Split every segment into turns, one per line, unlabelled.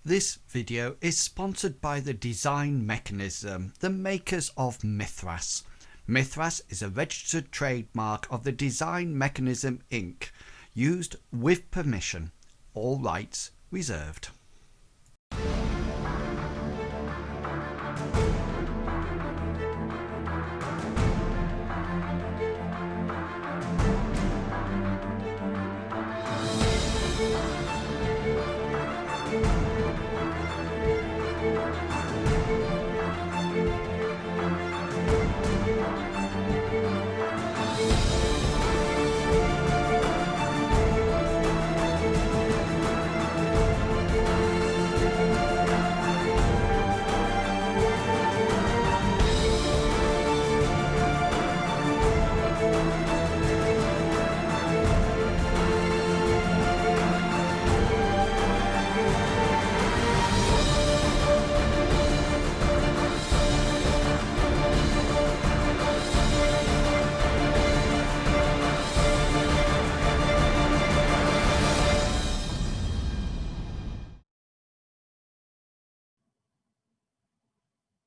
This video is sponsored by the Design Mechanism, the makers of Mythras. Mythras is a registered trademark of the Design Mechanism Inc., used with permission. All rights reserved.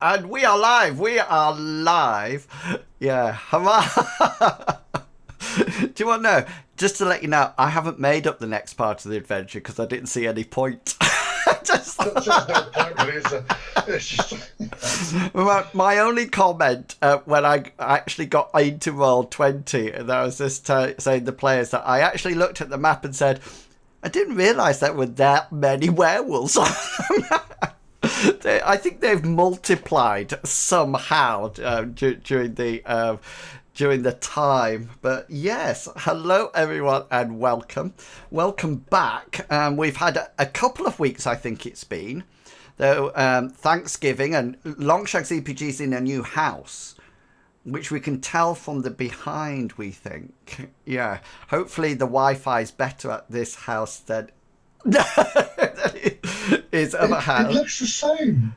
And we are live. We are live. Yeah. Hurrah. Do you want to know? Just to let you know, I haven't made up the next part of the adventure because I didn't see any point.
There's no point really, is there? It's just...
my only comment when I actually got into Roll20, and that was just saying to the players that I actually looked at the map and said, I didn't realise there were that many werewolves. I think they've multiplied somehow during the time. But yes, hello everyone and welcome back. We've had a couple of weeks, I think it's been, though. Thanksgiving, and Longshanks EPG's in a new house, which we can tell from the behind, we think. Yeah, hopefully the Wi-Fi is better at this house than his other house.
It looks the same.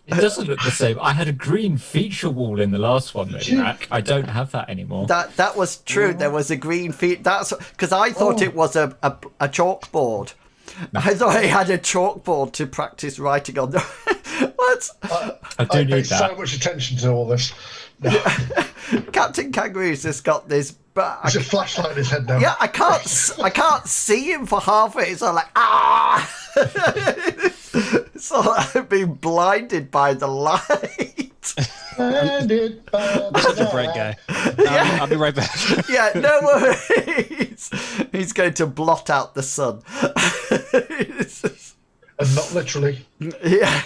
It doesn't look the same. I had a green feature wall in the last one, Mac. I don't have that anymore.
That was true.
Oh.
There was a green feet. That's because I thought it was a chalkboard. No. I thought he had a chalkboard to practice writing on. What?
I do need that.
So much attention to all this. No.
Captain Kangaroo's just got this. But
there's a flashlight in his head now.
Yeah, I can't see him for half of it. It's all like It's all like being blinded by the light.
Blinded by
This is a great guy. I'll be right back.
Yeah, no worries. He's going to blot out the sun.
And not literally.
Yeah.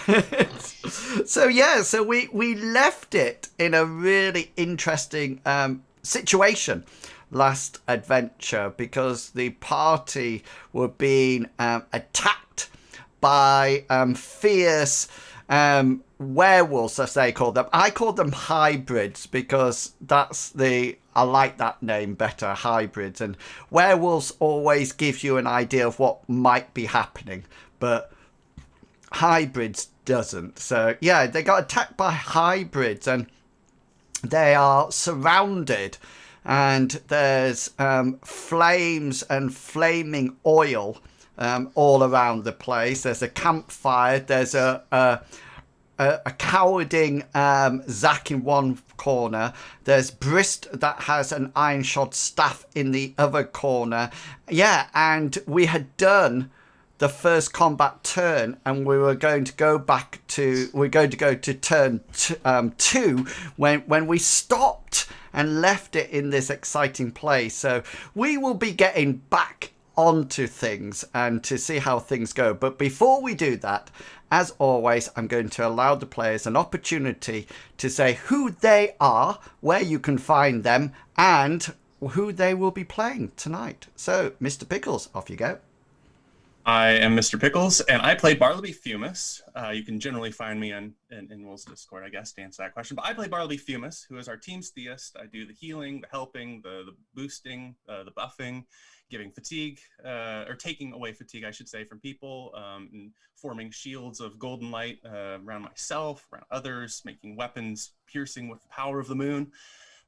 So we left it in a really interesting situation last adventure, because the party were being attacked by fierce werewolves, as they call them. I call them hybrids because I like that name better, hybrids. And werewolves always give you an idea of what might be happening, but hybrids doesn't. So yeah, they got attacked by hybrids and they are surrounded, and there's flames and flaming oil all around the place. There's a campfire. There's a cowarding Zack in one corner. There's Brist that has an iron shod staff in the other corner. Yeah, and we had done the first combat turn, and we're going to go to turn 2 when we stopped and left it in this exciting place. So we will be getting back onto things and to see how things go. But before we do that, as always, I'm going to allow the players an opportunity to say who they are, where you can find them, and who they will be playing tonight. So, Mr. Pickles, off you go.
I am Mr. Pickles, and I play Bartleby Fumus. You can generally find me in Will's Discord, I guess, to answer that question. But I play Bartleby Fumus, who is our team's theist. I do the healing, the helping, the boosting, the buffing, giving fatigue, or taking away fatigue, I should say, from people, and forming shields of golden light around myself, around others, making weapons piercing with the power of the moon.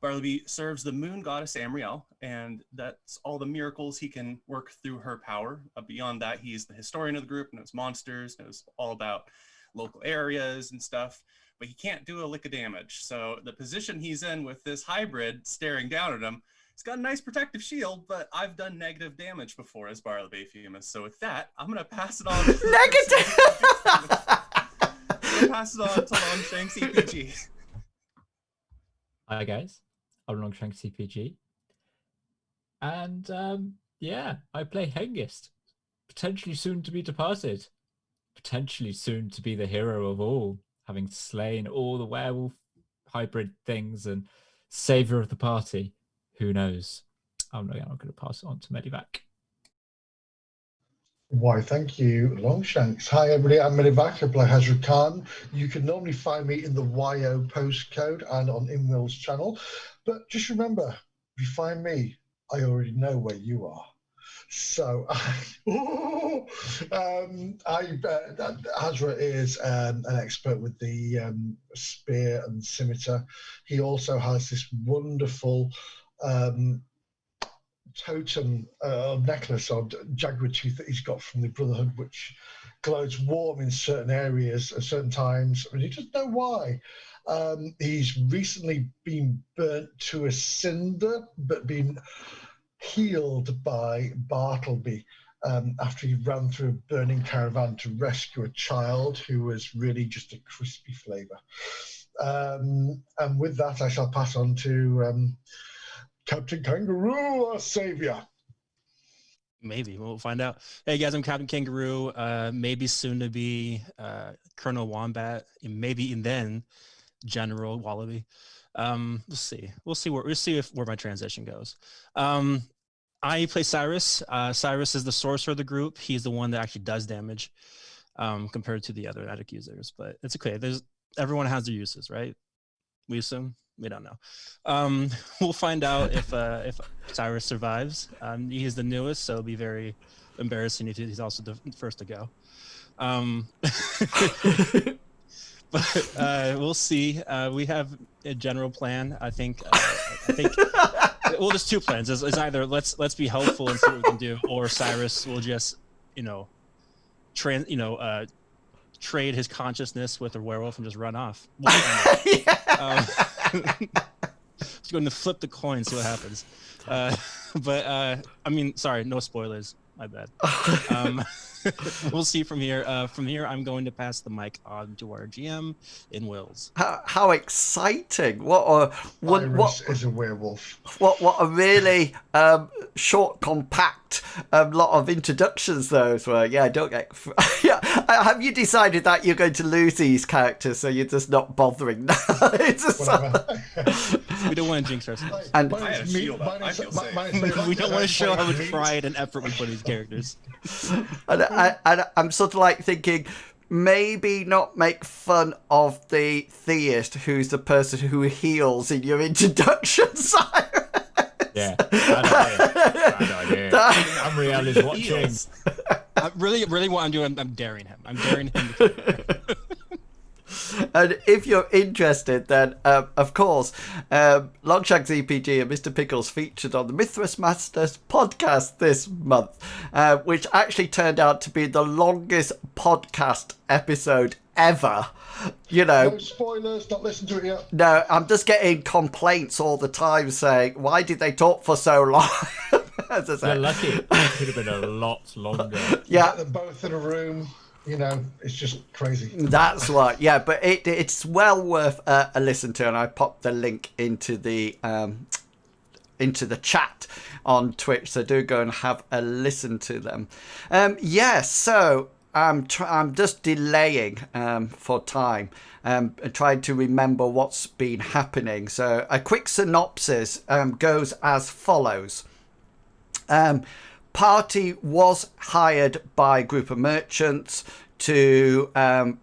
Bartleby serves the moon goddess Amriel, and that's all the miracles he can work through her power. Beyond that, he's the historian of the group, knows monsters, knows all about local areas and stuff, but he can't do a lick of damage. So the position he's in with this hybrid staring down at him, it's got a nice protective shield, but I've done negative damage before as Bartleby Fumus. So with that, I'm going to pass it on.
Negative!
I'm going to pass it on to Longshanks CPG.
Hi guys, I'm Longshanks CPG. And yeah, I play Hengist, potentially soon to be departed, potentially soon to be the hero of all, having slain all the werewolf hybrid things and savior of the party. Who knows? I'm not going to pass it on to Medivac.
Why, thank you, Longshanks. Hi, everybody. I'm Medivac. I play Hazard Khan. You can normally find me in the YO postcode and on Inwill's channel. But just remember, if you find me, I already know where you are. So, Hazra is an expert with the spear and scimitar. He also has this wonderful totem necklace or jaguar tooth that he's got from the Brotherhood, which glows warm in certain areas at certain times, and he doesn't know why. He's recently been burnt to a cinder, but been healed by Bartleby after he ran through a burning caravan to rescue a child who was really just a crispy flavour. And with that, I shall pass on to Captain Kangaroo, our saviour.
Maybe we'll find out. Hey guys, I'm Captain Kangaroo. Maybe soon to be Colonel Wombat. Maybe and then General Wallaby. We'll see. We'll see where my transition goes. I play Cyrus. Cyrus is the sorcerer of the group. He's the one that actually does damage compared to the other magic users. But it's okay. Everyone has their uses, right? We assume. We don't know. We'll find out if Cyrus survives. He's the newest, so it'll be very embarrassing if he's also the first to go. But we'll see. We have a general plan. I think. Well, there's two plans. It's either let's be helpful and see what we can do, or Cyrus will just, trade his consciousness with a werewolf and just run off. Just going to flip the coin, see what happens. But sorry, no spoilers. My bad. We'll see from here. From here, I'm going to pass the mic on to our GM in Wills.
How exciting!
Cyrus is a werewolf.
What a really short, compact lot of introductions those were. Yeah, don't get. Yeah, have you decided that you're going to lose these characters, so you're just not bothering now?
We don't want to jinx ourselves.
And
we don't want to show how much pride and effort we put in these characters.
And I'm sort of like thinking, maybe not make fun of the theist who's the person who heals in your introduction, Cyrus.
Yeah, bad idea. Unreal is watching.
Really what I'm doing, I'm daring him. I'm daring him to
And if you're interested, then of course, Longshanks EPG and Mr. Pickles featured on the Mythras Masters podcast this month, which actually turned out to be the longest podcast episode ever.
No spoilers, not listen to it yet.
No, I'm just getting complaints all the time saying, why did they talk for so long? As I said.
You're lucky. It could have been a lot longer.
Yeah.
Get them both in a room. It's just crazy.
That's right. Yeah, but it's well worth a listen to, and I popped the link into the chat on Twitch, so do go and have a listen to them. So I'm just delaying for time, and trying to remember what's been happening. So a quick synopsis goes as follows. Party was hired by a group of merchants to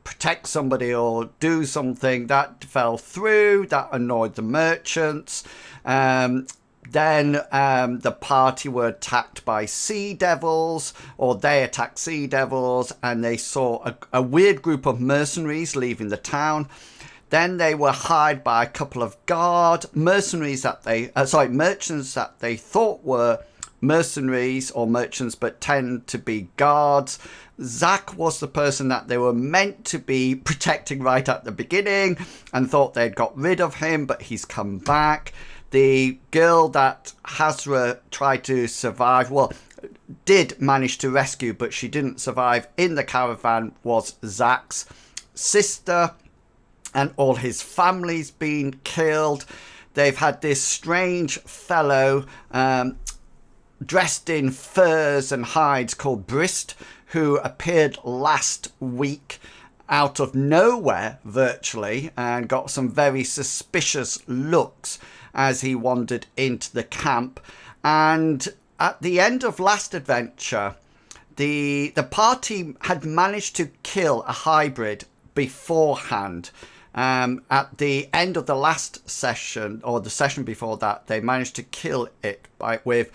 protect somebody or do something that fell through, that annoyed the merchants. Then the party were attacked by sea devils, or they attacked sea devils, and they saw a weird group of mercenaries leaving the town. Then they were hired by a couple of merchants that they thought were mercenaries or merchants, but tend to be guards. Zach was the person that they were meant to be protecting right at the beginning and thought they'd got rid of him, but he's come back. The girl that Hazra tried to survive, did manage to rescue, but she didn't survive in the caravan, was Zach's sister, and all his family's been killed. They've had this strange fellow dressed in furs and hides called Brist, who appeared last week out of nowhere virtually and got some very suspicious looks as he wandered into the camp. And at the end of last adventure, the party had managed to kill a hybrid beforehand. At the end of the last session, or the session before that, they managed to kill it with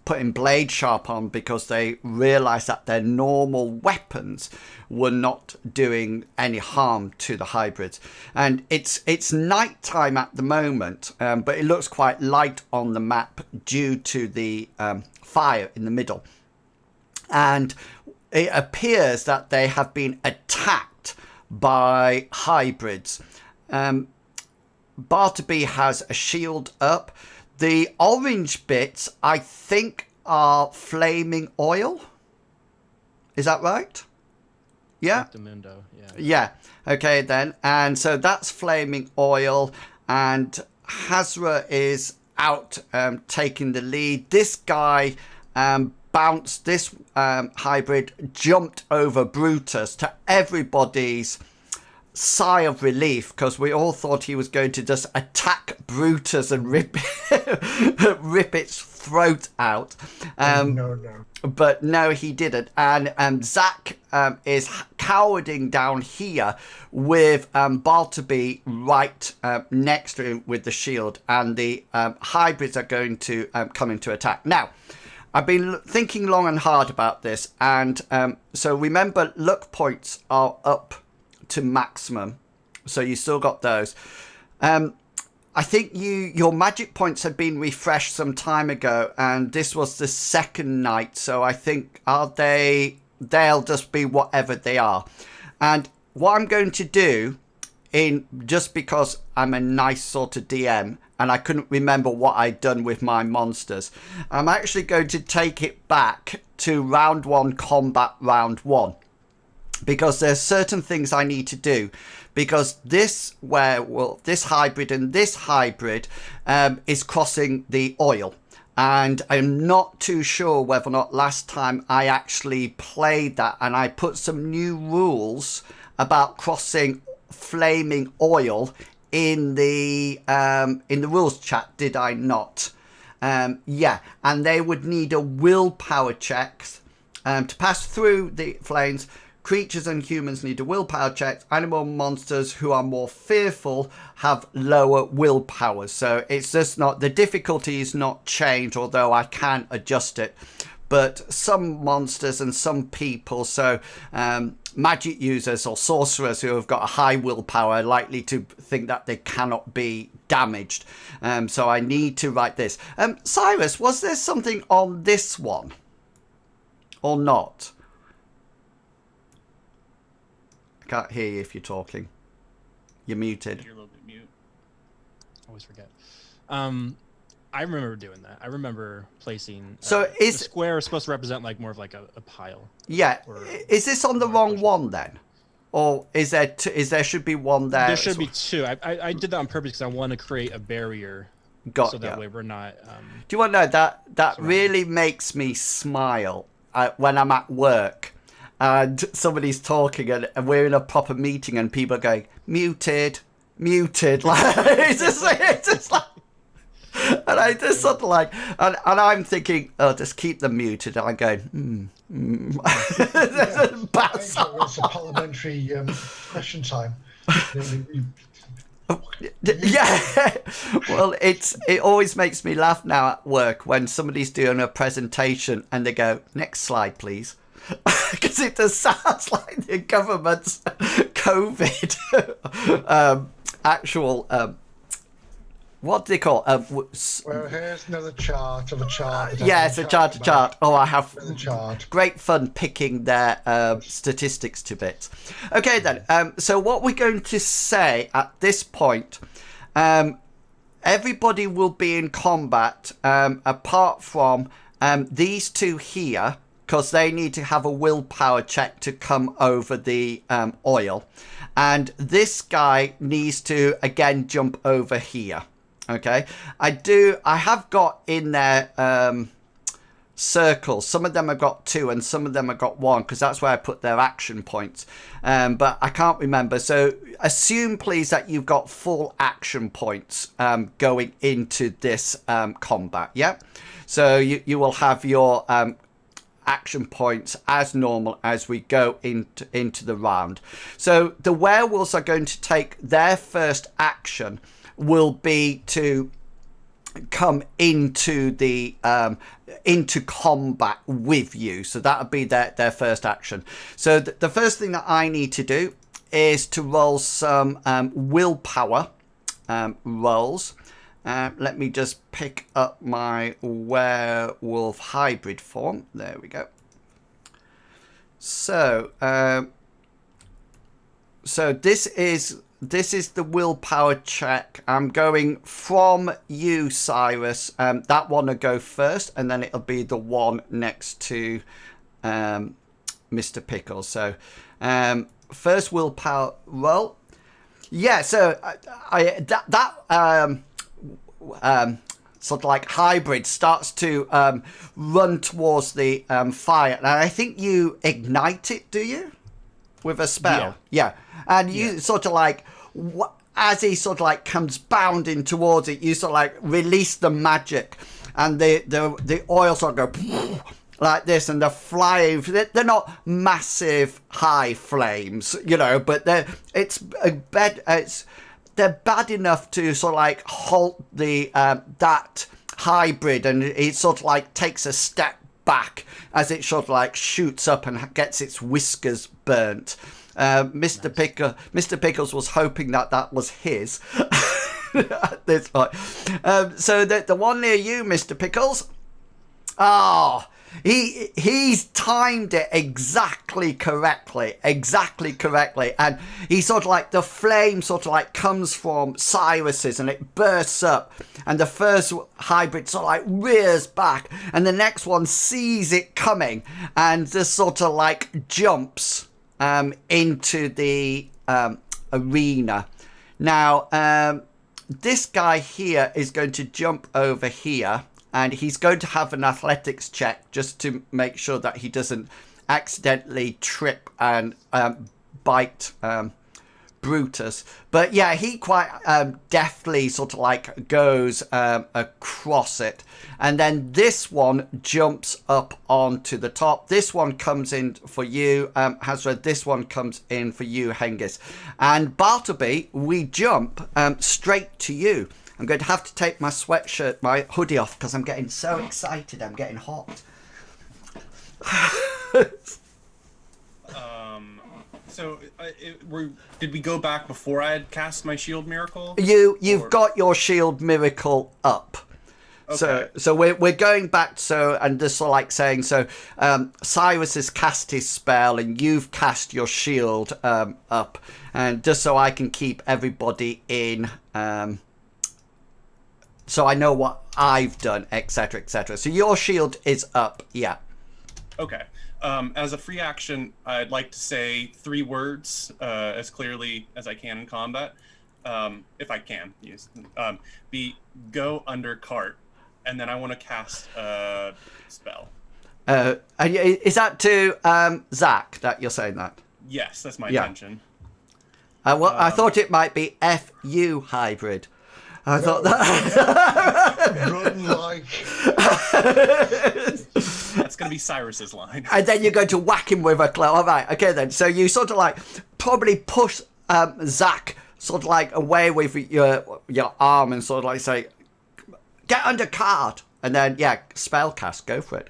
putting blade sharp on, because they realized that their normal weapons were not doing any harm to the hybrids. And it's night time at the moment, but it looks quite light on the map due to the fire in the middle. And it appears that they have been attacked by hybrids. Bartleby has a shield up. The orange bits, I think, are flaming oil. Is that right? Yeah.
Mundo, yeah.
Yeah. Okay, then. And so that's flaming oil. And Hazra is out taking the lead. This guy bounced. This hybrid jumped over Brutus to everybody's sigh of relief, because we all thought he was going to just attack Brutus and rip its throat out.
No.
But no, he didn't. And Zach is cowering down here with Bartleby right next to him with the shield, and the hybrids are going to come into attack. Now, I've been thinking long and hard about this, and so remember, luck points are up to maximum, so you still got those. I think your magic points had been refreshed some time ago, and this was the second night, so I think they'll just be whatever they are. And what I'm going to do, just because I'm a nice sort of DM and I couldn't remember what I'd done with my monsters, I'm actually going to take it back to round 1, combat round 1. Because there's certain things I need to do, because this hybrid and this hybrid is crossing the oil, and I'm not too sure whether or not last time I actually played that, and I put some new rules about crossing flaming oil in the rules chat, did I not? Yeah, and they would need a willpower check to pass through the flames. Creatures and humans need a willpower check. Animal monsters who are more fearful have lower willpower. So it's just not, the difficulty is not changed, although I can adjust it. But some monsters and some people, so magic users or sorcerers who have got a high willpower, are likely to think that they cannot be damaged. So I need to write this. Cyrus, was there something on this one or not? Can't hear you if you're talking. You're muted.
You're a little bit mute.
Always forget. I remember doing that. I remember placing.
So
the square is supposed to represent like more of like a pile.
Yeah. Is this on the wrong one then, or is there there should be one there?
There should be two. I did that on purpose because I want to create a barrier. So that way we're not.
Do you want to know that really makes me smile when I'm at work and somebody's talking and we're in a proper meeting and people are going muted. Like it's just like. And I just sort of like, and I'm thinking, oh, just keep them muted. And I'm going,
It's a parliamentary question time.
Yeah. Well, it always makes me laugh now at work when somebody's doing a presentation and they go, next slide, please. Because it just sounds like the government's COVID actual what do they call
Well, here's another chart of a chart.
yes, a chart. Oh, I have
chart.
great fun picking their statistics to bits. Okay, then. So what we're going to say at this point, everybody will be in combat apart from these two here, because they need to have a willpower check to come over the oil. And this guy needs to, again, jump over here. Okay, I have got in there circles. Some of them have got 2 and some of them have got 1, because that's where I put their action points. But I can't remember. So assume, please, that you've got full action points going into this combat. Yeah. So you will have your action points as normal as we go into the round. So the werewolves are going to take their first action will be to come into the into combat with you. So that would be their first action. So the first thing that I need to do is to roll some willpower rolls. Let me just pick up my werewolf hybrid form. There we go. So so this is the willpower check. I'm going from you, Cyrus. That one will go first, and then it'll be the one next to Mr. Pickles. So first willpower roll. Yeah, so sort of like hybrid starts to run towards the fire. And I think you ignite it, do you? With a spell? Yeah. And you sort of like, as he sort of like comes bounding towards it, you sort of like release the magic, and the oil sort of go like this, and they're flying. They're not massive high flames, you know, but they're bad enough to sort of like halt the that hybrid, and it sort of like takes a step back as it sort of like shoots up and gets its whiskers burnt. Mr. Pickles was hoping that was his at this point. So the one near you, Mr. Pickles, he's timed it exactly correctly, and he sort of like, the flame sort of like comes from Cyrus's and it bursts up, and the first hybrid sort of like rears back, and the next one sees it coming and just sort of like jumps into the arena. Now this guy here is going to jump over here, and he's going to have an athletics check just to make sure that he doesn't accidentally trip and bite Brutus. But yeah, he quite deftly sort of like goes across it. And then this one jumps up onto the top. This one comes in for you, Hazra. This one comes in for you, Hengist. And Bartleby, we jump straight to you. I'm going to have to take my sweatshirt, my hoodie off, because I'm getting so excited. I'm getting hot.
So, did we go back before I had cast my shield miracle?
You've got your shield miracle up. Okay. So we're going back. So, and just sort of like saying, so Cyrus has cast his spell and you've cast your shield up, and just so I can keep everybody in. So I know what I've done, etc., etc. So your shield is up, yeah. Okay.
As a free action, I'd like to say 3 words as clearly as I can in combat, if I can use them. Go under cart, and then I want to cast a spell.
Is that to Zach that you're saying that?
Yes, that's my intention.
Well, I thought it might be FU hybrid. I thought that.
Run like.
That's going to be Cyrus's line.
And then you're going to whack him with a claw. All right, okay then. So you sort of like probably push Zach sort of like away with your arm and sort of like say, get under card. And then, yeah, spell cast, go for it.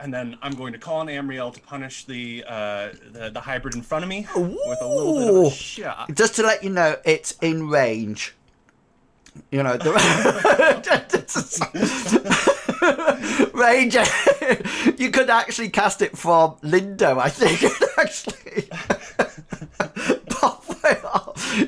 and then I'm going to call on Amriel to punish the hybrid in front of me with a little bit of a shot.
Just to let you know, it's in range. You know, the range. You could actually cast it from Lindo, I think. Actually,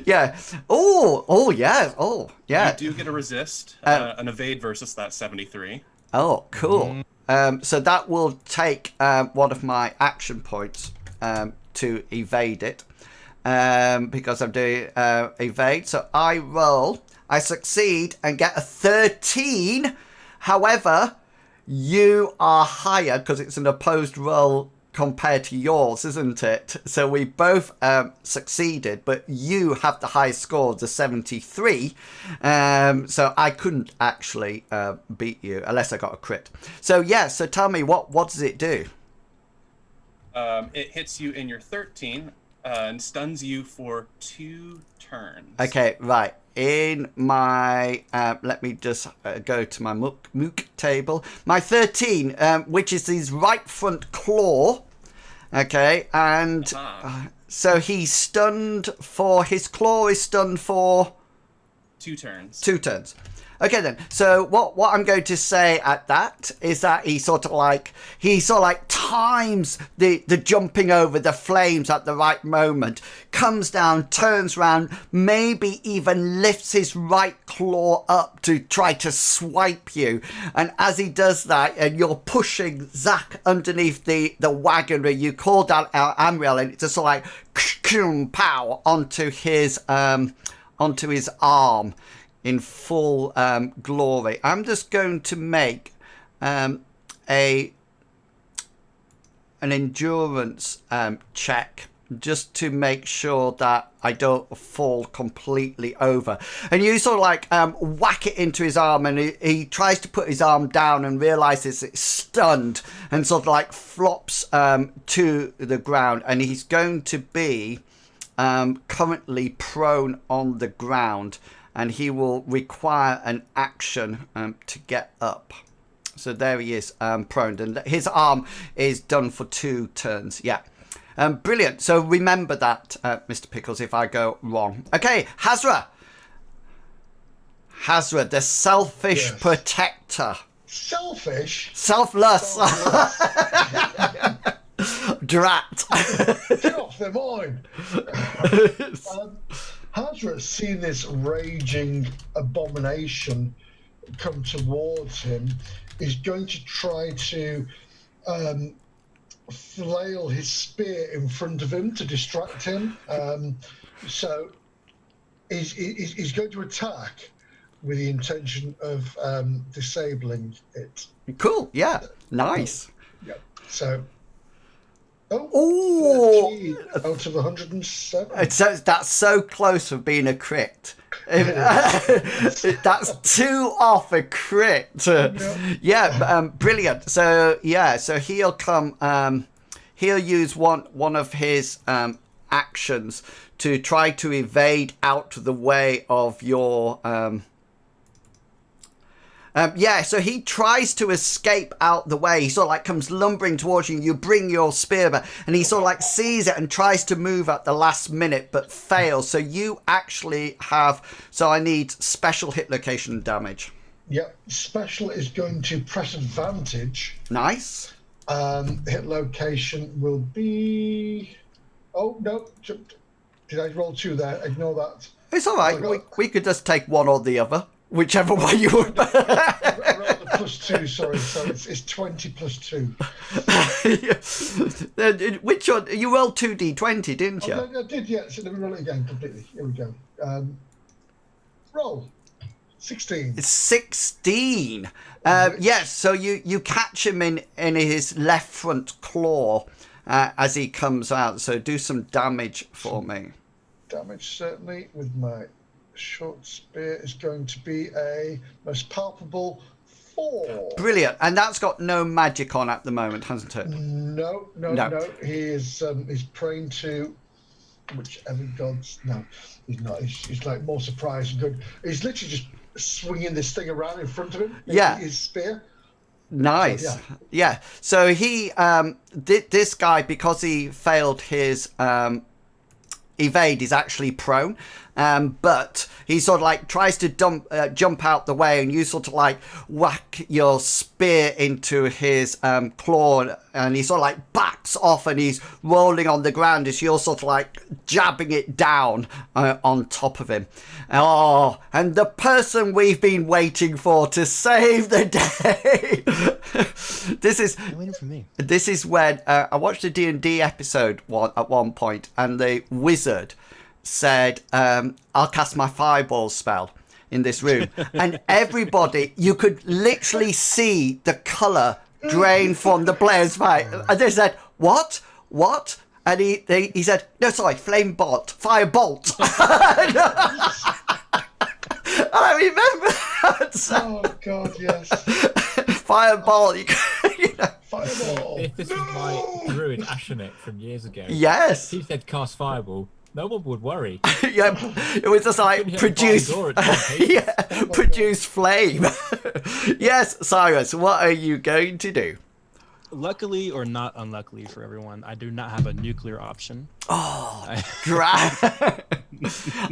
yeah. Oh, yeah. Oh, yeah.
You do get a resist, an evade versus that 73.
Oh, cool. So that will take one of my action points to evade it, because I'm doing evade. So I roll, I succeed and get a 13. However, you are higher because it's an opposed roll compared to yours, isn't it? So we both succeeded, but you have the highest score, the 73. So I couldn't actually beat you unless I got a crit. So yeah, so tell me, what does it do?
It hits you in your 13 and stuns you for 2 turns.
Okay, right. In my, let me just go to my mook table. My 13, which is his right front claw. Okay, and so he's stunned for, his claw is stunned for
2 turns.
2 turns. Okay then, so what I'm going to say at that is that he sort of like times the jumping over the flames at the right moment, comes down, turns round, maybe even lifts his right claw up to try to swipe you. And as he does that, and you're pushing Zach underneath the wagon, you call down Amriel, and it's just like pow onto his arm in full glory. I'm just going to make an endurance check just to make sure that I don't fall completely over. And you sort of like whack it into his arm, and he tries to put his arm down and realizes it's stunned and sort of like flops to the ground, and he's going to be currently prone on the ground, and he will require an action to get up. So there he is, prone, and his arm is done for 2 turns. Yeah, brilliant. So remember that, Mr. Pickles, if I go wrong. Okay, Hazra, the selfish protector.
Selfish?
Selfless. Drat.
Get off their mind. Hazra, seeing this raging abomination come towards him, is going to try to flail his spear in front of him to distract him. So he's going to attack with the intention of disabling it.
Cool. Yeah. Nice.
Yeah. So.
Oh,
13 out of 107.
So that's so close for being a crit. That's 2 off a crit. Yeah, brilliant. So yeah, so he'll come. He'll use one of his actions to try to evade out the way of your. Yeah, so he tries to escape out the way. He sort of like comes lumbering towards you. You bring your spear back, and he sort of like sees it and tries to move at the last minute, but fails. So you actually have. So I need special hit location damage.
Yep, special is going to press advantage.
Nice.
Hit location will be. Oh no! Did I roll 2 there? Ignore that.
It's all right. We could just take one or the other. Whichever way you would.
I rolled a +2, sorry. So it's 20 plus 2.
Which one? You rolled 2d20, didn't you?
Oh, no, I did, yeah. So let me roll it again completely. Here we go. Roll. 16.
It's 16. Yes, so you catch him in his left front claw as he comes out. So do some damage for me.
Damage, certainly, with my short spear is going to be a most palpable 4.
Brilliant. And that's got no magic on at the moment, hasn't it?
No. He is he's praying to whichever gods. No, he's not. He's like more surprised and good. He's literally just swinging this thing around in front of him.
Yeah.
His spear.
Nice.
So,
Yeah. So he, this guy, because he failed his evade, is actually prone. But he sort of like tries to jump out the way, and you sort of like whack your spear into his claw, and he sort of like backs off, and he's rolling on the ground as you're sort of like jabbing it down on top of him. Oh, and the person we've been waiting for to save the day.
You're waiting for me.
This is when I watched a D&D episode at one point, and the wizard said, I'll cast my fireball spell in this room. And everybody, you could literally see the colour drain from the player's face. And they said, what? And he said, no, sorry, firebolt. And I remember that.
Oh, God, yes.
Fireball.
Fireball.
If this was my druid Ashenet from years ago,
Yes.
he said cast fireball, no one would worry.
Yeah, it was just like produce, produce flame. Yes, Cyrus, what are you going to do?
Luckily or not unluckily for everyone, I do not have a nuclear option.
Oh,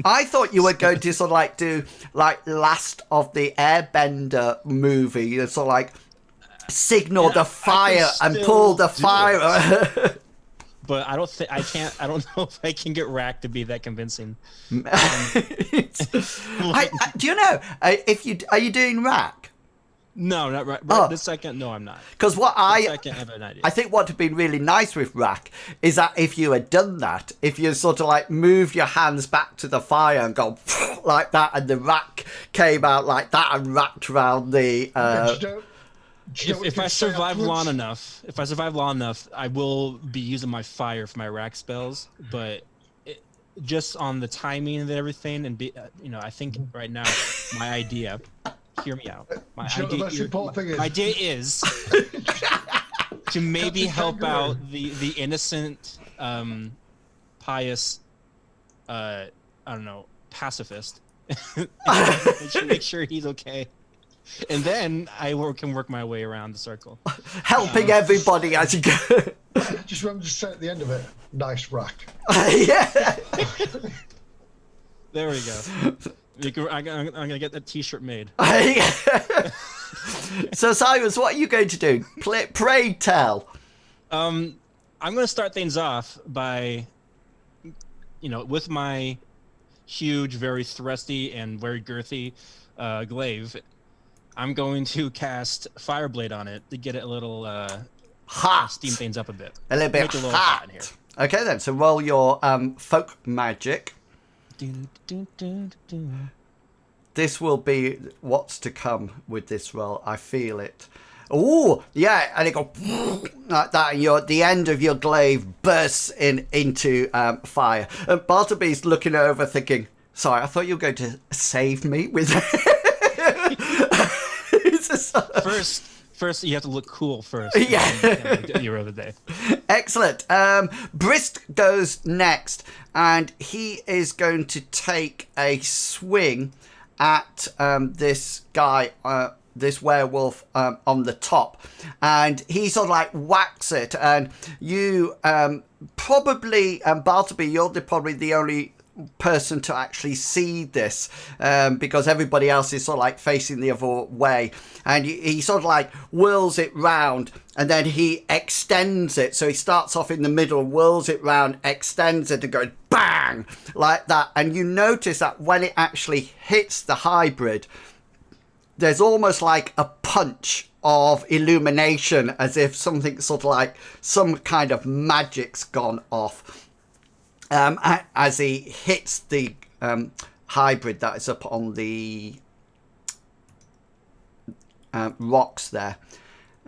I thought you were going to sort of like do like Last of the Airbender movie, you know, sort of like signal the fire and pull the fire.
But I don't think I can't. I don't know if I can get Rack to be that convincing.
Do you know if you are you doing Rack?
No, not right.
Oh.
This second, no, I'm not.
Because what
This second, I have an idea.
I think what would have been really nice with Rack is that if you had done that, if you sort of like moved your hands back to the fire and go like that, and the Rack came out like that and wrapped around the.
If I survive long enough, I will be using my fire for my Rack spells. But just on the timing and everything, and I think right now my idea. Hear me out. My idea is to maybe help out the innocent, pious, I don't know, pacifist. Make sure he's okay. And then I can work my way around the circle.
Helping everybody as you go.
Just remember to say at the end of it, nice Rack.
Yeah.
There we go. I'm gonna get that T-shirt made.
So Cyrus, what are you going to do? Pray tell.
I'm gonna start things off by, with my huge, very thrusty and very girthy glaive. I'm going to cast Fireblade on it to get it a little
Hot.
steam things up a bit.
A little bit
Make it a little
hot.
in here.
Okay then. So roll your folk magic. This will be what's to come with this roll. I feel it. Oh, yeah, and it goes like that, and the end of your glaive bursts into fire. And Bartleby's looking over, thinking, "Sorry, I thought you were going to save me with."
First, you have to look cool first.
Yeah.
Your other day.
Excellent. Brist goes next, and he is going to take a swing at this guy, this werewolf on the top, and he sort of like whacks it. And you probably, Bartleby, you're probably the only person to actually see this, because everybody else is sort of like facing the other way, and he sort of like whirls it round, and then he extends it. So he starts off in the middle, whirls it round, extends it, and goes bang like that. And you notice that when it actually hits the hybrid, there's almost like a punch of illumination, as if something sort of like some kind of magic's gone off. As he hits the hybrid that is up on the rocks there.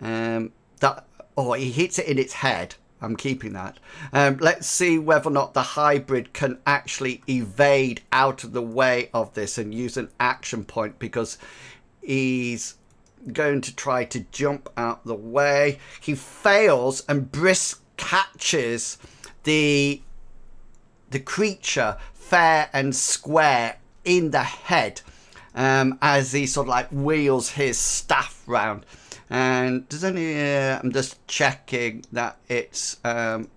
He hits it in its head. I'm keeping that. Let's see whether or not the hybrid can actually evade out of the way of this and use an action point, because he's going to try to jump out the way. He fails, and Brisk catches the creature fair and square in the head, as he sort of like wheels his staff round. And does any? I'm just checking that it's 1d8.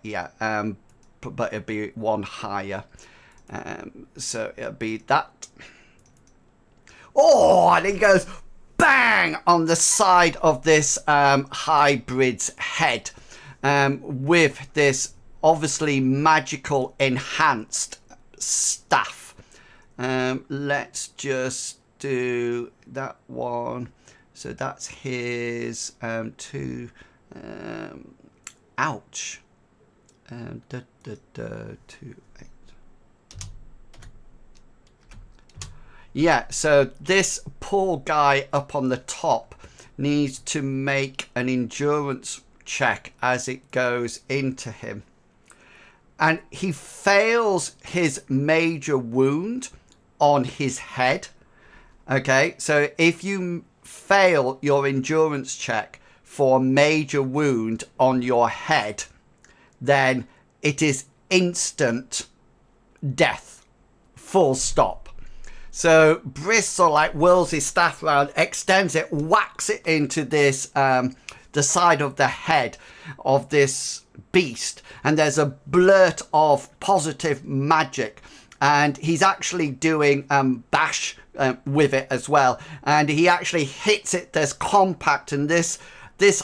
Yeah. But it'll be one higher. So it'll be that. Oh, and it goes bang on the side of this hybrid's head with this obviously magical enhanced staff. Let's just do that one. So that's his 2. Ouch. 2, 8. Yeah, so this poor guy up on the top needs to make an endurance check as it goes into him. And he fails his major wound on his head. Okay, so if you fail your endurance check for a major wound on your head, then it is instant death. Full stop. So Briss sort of like whirls his staff around, extends it, whacks it into this, the side of the head of this beast. And there's a blurt of positive magic. And he's actually doing bash with it as well. And he actually hits it. There's compact. And this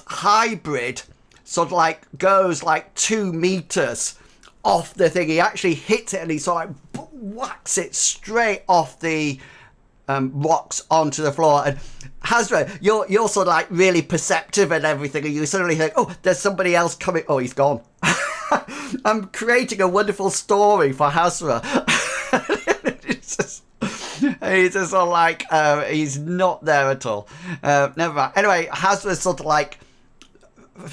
hybrid sort of like goes like 2 meters off the thing. He actually hits it and he sort of like whacks it straight off the rocks onto the floor. And Hazra, you're sort of like really perceptive and everything, and you suddenly think, oh, there's somebody else coming. Oh, he's gone. I'm creating a wonderful story for Hazra. He's just sort of like he's not there at all. Never mind. Anyway, Hazra sort of like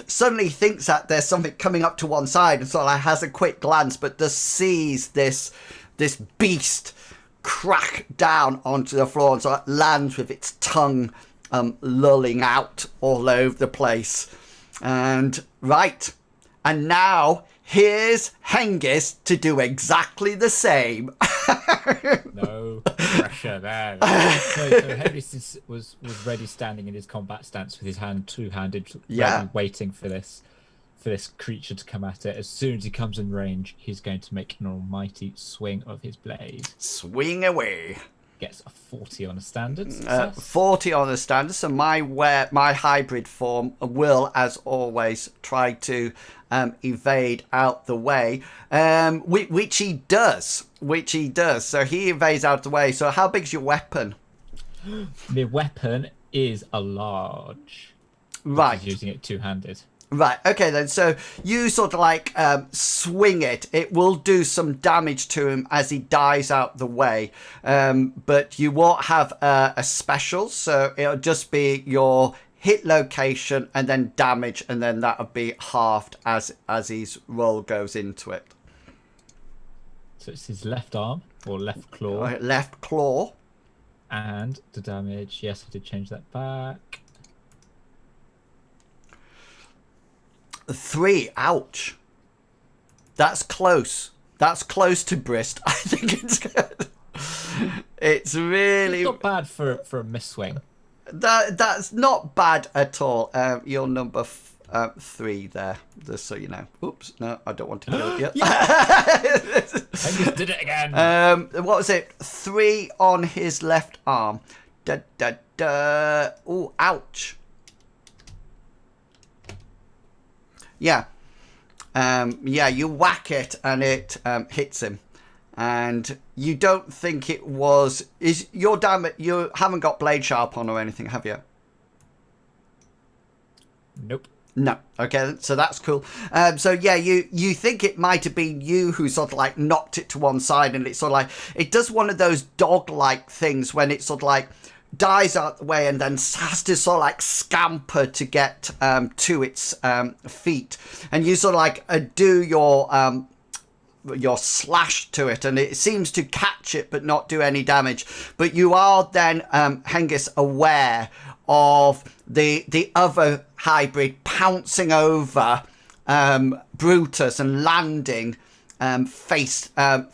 suddenly thinks that there's something coming up to one side and sort of like has a quick glance, but just sees this beast crack down onto the floor and sort of lands with its tongue lolling out all over the place. And now here's Hengist to do exactly the same.
No pressure there. So Hengist was ready, standing in his combat stance with his hand two-handed, ready, waiting for this creature to come at it. As soon as he comes in range, he's going to make an almighty swing of his blade.
Swing away.
Gets a 40 on a standard.
40 on a standard. So my hybrid form will, as always, try to evade out the way, which he does. So he evades out the way. So how big's your weapon?
The weapon is a large.
Right.
He's using it two-handed.
Right, okay then, so you sort of like swing it. It will do some damage to him as he dies out the way, but you won't have a special, so it'll just be your hit location and then damage, and then that'll be halved as his roll goes into it.
So it's his left arm, or left claw.
Left claw.
And the damage, yes, I did change that back.
3, ouch. That's close. That's close to Brist. I think it's good. It's really...
It's not bad for a miss swing.
That's not bad at all. You're number 3 there, just so you know. Oops, no, I don't want to kill you.
I just did it again.
What was it? 3 on his left arm. Oh, ouch. Yeah. You whack it and it hits him. And you don't think it was... Is your damage... You haven't got blade sharp on or anything, have you?
Nope.
No. Okay, so that's cool. You think it might have been you who sort of like knocked it to one side, and it's sort of like... It does one of those dog-like things when it sort of like dies out the way and then has to sort of like scamper to get to its feet. And you sort of like do your slash to it, and it seems to catch it but not do any damage. But you are then, Hengist, aware of the other hybrid pouncing over Brutus and landing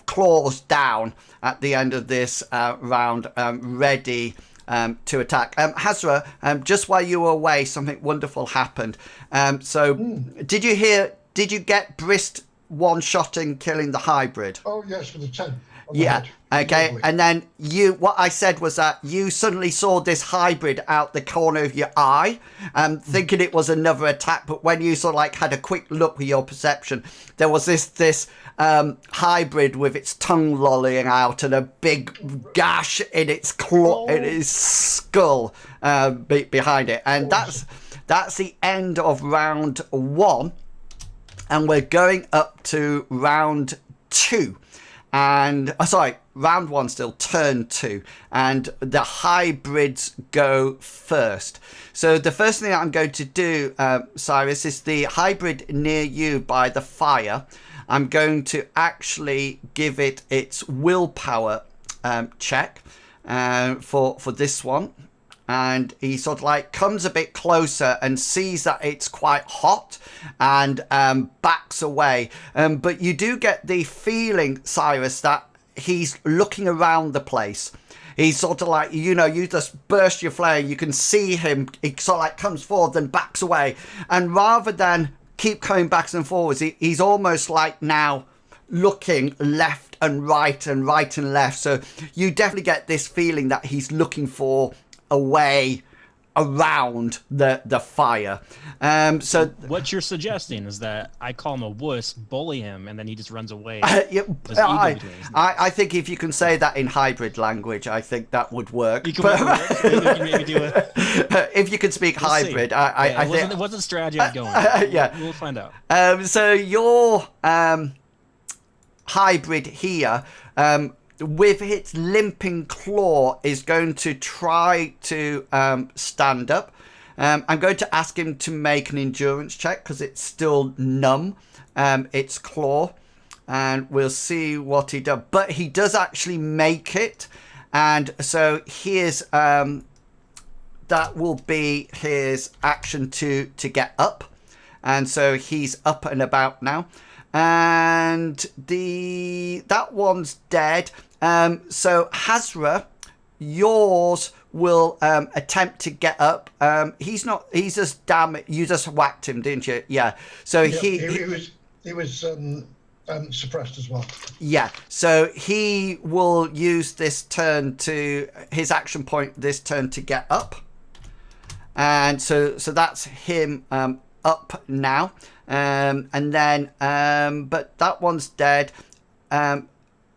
claws down at the end of this round, ready to attack. Hazra, just while you were away, something wonderful happened. Did you get Brist one-shotting, killing the hybrid?
Oh, yes, with the 10.
Yeah. Okay.
Lovely.
And then what I said was that you suddenly saw this hybrid out the corner of your eye, thinking it was another attack. But when you sort of like had a quick look with your perception, there was this hybrid with its tongue lolling out and a big gash in its in its skull behind it. And that's the end of round 1. And we're going up to round 2. And round 1 still, turn 2, and the hybrids go first. So the first thing I'm going to do, Cyrus, is the hybrid near you by the fire. I'm going to actually give it its willpower check for this one. And he sort of like comes a bit closer and sees that it's quite hot and backs away. But you do get the feeling, Cyrus, that he's looking around the place. He's sort of like, you just burst your flame. You can see him. He sort of like comes forward and backs away. And rather than keep coming back and forwards, he's almost like now looking left and right and left. So you definitely get this feeling that he's looking for a way around the fire. So
what you're suggesting is that I call him a wuss, bully him, and then he just runs away.
I think if you can say that in hybrid language, I think that would work.
You can maybe do it.
If you can speak hybrid, I think
it wasn't strategy I was going.
Yeah,
we'll find out.
So your hybrid here, with its limping claw, is going to try to stand up. I'm going to ask him to make an endurance check because it's still numb, its claw, and we'll see what he does. But he does actually make it, and so here's that will be his action to get up, and so he's up and about now, and that one's dead. So Hazra, yours will attempt to get up. He's just damaged. You just whacked him, didn't you? Yeah. So
he was suppressed as well.
Yeah. So he will use his action point this turn to get up. And so that's him up now. And then but that one's dead.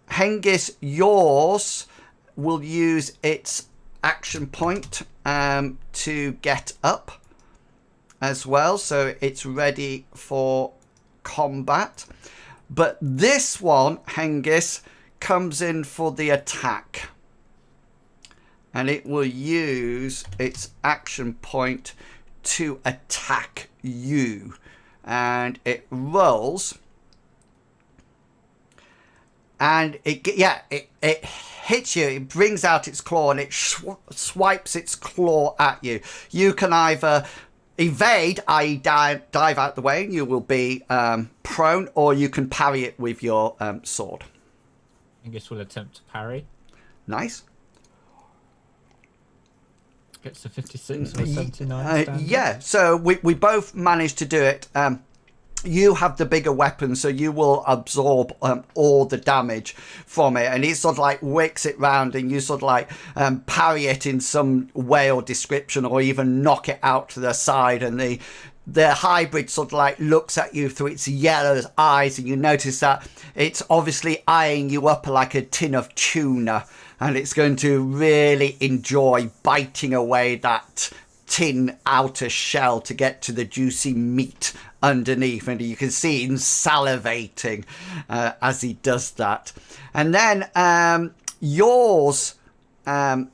Hengist, yours will use its action point to get up as well, so it's ready for combat. But this one, Hengist, comes in for the attack, and it will use its action point to attack you, and it rolls. And it hits you. It brings out its claw and it swipes its claw at you. You can either evade, i.e. dive out the way, and you will be prone, or you can parry it with your sword.
I guess we'll attempt to parry.
Nice.
Gets to 56 or 79.
Yeah, so we both managed to do it. You have the bigger weapon, so you will absorb all the damage from it, and it sort of like wicks it round, and you sort of like parry it in some way or description, or even knock it out to the side, and the hybrid sort of like looks at you through its yellow eyes, and you notice that it's obviously eyeing you up like a tin of tuna, and it's going to really enjoy biting away that tin outer shell to get to the juicy meat underneath, and you can see him salivating as he does that. And then yours oh,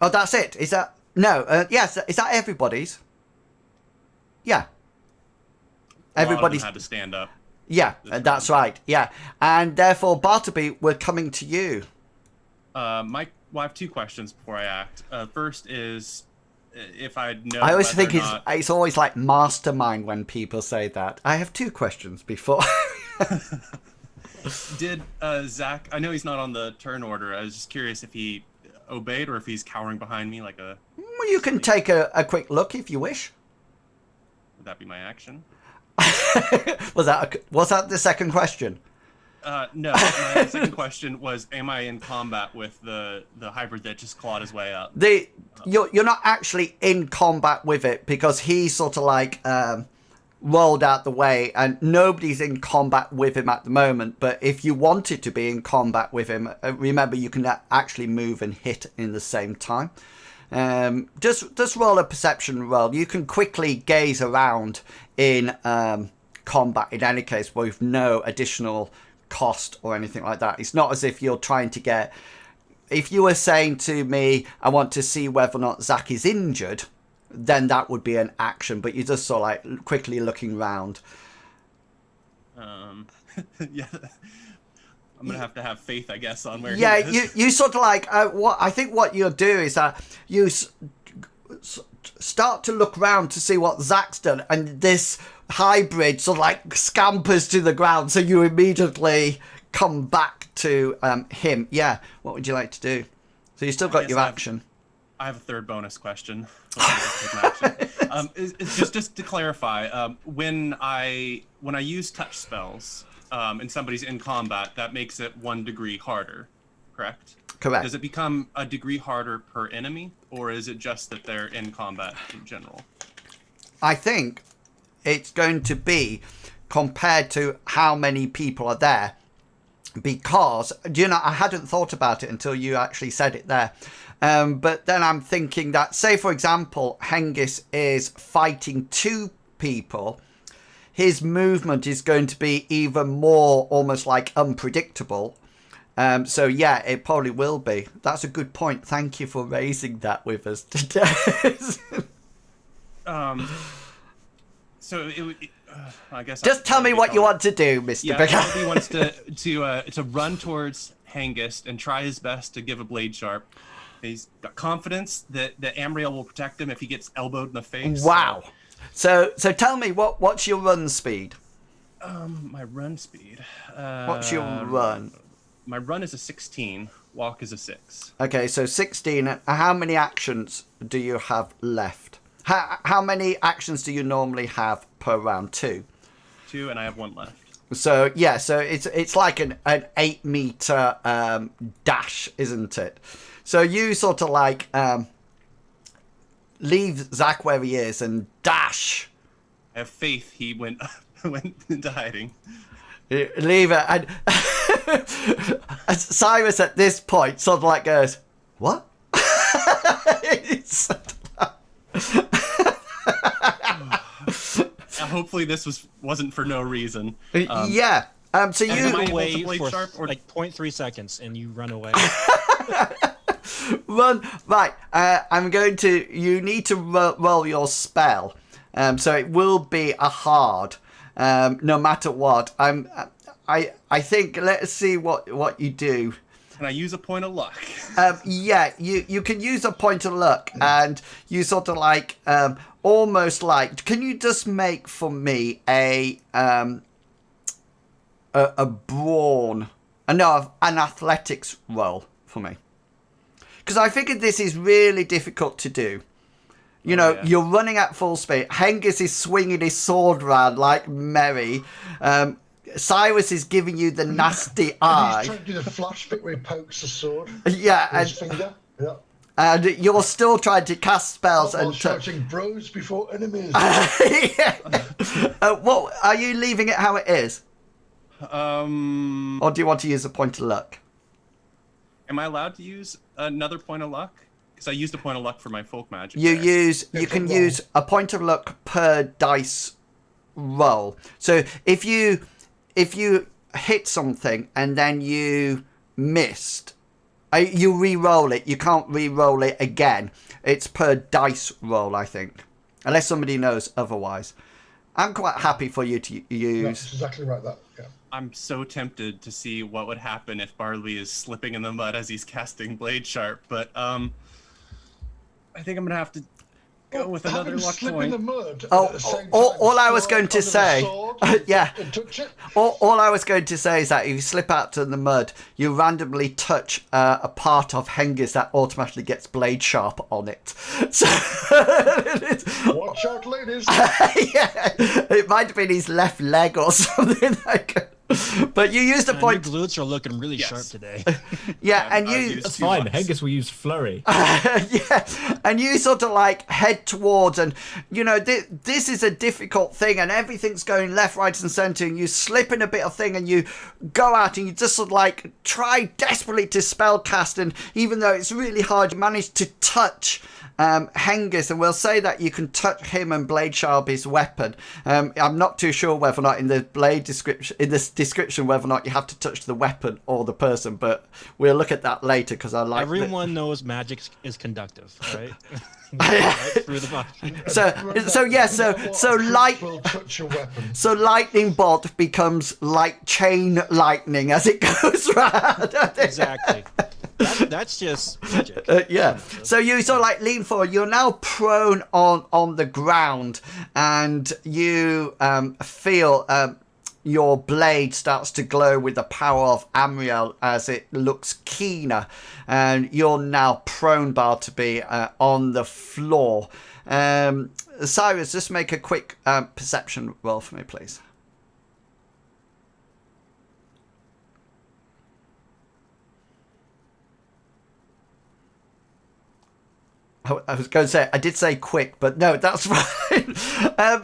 that's it. Is that yes, is that everybody's? Yeah, everybody's
had to stand up.
Yeah, that's right. Yeah, and therefore Bartleby, we're coming to you.
I have 2 questions before I act. First is, if I know.
I always think it's always like mastermind when people say that. I have 2 questions before.
Did Zach? I know he's not on the turn order. I was just curious if he obeyed, or if he's cowering behind me like a.
Well, you can take a quick look if you wish.
Would that be my action?
was that the second question?
No. My second question was, am I in combat with the hybrid that just clawed his way up?
You're not actually in combat with it because he sort of like rolled out the way, and nobody's in combat with him at the moment. But if you wanted to be in combat with him, remember you can actually move and hit in the same time. Just roll a perception roll. You can quickly gaze around in combat in any case with no additional cost or anything like that. It's not as if you're trying to get. If you were saying to me, I want to see whether or not Zach is injured, then that would be an action, but you're just sort of like quickly looking round.
Yeah, I'm gonna have to have faith, I guess, on where.
Yeah,
he is.
you sort of like what I think what you'll do is that you start to look round to see what Zach's done, and this hybrid sort of like scampers to the ground, so you immediately come back to him. Yeah, what would you like to do? So you still got your action.
I have a third bonus question. It's just to clarify, when I use touch spells and somebody's in combat, that makes it 1 degree harder, correct?
Correct.
Does it become a degree harder per enemy, or is it just that they're in combat in general?
I think it's going to be compared to how many people are there, because I hadn't thought about it until you actually said it there. But then I'm thinking that, say, for example, Hengist is fighting 2 people. His movement is going to be even more almost like unpredictable. So, yeah, it probably will be. That's a good point. Thank you for raising that with us today.
So, I guess...
Just tell me what you want to do, Mr. Pickle.
Yeah, he wants to run towards Hengist and try his best to give a blade sharp. He's got confidence that Amriel will protect him if he gets elbowed in the face.
Wow. So tell me, what's your run speed?
My run speed.
What's your run?
My run is a 16. Walk is a 6.
Okay, so 16. How many actions do you have left? How many actions do you normally have per round? 2.
2, and I have 1 left.
So yeah, so it's like an 8-meter dash, isn't it? So you sort of like leave Zach where he is and dash.
I have faith he went into hiding.
Leave it, and Cyrus at this point sort of like goes, "What?"
Hopefully this wasn't for no reason.
Yeah. So you
run away for like 0.3 seconds, and you run away.
Run right. You need to roll your spell. So it will be a hard, no matter what. I think. Let's see what you do.
Can I use a point of luck?
Yeah, you can use a point of luck, and you sort of like almost like. Can you just make for me a brawn? No, an athletics roll for me. Because I figured this is really difficult to do. You're running at full speed. Hengist is swinging his sword around like merry. Cyrus is giving you the nasty eye.
He's trying to do the flash bit where he pokes the sword
Yeah,
with his finger. Yeah.
And you're still trying to cast spells and
shouting bros before enemies.
What are you leaving it how it is?
Or
do you want to use a point of luck?
Am I allowed to use another point of luck? Because I used a point of luck for my folk magic.
You can use a point of luck per dice roll. So if you hit something and then you missed, you re-roll it. You can't re-roll it again. It's per dice roll, I think, unless somebody knows otherwise. I'm quite happy for you to use.
That's exactly right. Yeah.
I'm so tempted to see what would happen if Barley is slipping in the mud as he's casting Blade Sharp, but I think I'm gonna have to
go with another
Having
luck
slip in
point.
the mud.
Oh,
at the same
all
time,
I was going to
strike
say,
onto the sword
yeah.
and touch it.
All I was going to say is that if you slip out to the mud, you randomly touch a part of Hengist that automatically gets blade sharp on it. So,
Watch out, ladies.
yeah, it might have been his left leg or something like that. But you used a
Your
point.
glutes are looking really
Yes.
sharp today.
Yeah, and
I've
you.
used
That's
two
fine.
lucks.
Hengist will use flurry.
Yeah, and you sort of like head towards, and you know this is a difficult thing, and everything's going left, right, and centre, and you slip in a bit of thing, and you go out, and you just sort of like try desperately to spell cast, and even though it's really hard, you manage to touch Hengist, and we'll say that you can touch him and blade sharp his weapon. I'm not too sure whether or not in the blade description, whether or not you have to touch the weapon or the person, but we'll look at that later because I like
Everyone knows magic is conductive, right? Right through the body.
So light.
will touch your weapon.
So lightning bolt becomes like chain lightning as it goes round.
Exactly. That's just magic.
Yeah. So you sort of like lean forward. You're now prone on the ground, and you feel your blade starts to glow with the power of Amriel as it looks keener, and you're now prone, Bartleby, on the floor. Cyrus, just make a quick perception roll for me, please. I was going to say, I did say quick, but no, that's fine.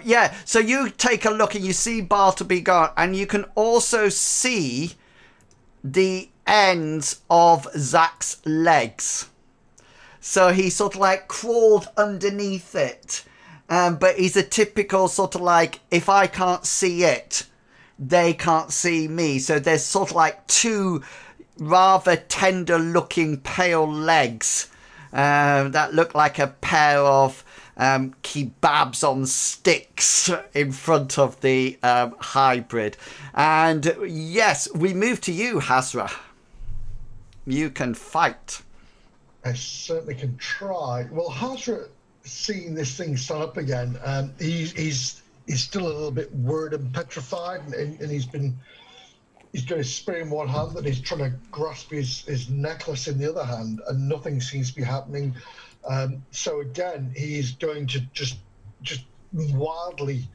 Yeah, so you take a look and you see Bartleby gone, and you can also see the ends of Zach's legs. So he sort of like crawled underneath it. But he's a typical sort of like, if I can't see it, they can't see me. So there's sort of like two rather tender looking pale legs that look like a pair of kebabs on sticks in front of the hybrid. And yes, we move to you, Hazra. You can fight.
I certainly can try. Well, Hazra, seeing this thing stand up again, he's still a little bit worried and petrified, and he's got his spear in one hand and he's trying to grasp his necklace in the other hand, and nothing seems to be happening. So again, he's going to just wildly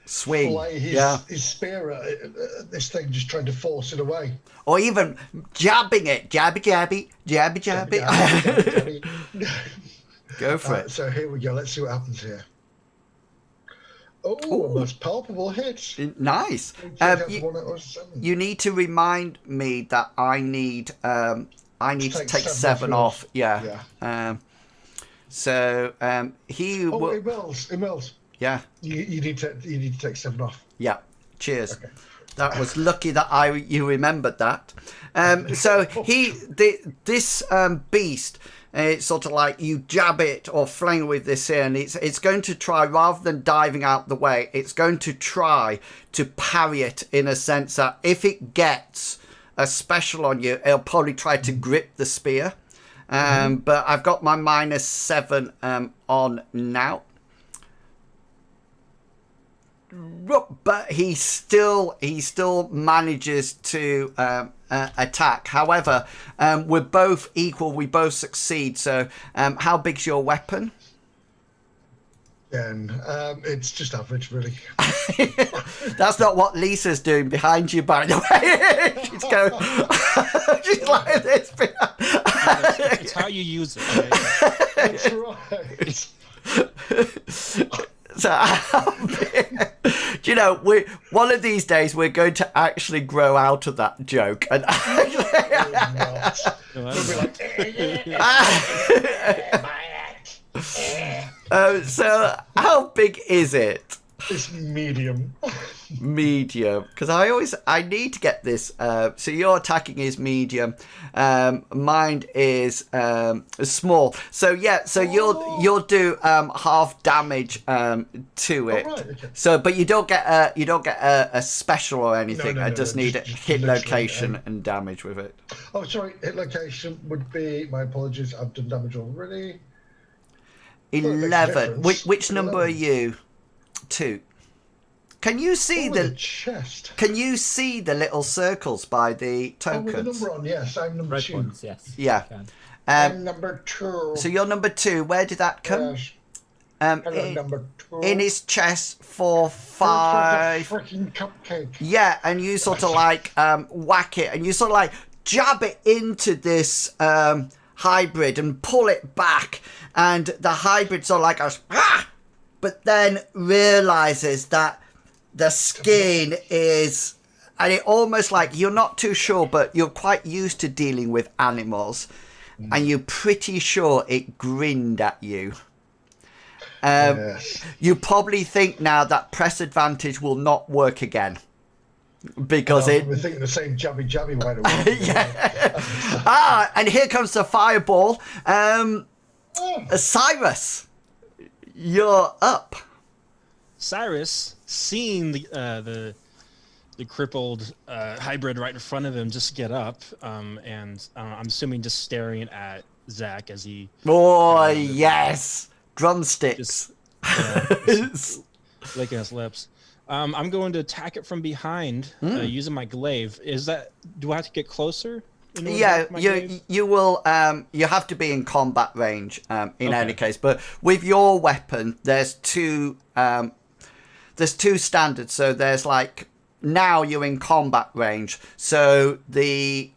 Swing.
flay his spear at this thing, just trying to force it away.
Or even jabbing it. Jabby, jabby, jabby, jabby. Go for it.
So here we go. Let's see what happens here. Oh,
Ooh.
a most palpable hit.
Nice. You need to remind me that I need to take 7 off. Yeah. So he.
Oh, it wills.
Yeah.
You need to take 7 off.
Yeah. Cheers.
Okay.
That was lucky that you remembered that. So this beast. It's sort of like you jab it or fling with this here, and it's going to try, rather than diving out the way, it's going to try to parry it, in a sense that if it gets a special on you, it'll probably try to grip the spear. But I've got my -7 on now. But he still manages to attack. However, we're both equal. We both succeed. So, how big's your weapon?
And it's just average, really.
That's not what Lisa's doing behind you, by the way. She's going. She's like this.
It's how you use it. Right?
That's right.
So, you know, one of these days we're going to actually grow out of that joke, and so how big is it?
It's medium.
Medium, because I need to get this. So your attacking is medium, mine is small. So yeah, so you'll do half damage to it.
Right, okay.
So, but you don't get a special or anything.
No,
I just need a
just
hit
literally,
location and damage with it.
Oh, sorry. Hit location would be. My apologies. I've done damage already.
11.
difference.
Which number
11.
are you? 2. Can you see
the chest?
Can you see the little circles by the
Oh, with the
tokens?
number on, yes. I'm number
Red
2.
ones, yes.
Yeah.
you can.
I'm number 2.
So you're number 2. Where did that come?
Yes.
In,
number 2.
in his chest for
First
5.
with the freaking cupcake.
Yeah, and you sort of like whack it, and you sort of like jab it into this hybrid and pull it back, and the hybrid sort of like goes, ah! But then realizes that the skin is, and it almost like you're not too sure, but you're quite used to dealing with animals, and you're pretty sure it grinned at you.
Yes.
You probably think now that press advantage will not work again because
We're thinking the same jabby right away.
Yeah. And here comes the fireball. Cyrus, you're up.
Cyrus, seeing the crippled hybrid right in front of him, just get up, and I'm assuming just staring at Zach as he.
Oh yes, drumsticks.
Just licking his lips. I'm going to attack it from behind using my glaive. Do I have to get closer?
Yeah, you will. You have to be in combat range in any case. But with your weapon, there's two standards. So there's like now you're in combat range. So the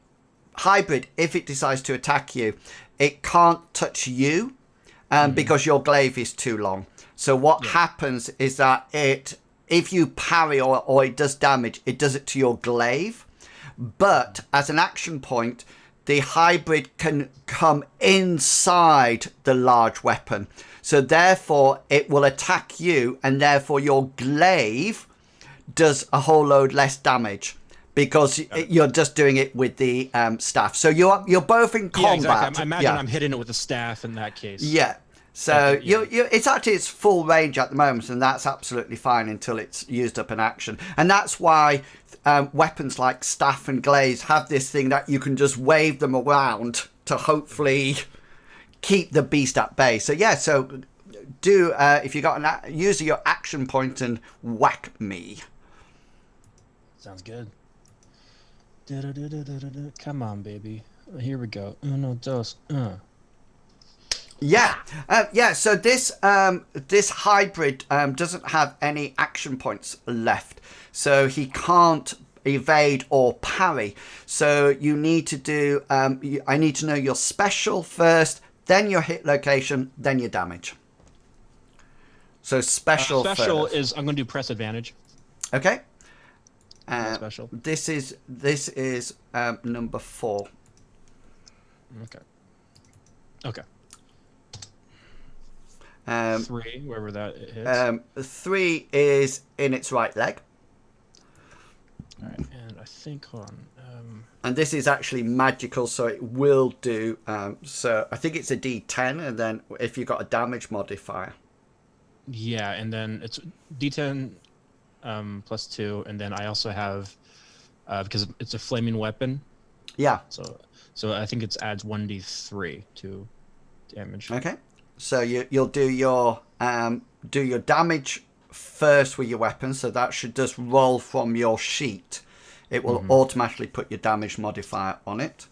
hybrid, if it decides to attack you, it can't touch you because your glaive is too long. So what happens is that if you parry or it does damage, it does it to your glaive. But as an action point, the hybrid can come inside the large weapon. So therefore, it will attack you, and therefore your glaive does a whole load less damage because you're just doing it with the staff. So you're both in combat.
Yeah, exactly. I imagine I'm hitting it with a staff in that case.
Yeah. So it's actually its full range at the moment, and that's absolutely fine until it's used up in action. And that's why weapons like staff and glaives have this thing that you can just wave them around to hopefully keep the beast at bay. So yeah, so do if you got use your action point and whack me.
Sounds good. Come on, baby. Here we go. Uno, dos.
Yeah, so this hybrid doesn't have any action points left, so he can't evade or parry. So you need to do. I need to know your special first, then your hit location, then your damage. So special first.
Is I'm going to do press advantage.
Okay.
Special.
This is number 4.
Okay. 3, wherever that hits.
3 is in its right leg.
All right, and I think hold on.
And this is actually magical, so it will do. So I think it's a D10, and then if you've got a damage modifier.
Yeah, and then it's D10 plus 2, and then I also have because it's a flaming weapon.
Yeah.
So I think it adds 1d3 to damage.
Okay. So you'll do your damage first with your weapon. So that should just roll from your sheet. It will automatically put your damage modifier on it.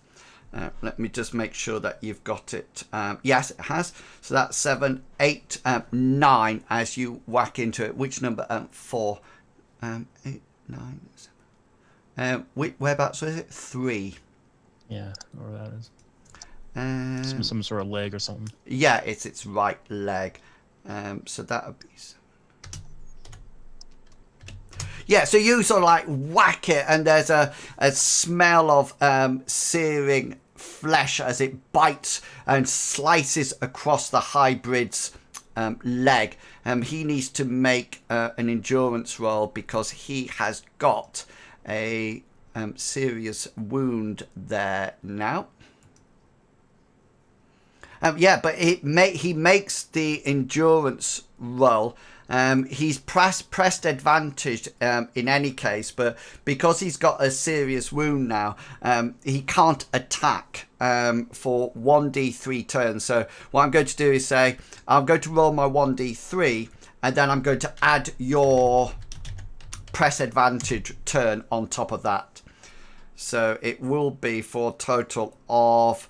Let me just make sure that you've got it. Yes, it has. So that's 7, 8, 9 as you whack into it. Which number? 4. 8, 9, 7. Whereabouts was it? 3.
Yeah, where that is.
Some
sort of leg or something.
Yeah, it's its right leg. So that would be. Yeah, so you sort of like whack it, and there's a smell of searing flesh as it bites and slices across the hybrid's leg. He needs to make an endurance roll because he has got a serious wound there now. Yeah, but he makes the endurance roll, He's pressed advantage in any case, but because he's got a serious wound now, he can't attack for 1d3 turns. So what I'm going to do is say, I'm going to roll my 1d3, and then I'm going to add your press advantage turn on top of that. So it will be for a total of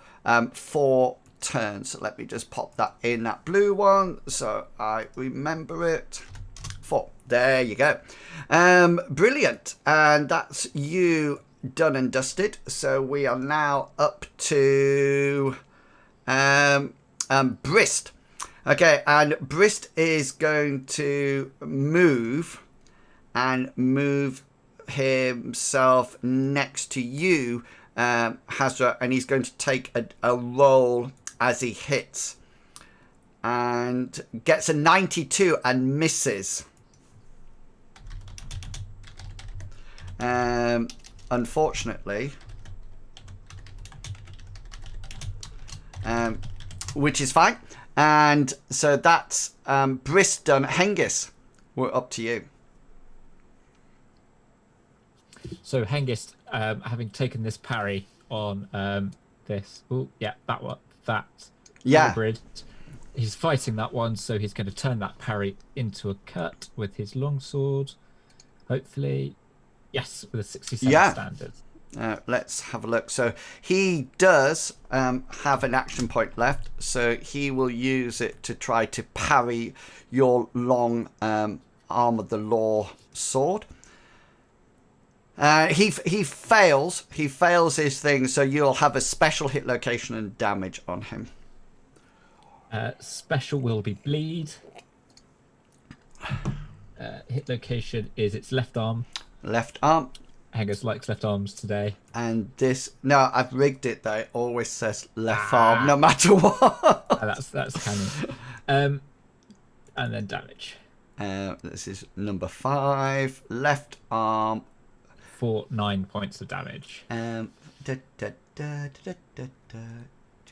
4 turns. So let me just pop that in, that blue one, so I remember it. 4. There you go. Brilliant. And that's you done and dusted. So we are now up to Brist. Okay, and Brist is going to move himself next to you, Hazra, and he's going to take a roll as he hits, and gets a 92 and misses. Unfortunately, which is fine. And so that's Brist done. Hengist, we're up to you.
So Hengist, having taken this parry on this, that hybrid, he's fighting that one, so he's going to turn that parry into a cut with his longsword. Hopefully, yes, with a 67 standard.
Let's have a look. So he does have an action point left, so he will use it to try to parry your long arm of the law sword. He fails. He fails his thing, so you'll have a special hit location and damage on him.
Special will be bleed. Hit location is its left arm.
Left arm.
Hengist likes left arms today.
And this, no, I've rigged it though. It always says left arm, no matter what.
That's canon. And then damage.
This is number 5. Left arm.
For 9 points of damage.
Do you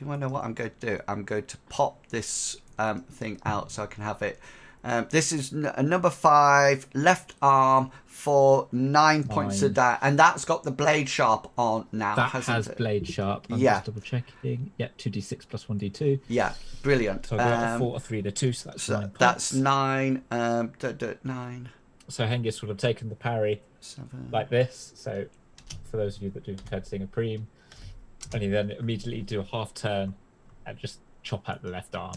want to know what I'm going to do? I'm going to pop this thing out so I can have it. This is a number 5, left arm for 9 points of that, and that's got the blade sharp on now.
That has it? Blade sharp. I'm just double checking. Yeah, 2d6 plus 1d2.
Yeah, brilliant.
So I've got a 4, a 3, and a 2, so that's 9 points.
That's 9. 9.
So Hengist would have taken the parry
7.
like this. So for those of you that do Courtesing a Preem, and he then immediately do a half turn and just chop out the left arm.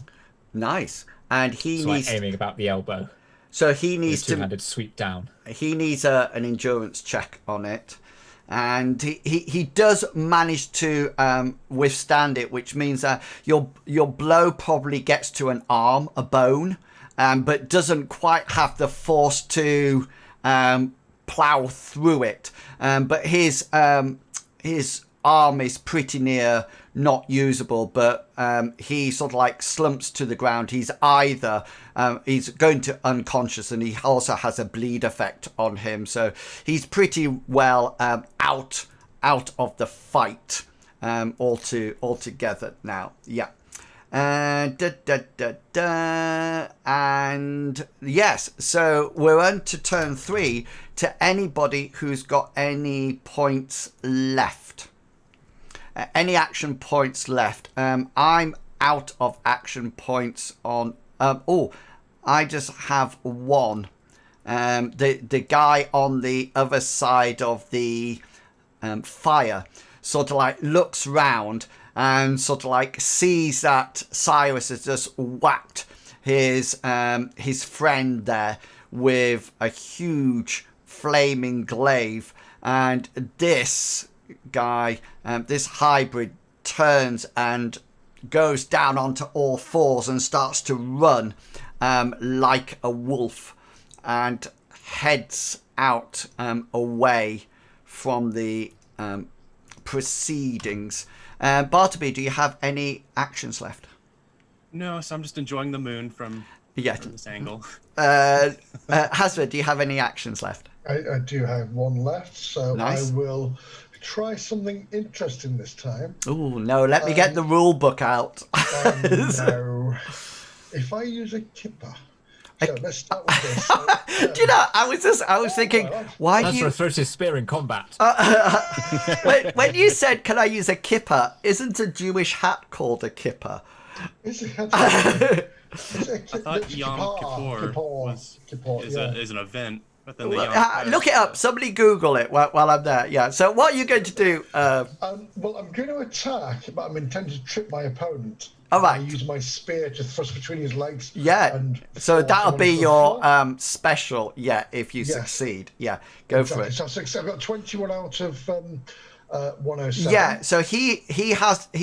Nice. And he
so
needs
aiming about the elbow.
So he needs to
two-handed sweep down.
He needs an endurance check on it, and he does manage to withstand it, which means that your blow probably gets to an arm, a bone, but doesn't quite have the force to plow through it. But his arm is pretty near not usable, but he sort of like slumps to the ground. He's either he's going to unconscious, and he also has a bleed effect on him, so he's pretty well out of the fight altogether now. And yes, so we're on to turn 3 to anybody who's got any points left. Any action points left. I'm out of action points on... I just have 1. The guy on the other side of the fire sort of like looks round and sort of like sees that Cyrus has just whacked his friend there with a huge flaming glaive, and this guy, this hybrid, turns and goes down onto all fours and starts to run like a wolf and heads out away from the proceedings. Bartleby, do you have any actions left?
No, so I'm just enjoying the moon from this angle.
Hazard, do you have any actions left?
I do have 1 left, so
nice.
I will try something interesting this time.
Oh no, let me get the rule book out.
No. If I use a kipper, So let's start with this. So,
Do you know? I was thinking, why do
That's
you?
throws his spear in combat.
When you said, "Can I use a kippah?" Isn't a Jewish hat called a kippah?
it's a,
I thought Yom Kippur is an event, but then the Yom
Look it up. Somebody Google it while I'm there. Yeah. So what are you going to do?
well, I'm going to attack, but I'm intending to trip my opponent.
All right.
I use my spear to thrust between his legs.
Yeah.
And
So
force
that'll
him
be
onto the
your
floor.
special. Yeah. If you
Yes.
succeed. Yeah. Go for it.
So I've got 21 out of 107.
Yeah. So he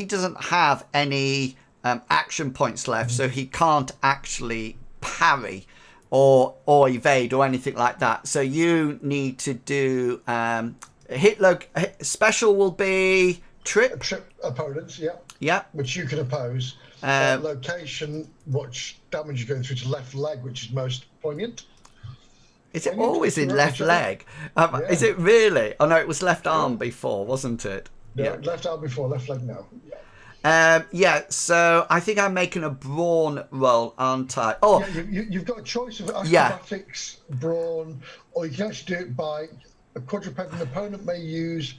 doesn't have any action points left, so he can't actually parry or evade or anything like that. So you need to do special will be trip.
Trip opponents, yeah.
Yeah.
Which you can oppose. Location, which damage you're going through to left leg, which is most poignant.
Is it
Poignant?
always in
Right,
left
whichever.
leg? Is it really? Oh no, it was left arm before, wasn't it?
No,
Yeah.
left arm before, left leg now.
Yeah, so I think I'm making a brawn roll, aren't I? Oh,
Yeah, you've got a choice of acrobatics, brawn, or you can actually do it by a quadruped. An opponent may use,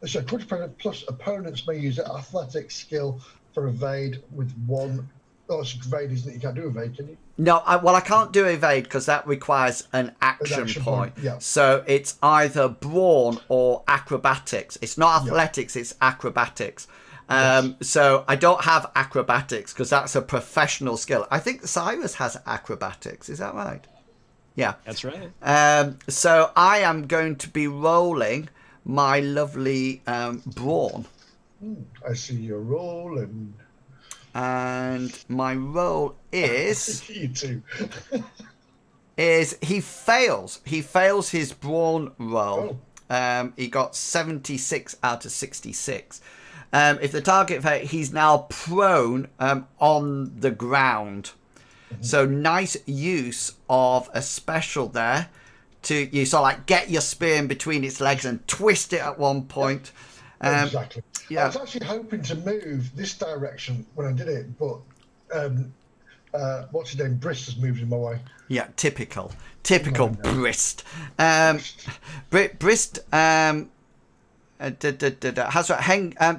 so quadruped plus opponents may use athletics skill for evade with one. Oh, it's evade, isn't it? You can't do evade, can you?
no, I can't do evade because that requires an action point.
Yeah.
So it's either brawn or acrobatics. It's not athletics, it's acrobatics. So I don't have acrobatics because that's a professional skill. I think Cyrus has acrobatics. Is that right? Yeah.
That's right.
So I am going to be rolling my lovely brawn.
I see you're rolling.
And my roll is
You too.
he fails. He fails his brawn roll.
Oh.
He got 76 out of 66. If the target he's now prone on the ground. So nice use of a special there to you sort of like get your spear in between its legs and twist it at one point.
Exactly.
Yeah.
I was actually hoping to move this direction when I did it, but what's his name? Brist has moved in my way.
Yeah, typical Brist. Brist.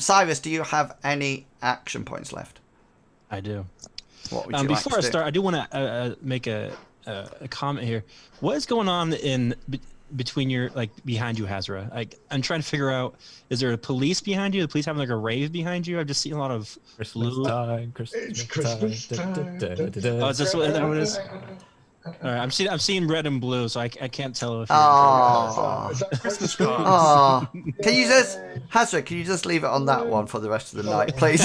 Cyrus, do you have any action points left?
I do.
What would you like
Before
to
I
do?
start, I do want to make a comment here. What is going on between your behind you, Hazra? I'm trying to figure out. Is there a police behind you? The police having like a rave behind you? I've just seen a lot of
Christmas
blue.
time.
It's Christmas time.
Oh, is this what it is? All right, I'm seeing red and blue, so I can't tell if.
Is that
Christmas
Christmas
cards.
Oh, can you just, Hazra, can you just leave it on that one for the rest of the night, please?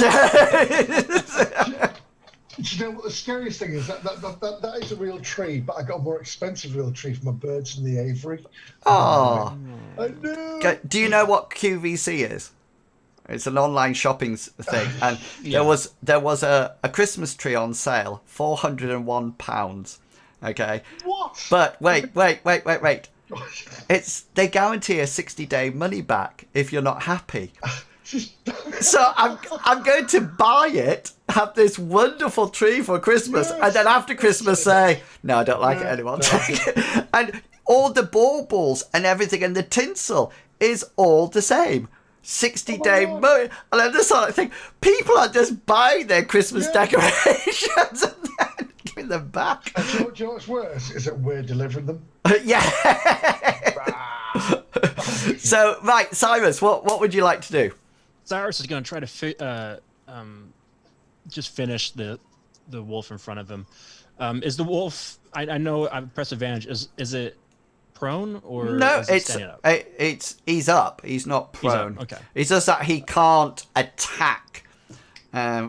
Do you know what the scariest thing is? That is a real tree, but I got a more expensive real tree for my birds in the aviary.
Oh,
I know.
do you know what QVC is? It's an online shopping thing, and
Yeah.
there was a Christmas tree on sale, £401. Okay,
What?
but wait. They guarantee a 60-day money back if you're not happy. So I'm going to buy it, have this wonderful tree for Christmas, and then after Christmas say, no, I don't like it anymore. Take it. And all the baubles and everything and the tinsel is all the same. 60-day money. And I just sort of think, people are just buying their Christmas decorations and then giving them back.
And do you know what's worse? Is that we're delivering them.
Yeah. So, right, Cyrus, what would you like to do?
Cyrus is going to try to just finish the wolf in front of him. Is the wolf? I know I've pressed advantage. Is it prone or
No,
is it standing up?
he's up. He's not prone.
Okay.
It's just that he can't attack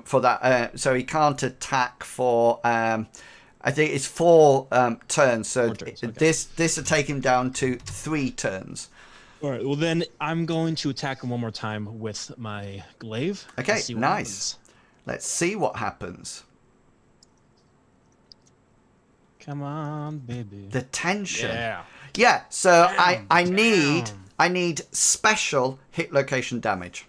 for that. So he can't attack for. I think it's 4 turns. So
4 turns, okay.
this will take him down to 3 turns.
All right. Well, then I'm going to attack him one more time with my glaive.
Okay,
Let's see what
nice.
happens.
Let's see what happens.
Come on, baby.
The tension.
Yeah.
Yeah. So
Damn,
I need special hit location damage.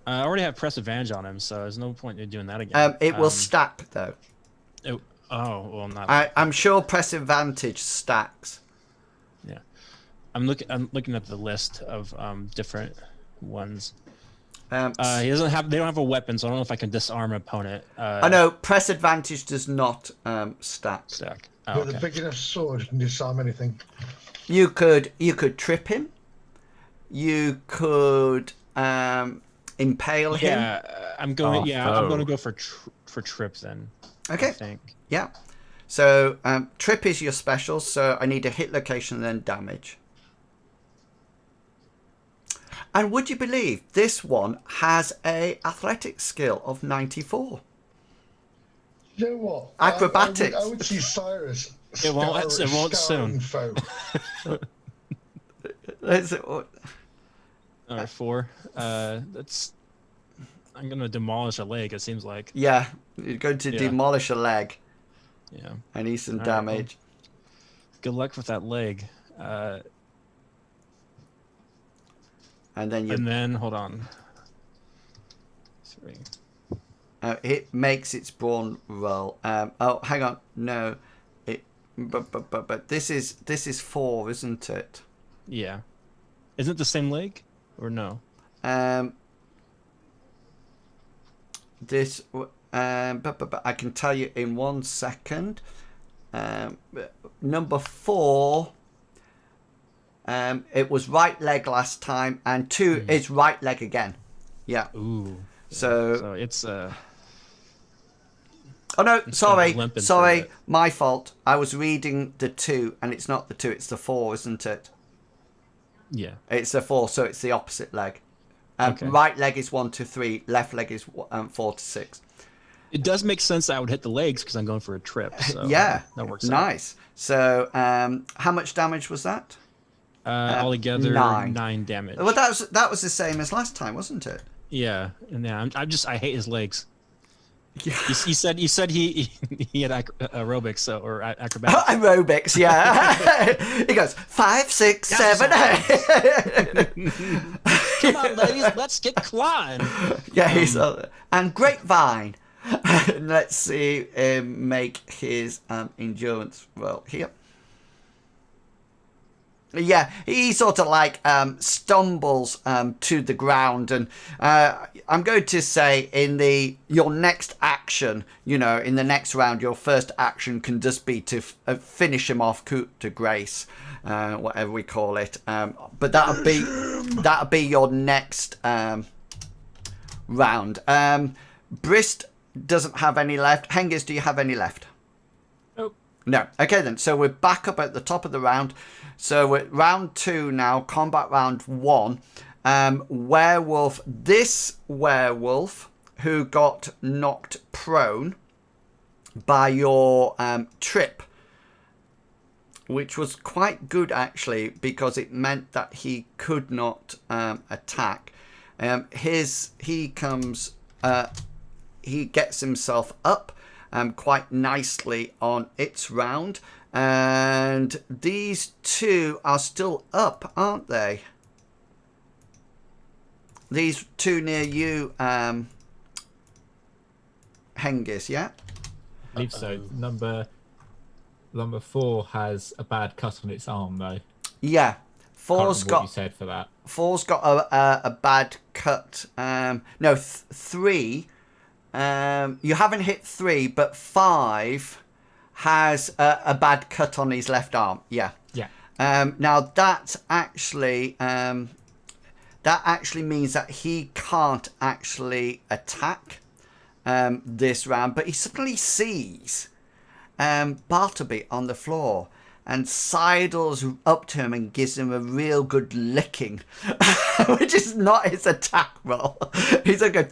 I already have press advantage on him, so there's no point in doing that again.
It will stack though.
Oh, Oh, well, not.
I'm sure press advantage stacks.
Yeah, I'm looking at the list of different ones. He doesn't have. They don't have a weapon, so I don't know if I can disarm an opponent.
I know press advantage does not stack.
Stack. Oh,
With a
okay.
big enough sword, you can disarm anything.
You could trip him. You could impale him.
Yeah, I'm going. I'm going to go for trip then.
Okay.
I think.
Yeah. So trip is your special. So I need a hit location and then damage. And would you believe this one has a athletics skill of 94?
You know what?
Acrobatics.
I would see Cyrus.
It won't soon.
Foe.
Or 4. That's. I'm gonna demolish a leg. It seems like.
Yeah, you're going to demolish a leg.
Yeah.
I need some
All
damage.
Right, good luck with that leg.
And then
And then hold on. 3.
it makes its brawn roll. Oh, hang on. No, but this is 4, isn't it?
Yeah. Isn't it the same leg or no?
This but I can tell you in 1 second. Number 4. It was right leg last time, and 2 is right leg again. Yeah.
Ooh.
So
it's
oh no, sorry, my fault. I was reading the 2, and it's not the 2, it's the 4, isn't it?
Yeah.
It's the 4, so it's the opposite leg.
Okay.
Right leg is 1 to 3, left leg is 4 to 6.
It does make sense that I would hit the legs because I'm going for a trip. So
Yeah,
that works out.
nice. So how much damage was that?
Altogether 9 damage.
Well, that was the same as last time, wasn't it?
Yeah, and yeah, I hate his legs.
Yeah.
You said he had aerobics or acrobatics.
Aerobics, yeah. He goes 5, 6, 7, 8.
Come on, ladies, let's get clawing.
Yeah, he's and grapevine. Let's see him make his endurance roll here. Yeah, he sort of like stumbles to the ground, and I'm going to say in your next action, in the next round, your first action can just be to finish him off, coup de grace, whatever we call it. But that'll be your next round. Brist doesn't have any left. Hengist, do you have any left?
Nope.
No. Okay then. So we're back up at the top of the round. So we're at round 2 now, combat round 1. Werewolf. This werewolf who got knocked prone by your trip, which was quite good actually, because it meant that he could not attack. He gets himself up quite nicely on its round. And these 2 are still up, aren't they? These 2 near you, Hengist, yeah?
I believe so. Number 4 has a bad cut on its arm, though.
Yeah. Four's
got. What you said for that.
4's got a bad cut. No, 3. You haven't hit 3, but 5 has a bad cut on his left arm. Yeah.
Yeah.
Now that actually means that he can't actually attack this round, but he suddenly sees Bartleby on the floor and sidles up to him and gives him a real good licking, which is not his attack roll. He's like a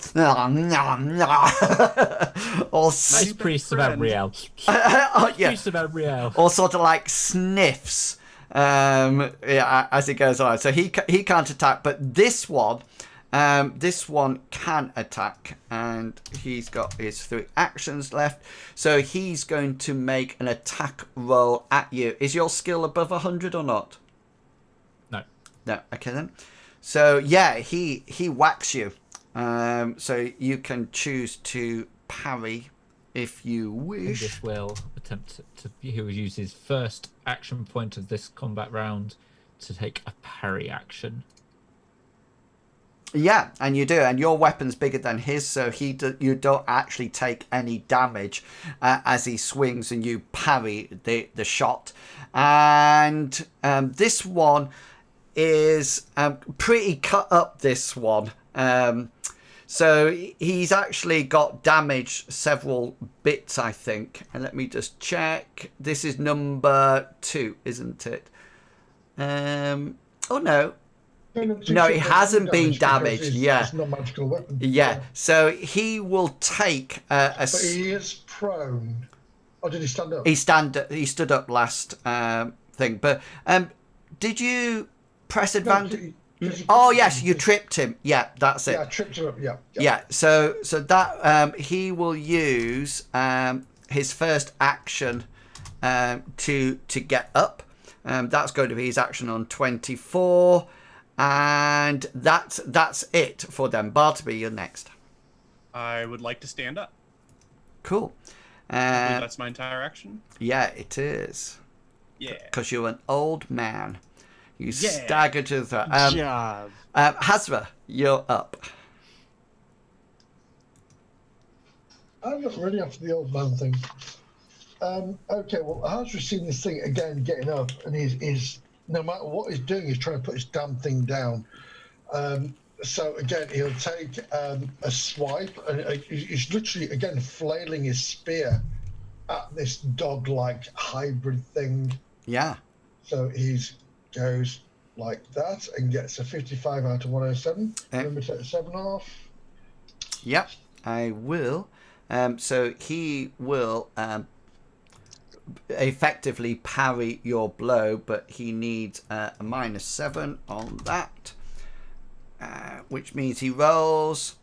or
Nice priest about Riel.
yeah,
Priest about Riel.
or sort of like sniffs as it goes on. So he can't attack, but this one can attack, and he's got his 3 actions left. So he's going to make an attack roll at you. Is your skill above 100 or not?
No.
No. Okay then. So yeah, he whacks you. So you can choose to parry if you wish.
Hengist will attempt to. He will use his first action point of this combat round to take a parry action.
Yeah, and you do, and your weapon's bigger than his, so you don't actually take any damage as he swings, and you parry the shot. And this one is pretty cut up. This one, so he's actually got damage several bits, I think. And let me just check. This is number 2, isn't it? Oh no. No, it hasn't been damaged. Yeah.
It's not a magical weapon.
Yeah. So he will take
But he is prone. Or did he stand up?
He stood up last thing. But did you press advantage? Oh yes, you tripped him. Yeah, that's it.
Yeah, I tripped him up. Yeah.
Yeah. So that he will use his first action to get up. That's going to be his action on 24. And that's it for them. Bartleby, you're next.
I would like to stand up.
Cool.
I believe that's my entire action.
Yeah, it is.
Yeah.
Because you're an old man. You stagger to the throat.
Job.
Hazra, you're up.
I'm not really after the old man thing. Okay, well, Hazra's seen this thing again getting up, and he's no matter what he's doing, he's trying to put his damn thing down. So again, he'll take a swipe, and he's literally again flailing his spear at this dog-like hybrid thing.
Yeah.
So he goes like that and gets a 55 out of 107. Remember to take the 7 off.
Yep, I will. So he will effectively parry your blow, but he needs a -7 on that, which means he rolls.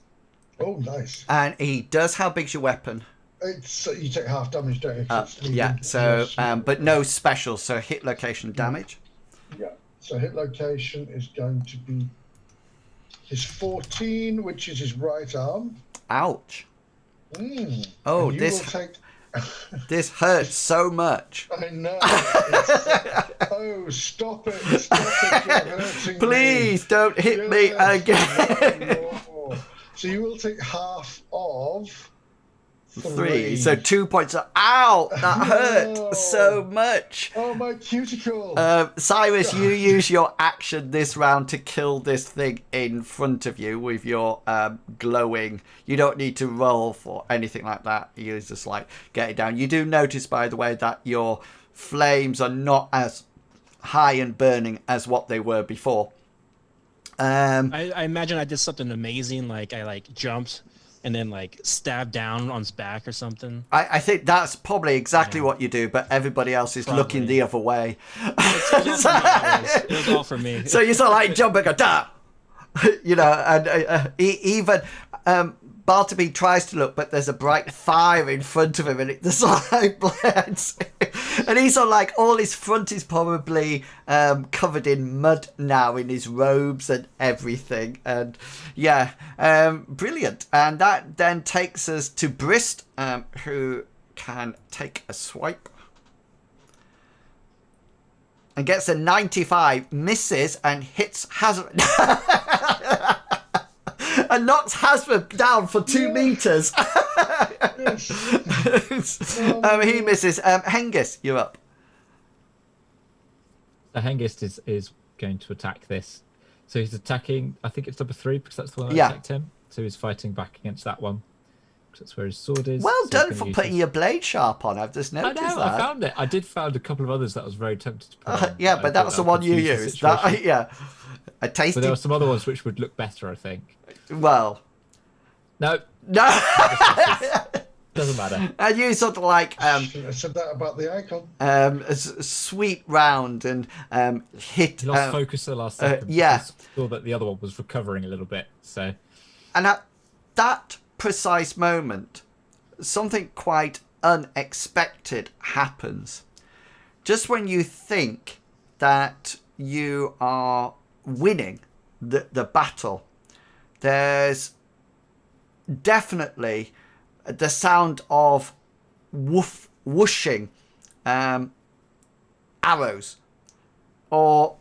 Oh, nice.
And he does. How big's your weapon?
It's you take half damage, don't you?
Yeah. So, but no special. So hit location damage.
Yeah. So hit location is going to be his 14, which is his right arm.
Ouch.
Oh,
this hurts so much.
I know. Oh, stop it! Stop it! You're hurting
Please don't hit me again.
No. So you will take half of
3. So 2 points. Ow! That hurt so much.
Oh, my cuticle.
Cyrus, you use your action this round to kill this thing in front of you with your glowing. You don't need to roll for anything like that. You just like get it down. You do notice, by the way, that your flames are not as high and burning as what they were before.
I imagine I did something amazing, like I jumped and then stabbed down on his back or something.
I think that's probably exactly what you do, but everybody else is looking the other way.
It was all for me.
So you sort of like jump and go, da! You know, and even Bartleby tries to look, but there's a bright fire in front of him, and it just like blends. And he's on all his front is probably covered in mud now in his robes and everything. And yeah, brilliant. And that then takes us to Brist, who can take a swipe. And gets a 95, misses, and hits Hazard. And knocks Hasbro down for 2 meters. He misses. Hengist, you're up.
So Hengist is going to attack this. So he's attacking, I think it's number 3, because that's the one that attacked him. So he's fighting back against that one. Because that's where his sword is.
Well done for putting your blade sharp on. I've just noticed that.
I found it. I did find a couple of others that I was very tempted to put on.
Yeah, but that's the one you used. Yeah. A tasty...
But there were some other ones which would look better, I think.
Well...
No. Doesn't matter. And
you sort of like...
I said that about the icon.
Sweep round and hit...
He lost focus the last second.
Yeah.
Saw that the other one was recovering a little bit, so...
And at that precise moment, something quite unexpected happens. Just when you think that you are winning the battle, there's definitely the sound of whooshing arrows, or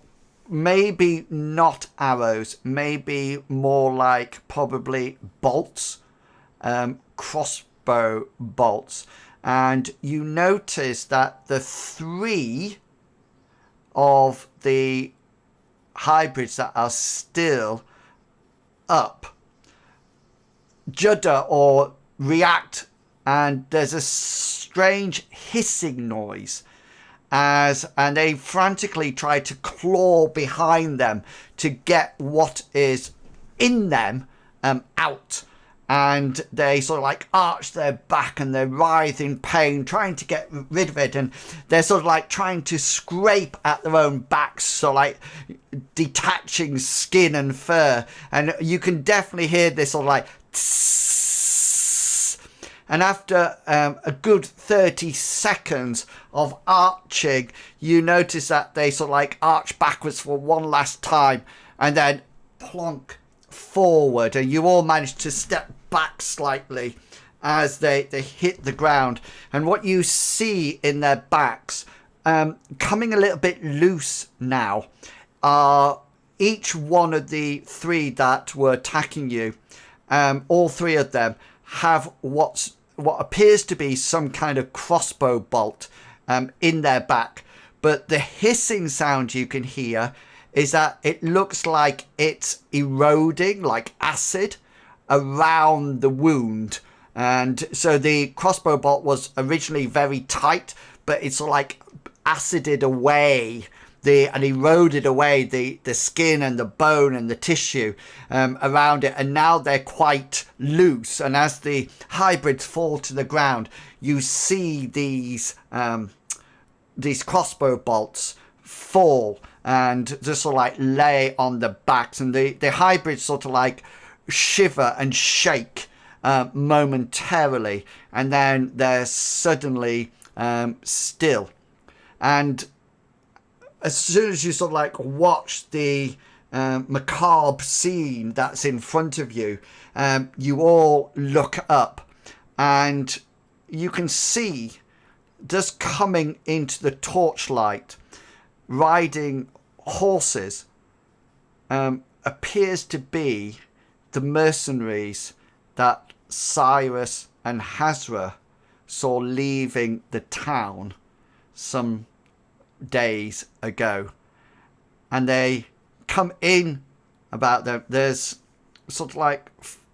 maybe not arrows, maybe more like probably bolts, crossbow bolts. And you notice that the 3 of the hybrids that are still up judder or react, and there's a strange hissing noise and they frantically try to claw behind them to get what is in them out. And they sort of like arch their back and they writhe in pain, trying to get rid of it. And they're sort of like trying to scrape at their own backs, so like detaching skin and fur. And you can definitely hear this sort of like tss. And after a good 30 seconds of arching, you notice that they sort of like arch backwards for one last time and then plonk forward, and you all manage to step back slightly as they hit the ground. And what you see in their backs, coming a little bit loose now, are each one of the 3 that were attacking you. All 3 of them have what appears to be some kind of crossbow bolt in their back, but the hissing sound you can hear is that it looks like it's eroding like acid around the wound. And so the crossbow bolt was originally very tight, but it's sort of like acided away and eroded away the skin and the bone and the tissue around it, and now they're quite loose. And as the hybrids fall to the ground, you see these crossbow bolts fall and just sort of like lay on the backs, and the hybrids sort of like shiver and shake momentarily, and then they're suddenly still. And as soon as you sort of like watch the macabre scene that's in front of you, you all look up and you can see, just coming into the torchlight, riding horses, appears to be the mercenaries that Cyrus and Hazra saw leaving the town some days ago. And they come in about them. There's sort of like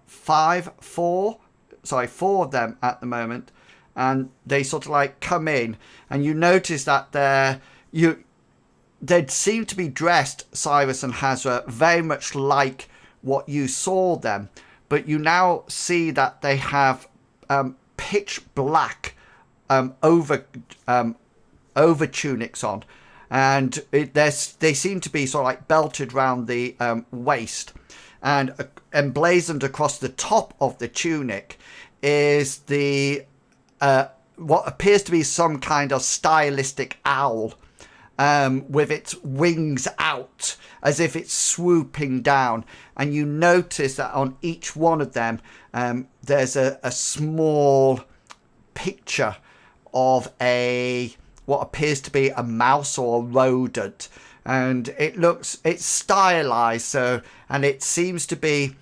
4 of them at the moment, and they sort of like come in, and you notice that they seem to be dressed, Cyrus and Hazra, very much like what you saw them, but you now see that they have pitch black over tunics on, and they seem to be sort of like belted round the waist, and emblazoned across the top of the tunic is the what appears to be some kind of stylistic owl, with its wings out as if it's swooping down. And you notice that on each one of them there's a small picture of what appears to be a mouse or a rodent, and it's stylized, so, and it seems to be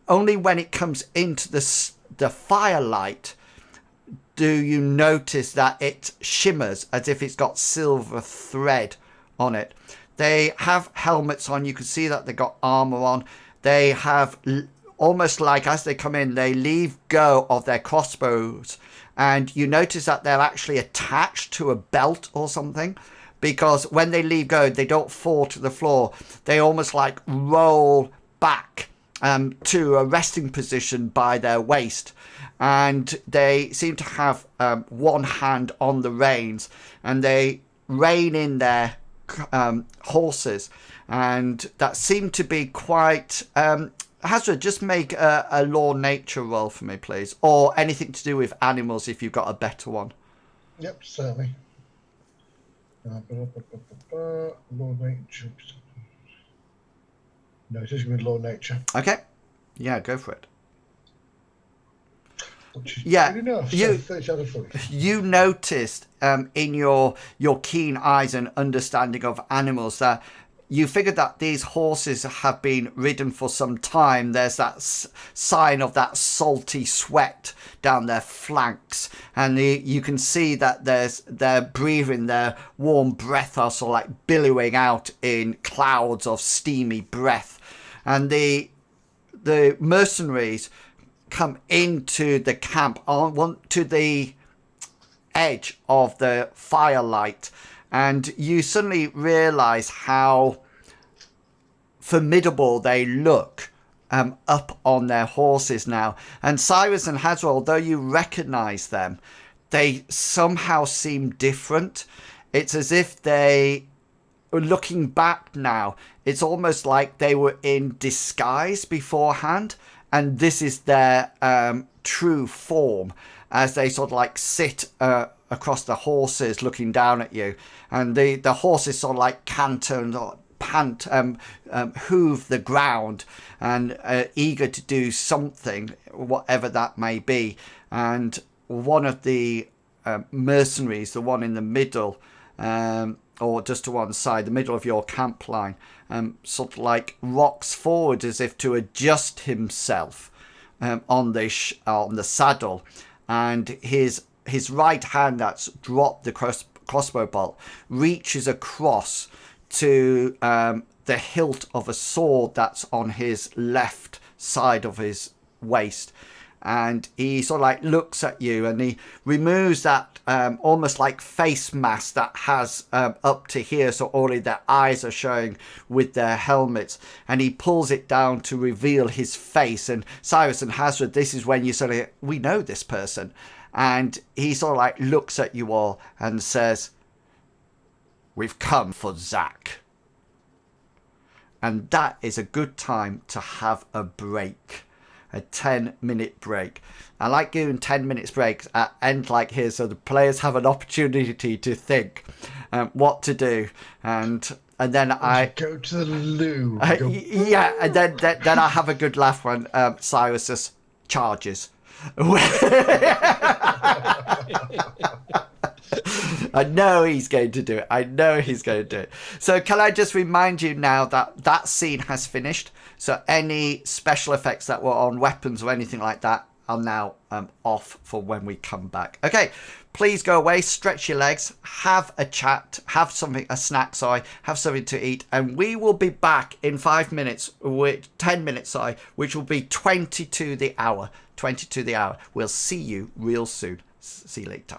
only when it comes into the firelight do you notice that it shimmers as if it's got silver thread on it. They have helmets on. You can see that they've got armor on. They have, almost like as they come in, they leave go of their crossbows, and you notice that they're actually attached to a belt or something, because when they leave go, they don't fall to the floor. They almost like roll back to a resting position by their waist, and they seem to have one hand on the reins, and they rein in their horses, and that seem to be quite Hazra, just make a law nature roll for me, please, or anything to do with animals if you've got a better one.
Yep, certainly. Law nature. No, it is going to be law nature.
Okay, yeah, go for it.
which is
Yeah,
good enough.
you-
So 30 out of 40.
You noticed in your keen eyes and understanding of animals that you figured that these horses have been ridden for some time. There's that sign of that salty sweat down their flanks, and you can see that they're breathing their warm breath, also like billowing out in clouds of steamy breath, and the mercenaries come into the camp to the edge of the firelight, and you suddenly realize how formidable they look up on their horses now. And Cyrus and Hazra, though you recognize them, they somehow seem different. It's as if they, looking back now, it's almost like they were in disguise beforehand, and this is their true form as they sort of like sit across the horses looking down at you, and the horses sort of like canter and pant, hoof the ground, and eager to do something, whatever that may be. And one of the mercenaries, the one in the middle, or just to one side, the middle of your camp line, sort of like rocks forward as if to adjust himself on the saddle, and his right hand that's dropped the crossbow bolt reaches across to the hilt of a sword that's on his left side of his waist, and he sort of like looks at you, and he removes that almost like face mask that has up to here, so only their eyes are showing with their helmets, and he pulls it down to reveal his face. And Cyrus and Hazard, this is when you sort of, we know this person, and he sort of like looks at you all and says, "We've come for Zach." And that is a good time to have a break. A 10-minute break. I like giving 10 minutes breaks at end like here, so the players have an opportunity to think what to do, and then I
go to the loo.
yeah, and then I have a good laugh when Cyrus just charges. I know he's going to do it. I know he's going to do it. So can I just remind you now that that scene has finished. So any special effects that were on weapons or anything like that are now off for when we come back. Okay, please go away, stretch your legs, have a chat, have something, a snack, sorry, have something to eat, and we will be back in 5 minutes, 10 minutes, sorry, which will be 20 to the hour. 20 to the hour. We'll see you real soon. See you later.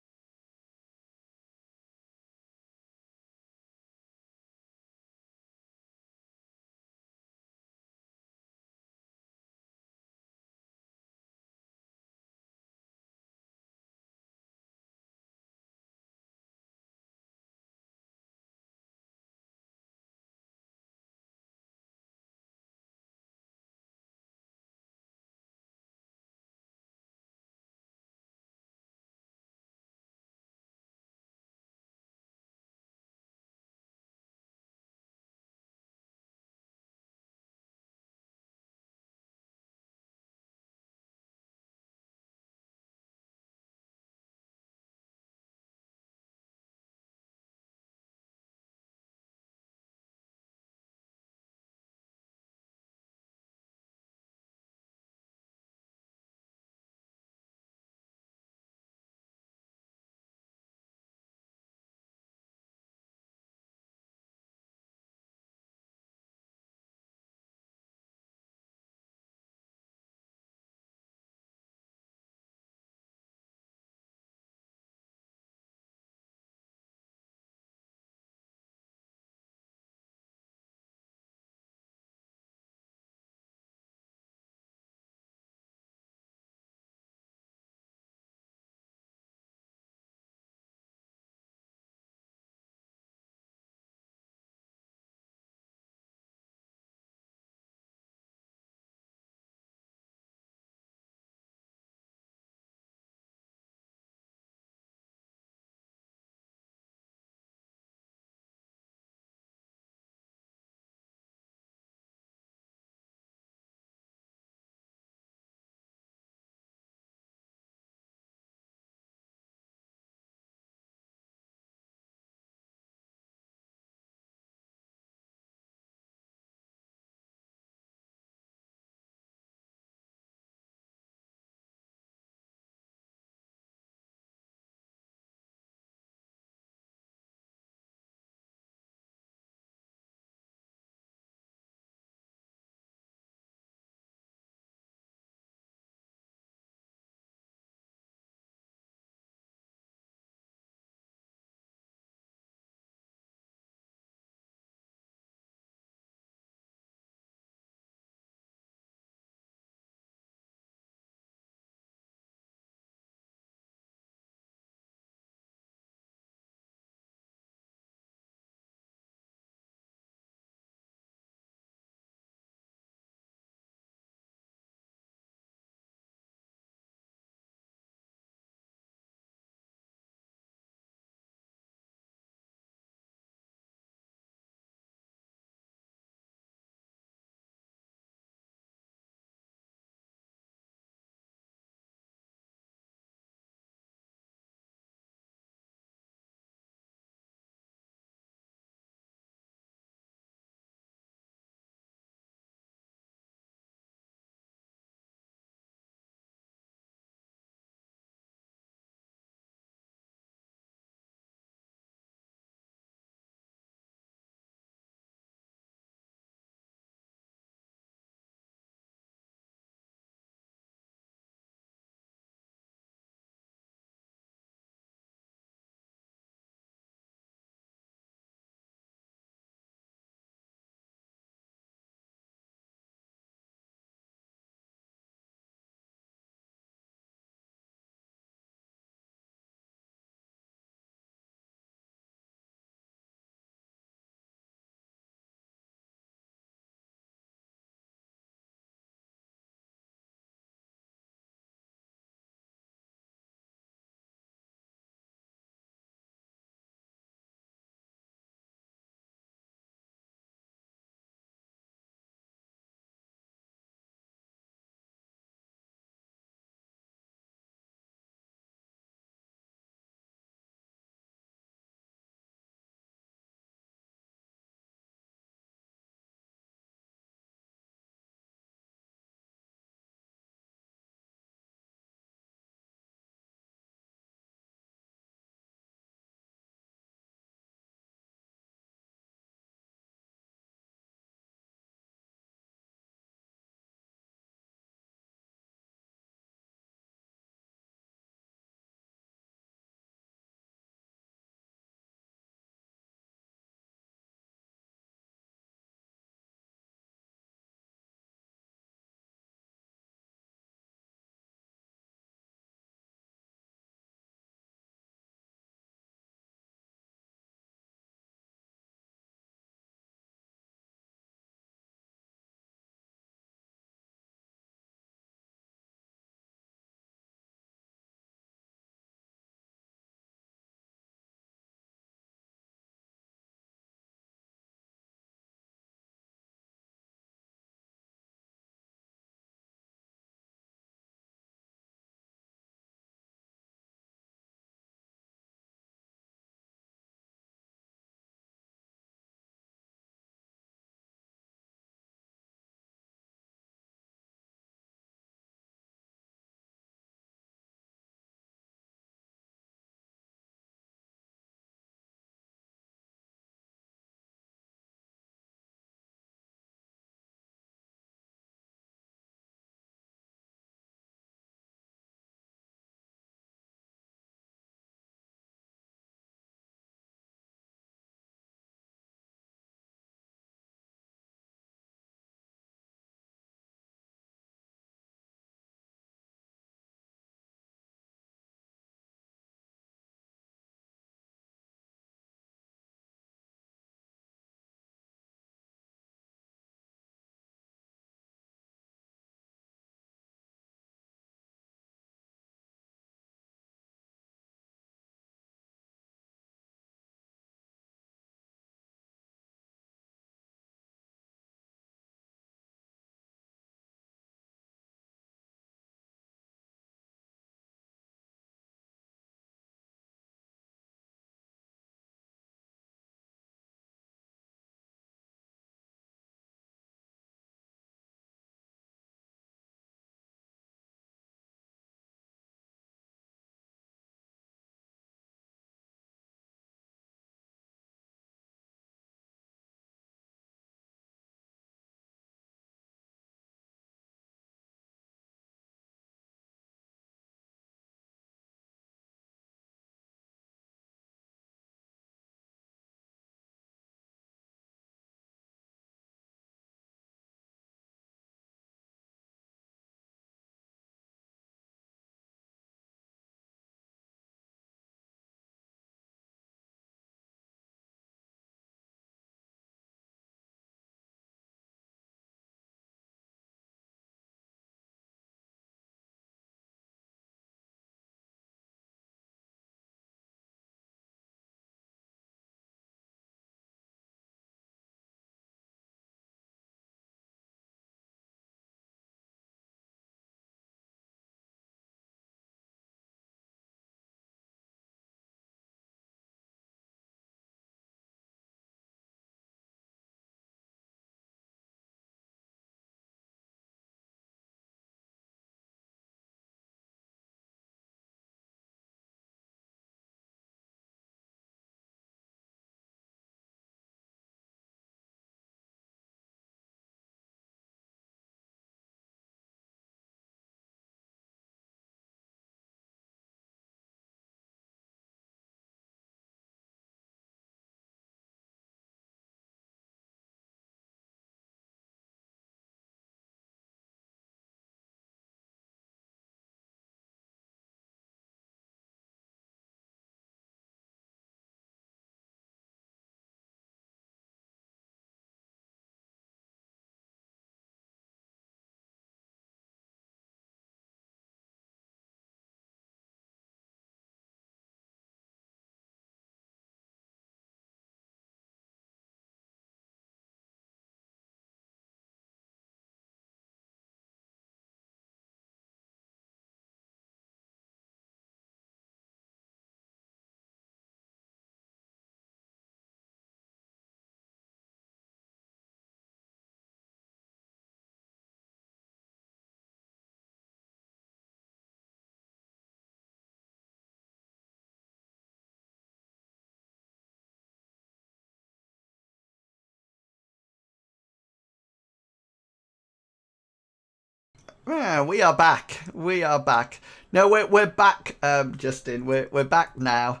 Yeah, we are back. We are back. No, we're back, Justin. We're back now.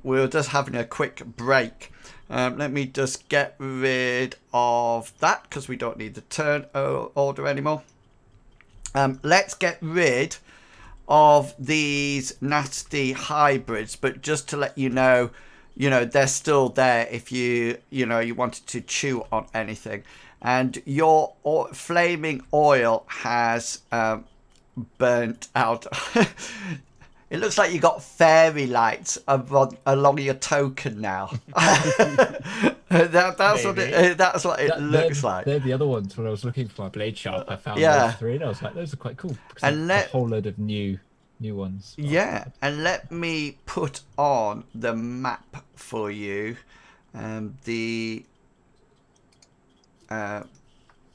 We were just having a quick break. Let me just get rid of that because we don't need the turn order anymore. Let's get rid of these nasty hybrids, but just to let you know, they're still there if you wanted to chew on anything. And your flaming oil has burnt out. It looks like you got fairy lights along your token now. That's what it looks like.
They're the other ones when I was looking for my blade sharp. I found
Yeah.
those 3 and I was like, those are quite cool. Because
And
a whole load of new ones.
Yeah, and let me put on the map for you.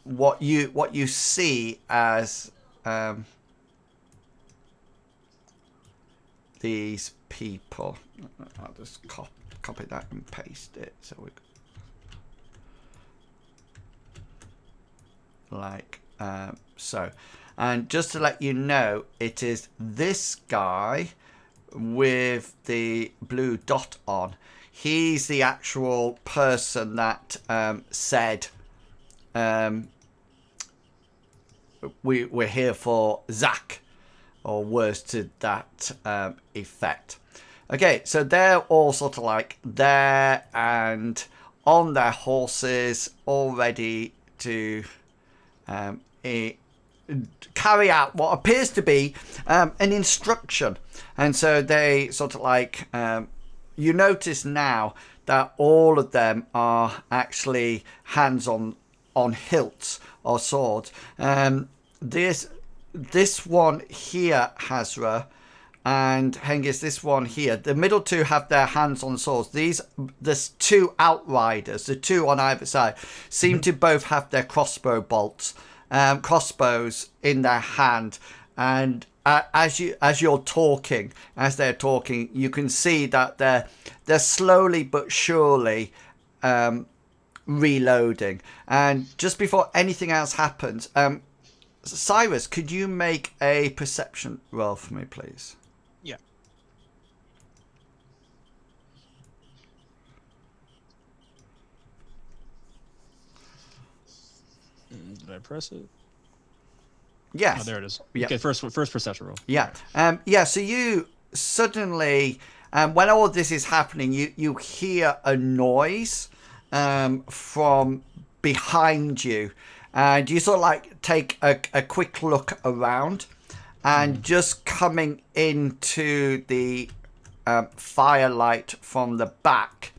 What you see as these people. I'll just copy that and paste it so we like so. And just to let you know, it is this guy with the blue dot on. He's the actual person that said we're here for Zach, or words to that effect. Okay, so they're all sort of like there and on their horses, all ready to carry out what appears to be an instruction. And so they sort of like, you notice now that all of them are actually hands on hilts or swords. This one here, Hazra, and Hengist, this one here, the middle two have their hands on swords. There's 2 outriders, the 2 on either side, seem to both have their crossbows in their hand. And as they're talking, you can see that they're slowly but surely reloading. And just before anything else happens, Cyrus, could you make a perception roll for me, please?
Yeah. Did I press it?
Yes.
Oh, there it is.
Yeah.
Okay, first perception roll.
Yeah. So you suddenly, when all this is happening, you hear a noise from behind you, and you sort of like take a quick look around, and just coming into the firelight from the back,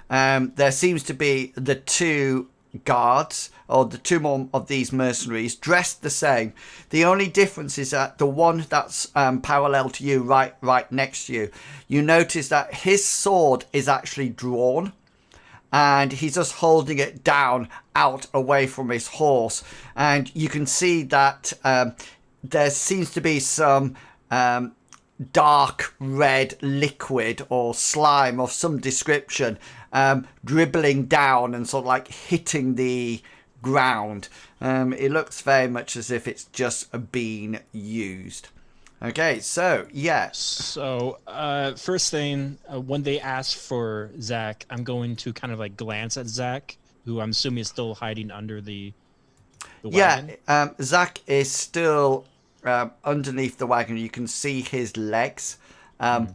there seems to be the 2 guards, or the 2 more of these mercenaries, dressed the same. The only difference is that the one that's parallel to you, right next to you, you notice that his sword is actually drawn, and he's just holding it down out away from his horse. And you can see that there seems to be some dark red liquid or slime of some description dribbling down and sort of like hitting the ground. It looks very much as if it's just been used. Okay, so yes.
So first thing, when they ask for Zach, I'm going to kind of like glance at Zach, who I'm assuming is still hiding under the wagon.
Yeah, Zach is still underneath the wagon. You can see his legs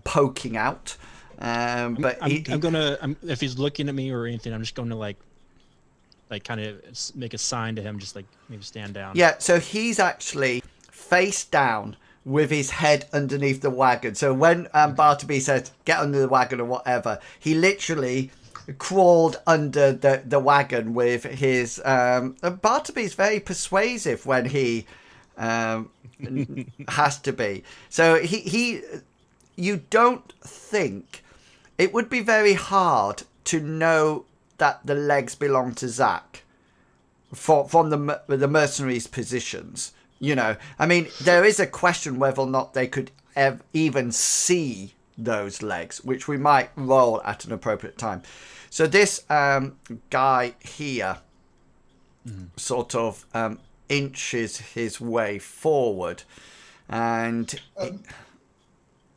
poking out. But
if he's looking at me or anything, I'm just going to like kind of make a sign to him, just like maybe stand down.
Yeah, so he's actually face down with his head underneath the wagon. So when Bartleby said get under the wagon or whatever, he literally crawled under the wagon with his Bartleby's very persuasive when he has to be. So he you don't think it would be very hard to know that the legs belong to Zach from the mercenaries' positions. You know, I mean, there is a question whether or not they could even see those legs, which we might roll at an appropriate time. So this guy here sort of inches his way forward, and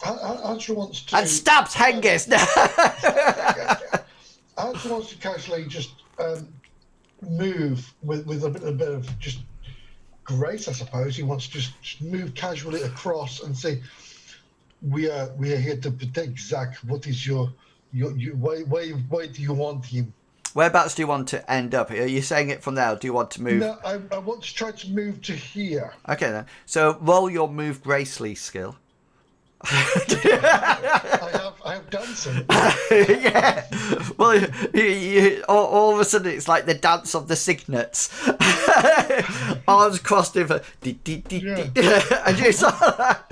Answer wants to
and stabs Hengist.
Answer wants to casually just move with a bit of just grace, I suppose. He wants to just move casually across and say, "We are here to protect Zach. What is your why do you want him?"
Whereabouts do you want to end up? Are you saying it from there? Or do you want to move?
No, I want to try to move to here.
Okay then. So roll your move gracefully skill.
I have done so.
Yeah. Well, all of a sudden it's like the dance of the cygnets. Arms crossed over. And you saw that.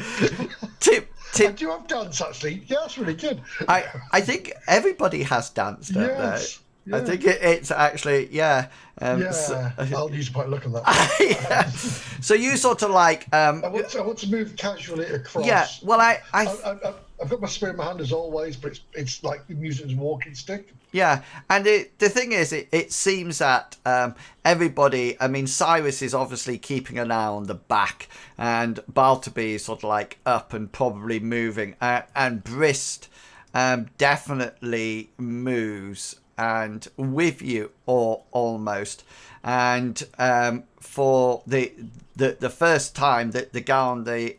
Tip.
I do have dance actually. Yeah, that's really good.
I think everybody has dance, don't
Yes.
they? I
Yeah.
think it's actually, yeah.
I'll use quite look at that.
Yeah. So you sort of like.
I want to move casually across.
Yeah. Well,
I've got my spear in my hand as always, but it's like the music's walking stick.
Yeah, and the thing is, it seems that everybody, I mean, Cyrus is obviously keeping an eye on the back, and Bartleby is sort of like up and probably moving, and Brist definitely moves and with you or almost, and for the first time that the guy on the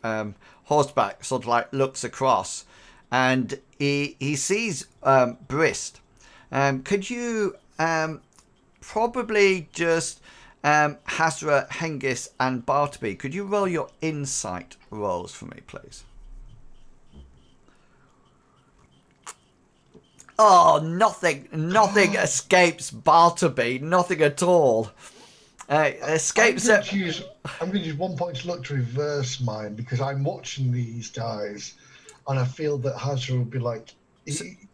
horseback sort of like looks across, and he sees Brist. Could you probably just Hazra, Hengist, and Bartleby? Could you roll your insight rolls for me, please? Oh, nothing escapes Bartleby. Nothing at all. Escapes.
I'm going to use 1 point to look to reverse mine because I'm watching these guys, and I feel that Hazra will be like.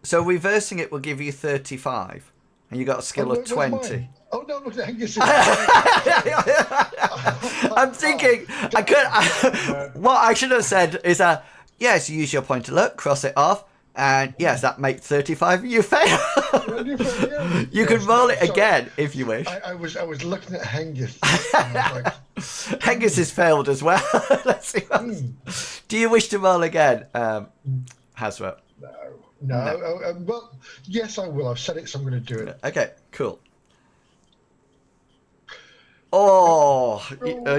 So reversing it will give you 35, and you got a skill of 20.
Oh no! Look at Hengist.
I'm thinking what I should have said is yes, use your point to look, cross it off, and yes, that makes 35. You fail. You can roll it again if you wish.
I was looking at Hengist.
Hengist has failed as well. Let's see. Do you wish to roll again, Hazra?
No. Well, yes, I will. I've said it, so I'm going to do it.
Okay, cool. Oh,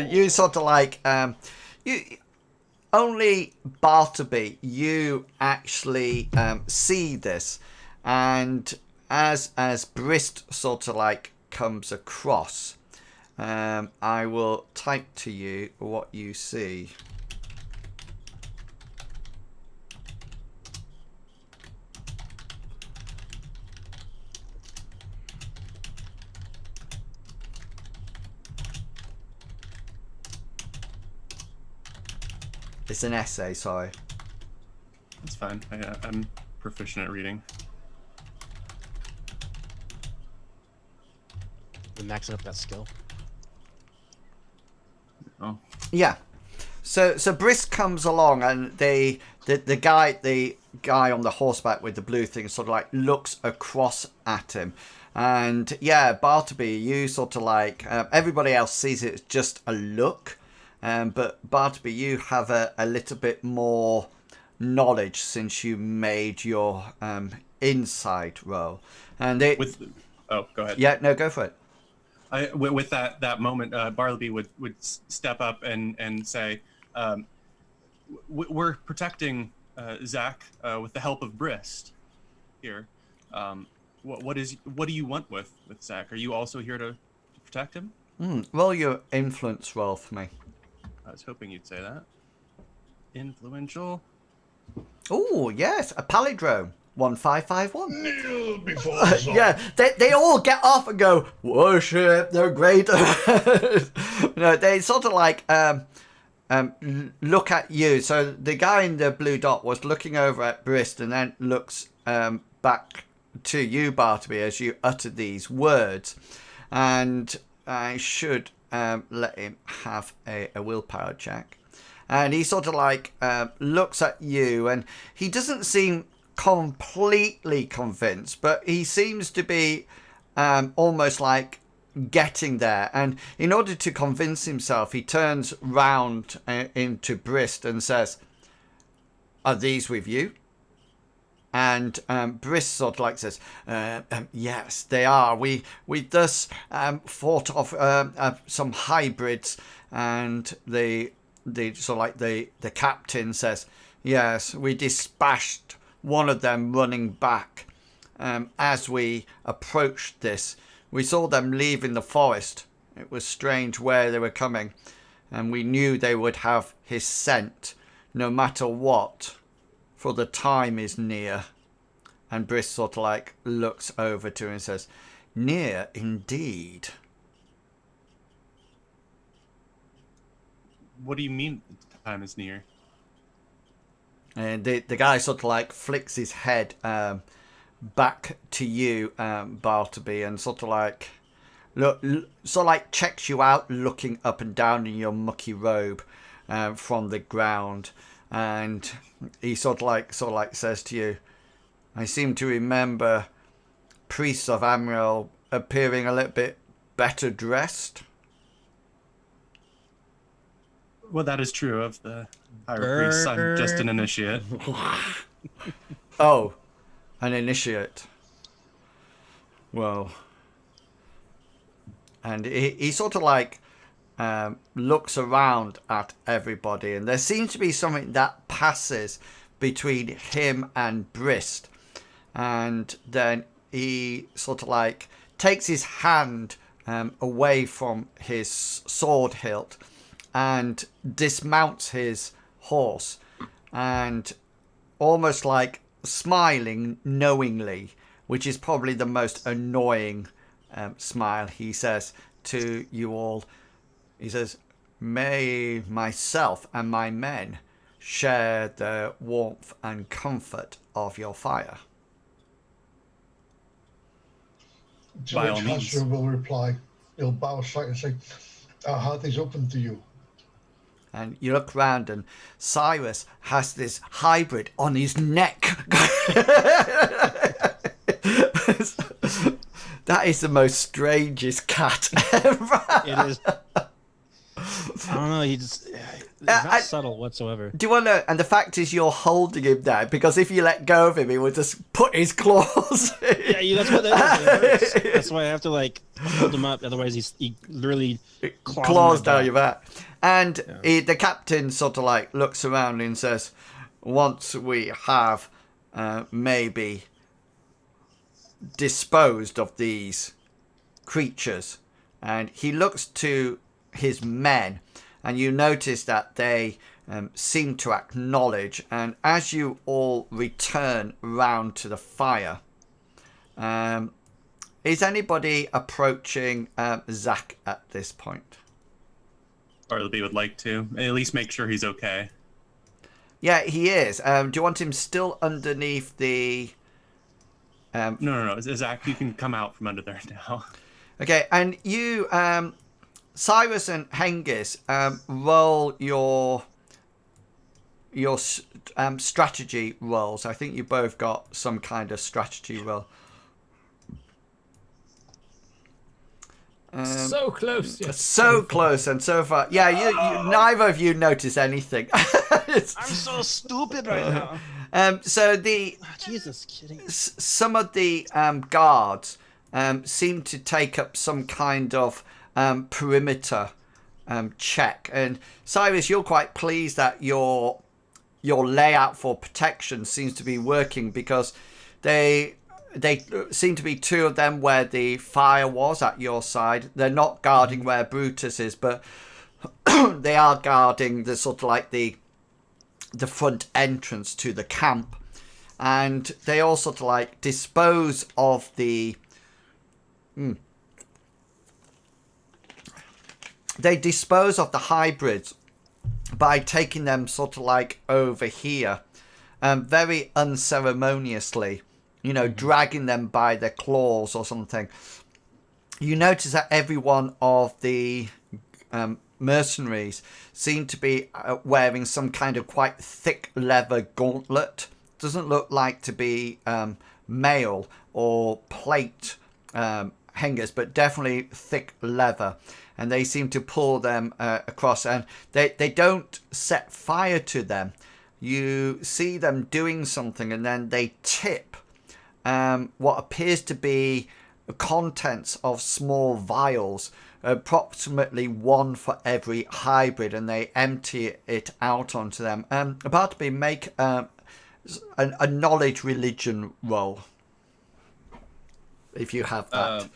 you sort of like you. Only Bartleby, you actually see this, and as Brist sort of like comes across, I will type to you what you see. It's an essay, sorry.
That's fine. I'm proficient at reading.
You maxing up that skill.
Oh.
Yeah. So Brisk comes along, and the guy on the horseback with the blue thing sort of like looks across at him. And yeah, Bartleby, you sort of like everybody else sees it as just a look. But Bartleby, you have a little bit more knowledge since you made your insight roll. And
go ahead.
Yeah, no, go for it.
With that moment, Bartleby would step up and say, "We're protecting Zach with the help of Brist here. What do you want with Zach? Are you also here to protect him?"
Roll your influence roll for me.
I was hoping you'd say that. Influential.
Oh, yes, a palindrome. 1551.
Kneel before
Yeah, they all get off and go, worship the great. No, they sort of like look at you. So the guy in the blue dot was looking over at Brist and then looks back to you, Bartleby, as you uttered these words. And I should let him have a willpower check. And he sort of like looks at you, and he doesn't seem completely convinced, but he seems to be almost like getting there. And in order to convince himself, he turns round into Brist and says, "Are these with you?" And Brist sort of like says, "Yes, they are. We thus fought off some hybrids." And the sort of like the captain says, "Yes, we dispatched one of them running back. As we approached this, we saw them leaving the forest. It was strange where they were coming, and we knew they would have his scent, no matter what, for the time is near." And Briss sort of like looks over to him and says, "Near indeed."
What do you mean the time is near?
And the guy sort of like flicks his head back to you, Bartleby, and sort of like checks you out, looking up and down in your mucky robe from the ground, and he sort of like says to you, "I seem to remember priests of Amriel appearing a little bit better dressed."
Well, that is true of the Higher Priest's son, just an initiate.
Oh, an initiate. Well, and he sort of like looks around at everybody, and there seems to be something that passes between him and Brist, and then he sort of like takes his hand away from his sword hilt and dismounts his horse, and almost like smiling knowingly, which is probably the most annoying smile, he says to you all, he says, "May myself and my men share the warmth and comfort of your fire."
To
By all
which
means.
Hasra will reply, he'll bow slightly and say, "Our heart is open to you."
And you look round, and Cyrus has this hybrid on his neck. That is the most strangest cat ever.
It is. I don't know. He's not subtle whatsoever.
Do you want to? And the fact is, you're holding him now, because if you let go of him, he will just put his claws.
Yeah, that's what that is. That's why I have to like hold him up. Otherwise, he literally
claws down your back. And the captain sort of like looks around and says, "Once we have maybe disposed of these creatures," and he looks to his men, and you notice that they seem to acknowledge, and as you all return round to the fire, is anybody approaching Zach at this point?
Bartleby would like to at least make sure he's okay.
Yeah, he is. Do you want him still underneath the...
No. Zach, you can come out from under there now.
Okay, and you, Cyrus and Hengist, roll your strategy rolls. I think you both got some kind of strategy roll.
So close. Yes.
So close and so far. Yeah, you neither of you notice anything.
I'm so stupid right now.
So the
Jesus, kidding.
some of the guards seem to take up some kind of perimeter check, and Cyrus, you're quite pleased that your layout for protection seems to be working, because they seem to be two of them where the fire was at your side. They're not guarding where Brutus is, but they are guarding the sort of like the front entrance to the camp, and they all sort of like dispose of the they dispose of the hybrids by taking them sort of like over here, very unceremoniously, dragging them by their claws or something. You notice that every one of the mercenaries seem to be wearing some kind of quite thick leather gauntlet. Doesn't look like to be mail or plate hangers, but definitely thick leather, and they seem to pull them across, and they don't set fire to them. You see them doing something, and then they tip what appears to be contents of small vials, approximately one for every hybrid, and they empty it out onto them. About to be make a knowledge religion roll, if you have that.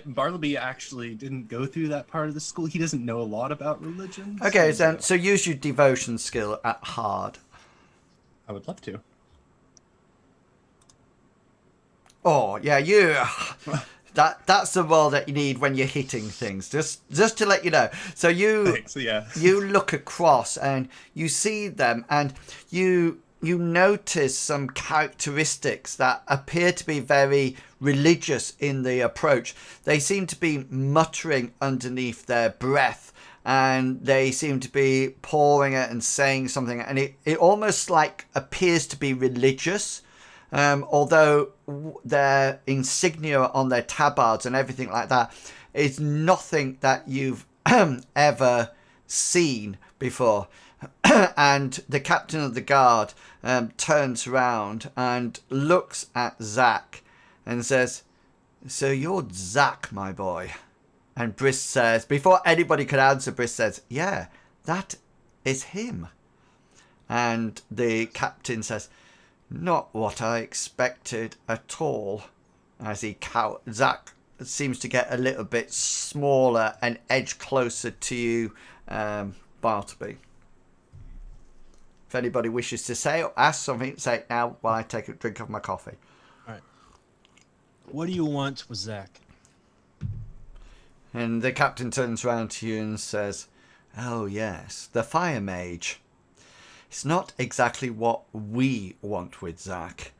Bartleby actually didn't go through that part of the school. He doesn't know a lot about religion.
Okay, so use your devotion skill at hard.
I would love to.
Oh yeah, that's the roll that you need when you're hitting things. Just to let you know. So
Thanks, yeah.
you look across and you see them, and you notice some characteristics that appear to be very religious in the approach. They seem to be muttering underneath their breath, and they seem to be pouring it and saying something, and it almost like appears to be religious, although their insignia on their tabards and everything like that is nothing that you've ever seen before. And the captain of the guard turns around and looks at Zach and says, "So you're Zach, my boy?" And Briss says, before anybody could answer, Briss says, "Yeah, that is him." And the captain says, "Not what I expected at all." As Zach seems to get a little bit smaller and edge closer to you, Bartleby. If anybody wishes to say or ask something, say it now while I take a drink of my coffee.
All right. What do you want with Zach?
And the captain turns around to you and says, "Oh yes, the fire mage. It's not exactly what we want with Zach.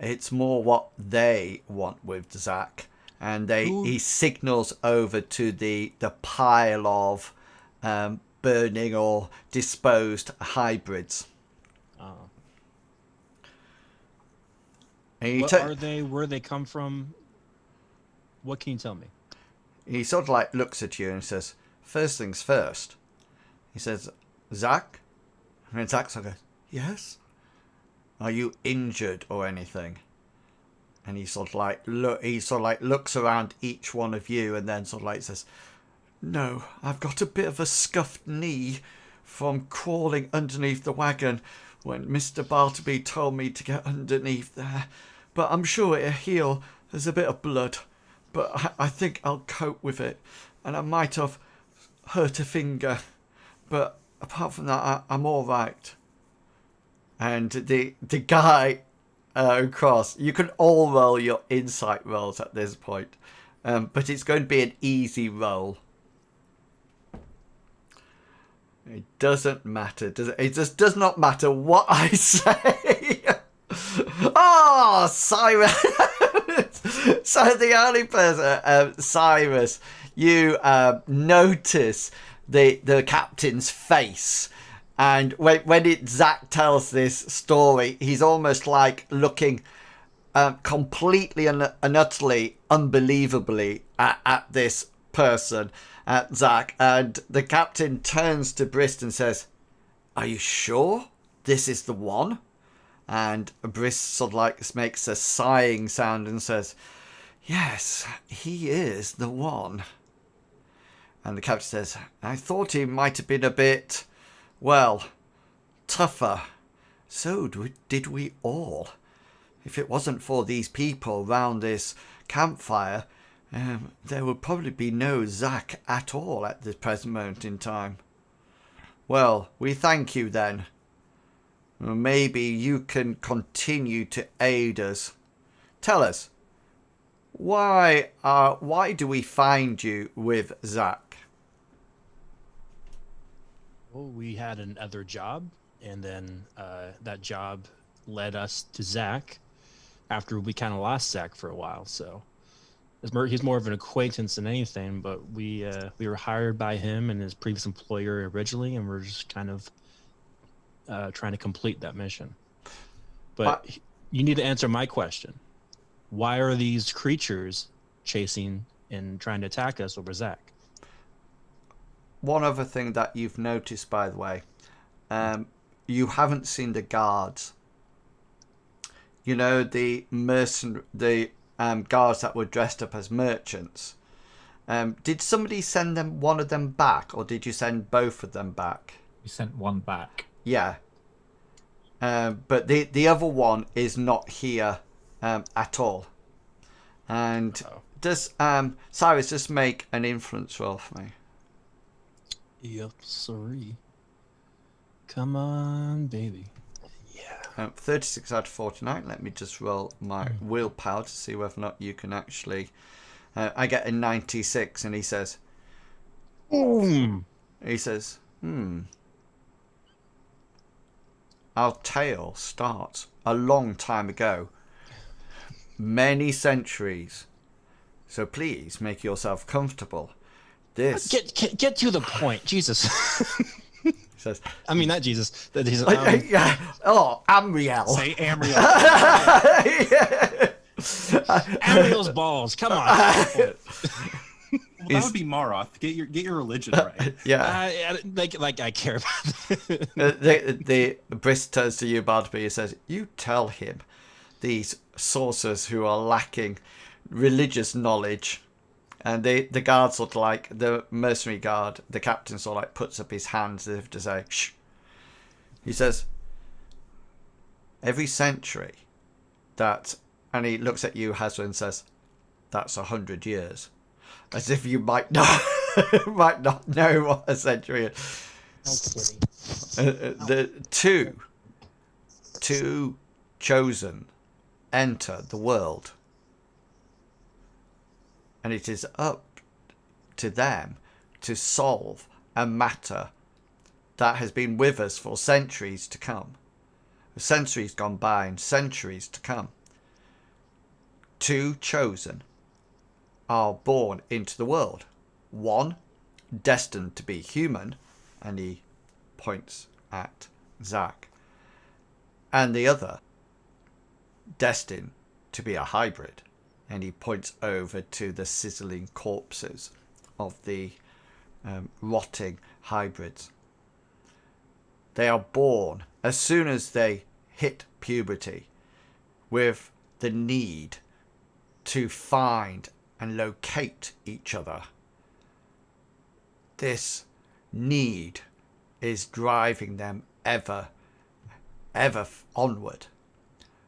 It's more what they want with Zach." And he signals over to the pile of burning or disposed hybrids.
What are they? Where they come from? What can you tell me?
He sort of like looks at you and says, "First things first." He says, "Zach?" And then Zach sort of goes, "Yes? Are you injured or anything?" And he sort of like looks around each one of you and then sort of like says, "No, I've got a bit of a scuffed knee from crawling underneath the wagon when Mr. Bartleby told me to get underneath there. But I'm sure it'll heal. There's a bit of blood. But I think I'll cope with it. And I might have hurt a finger. But apart from that, I'm all right." And the guy across, you can all roll your insight rolls at this point. But it's going to be an easy roll. It doesn't matter, does it? It just does not matter what I say. Oh, Cyrus. So the only person, Cyrus, you notice the captain's face. And when Zach tells this story, he's almost like looking completely and utterly unbelievably at this person, at Zach. And the captain turns to Brist and says, "Are you sure this is the one?" And Brist sort of like makes a sighing sound and says, "Yes, he is the one." And the captain says, "I thought he might have been a bit, well, tougher. So did we all. If it wasn't for these people round this campfire, there would probably be no Zach at all at this present moment in time. Well, we thank you then. Maybe you can continue to aid us. Tell us, why do we find you with Zach?"
Well, we had another job, and then that job led us to Zach after we kind of lost Zach for a while. So he's more of an acquaintance than anything, but we were hired by him and his previous employer originally, and we're just kind of trying to complete that mission. But you need to answer my question. Why are these creatures chasing and trying to attack us over Zach.
One other thing that you've noticed, by the way, you haven't seen the guards. You know, the guards that were dressed up as merchants. Did somebody send one of them back, or did you send both of them back?
We sent one back.
Yeah. But the other one is not here at all. And does Cyrus just make an influence roll for me?
Yep, sorry. Come on, baby. Yeah.
36 out of 49. Let me just roll my willpower to see whether or not you can actually... I get a 96, and he says...
Boom!
He says, Our tale starts a long time ago. Many centuries. So please make yourself comfortable. This...
Get to the point, Jesus.
He says...
I mean, not Jesus.
yeah. Oh, Amriel.
Say Amriel.
Yeah.
Amriel's balls. Come on.
Well, that would be Maroth. Get your religion right.
Yeah.
Like I care about it.
The Brisk turns to you, Bartleby, and says, "You tell him these sorcerers who are lacking religious knowledge." And the guard sort of like, the mercenary guard, the captain sort of like puts up his hands as if to say, shh. He says, every century that, and he looks at you, Hazard, and says, that's 100 years. As if you might not, might not know what a century is.
No kidding.
The two chosen enter the world. And it is up to them to solve a matter that has been with us for centuries to come. Centuries gone by and centuries to come. Two chosen are born into the world. One, destined to be human, and he points at Zach. And the other, destined to be a hybrid. And he points over to the sizzling corpses of the rotting hybrids. They are born as soon as they hit puberty with the need to find and locate each other. This need is driving them ever onward.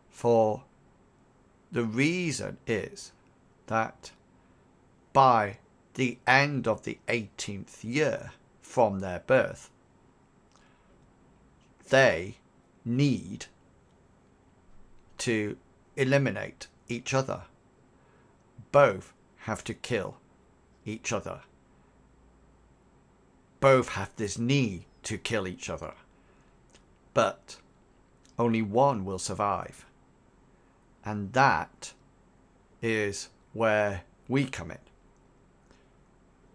For the reason is that by the end of the 18th year from their birth, they need to eliminate each other. Both have to kill each other. Both have this need to kill each other. But only one will survive. And that is where we come in.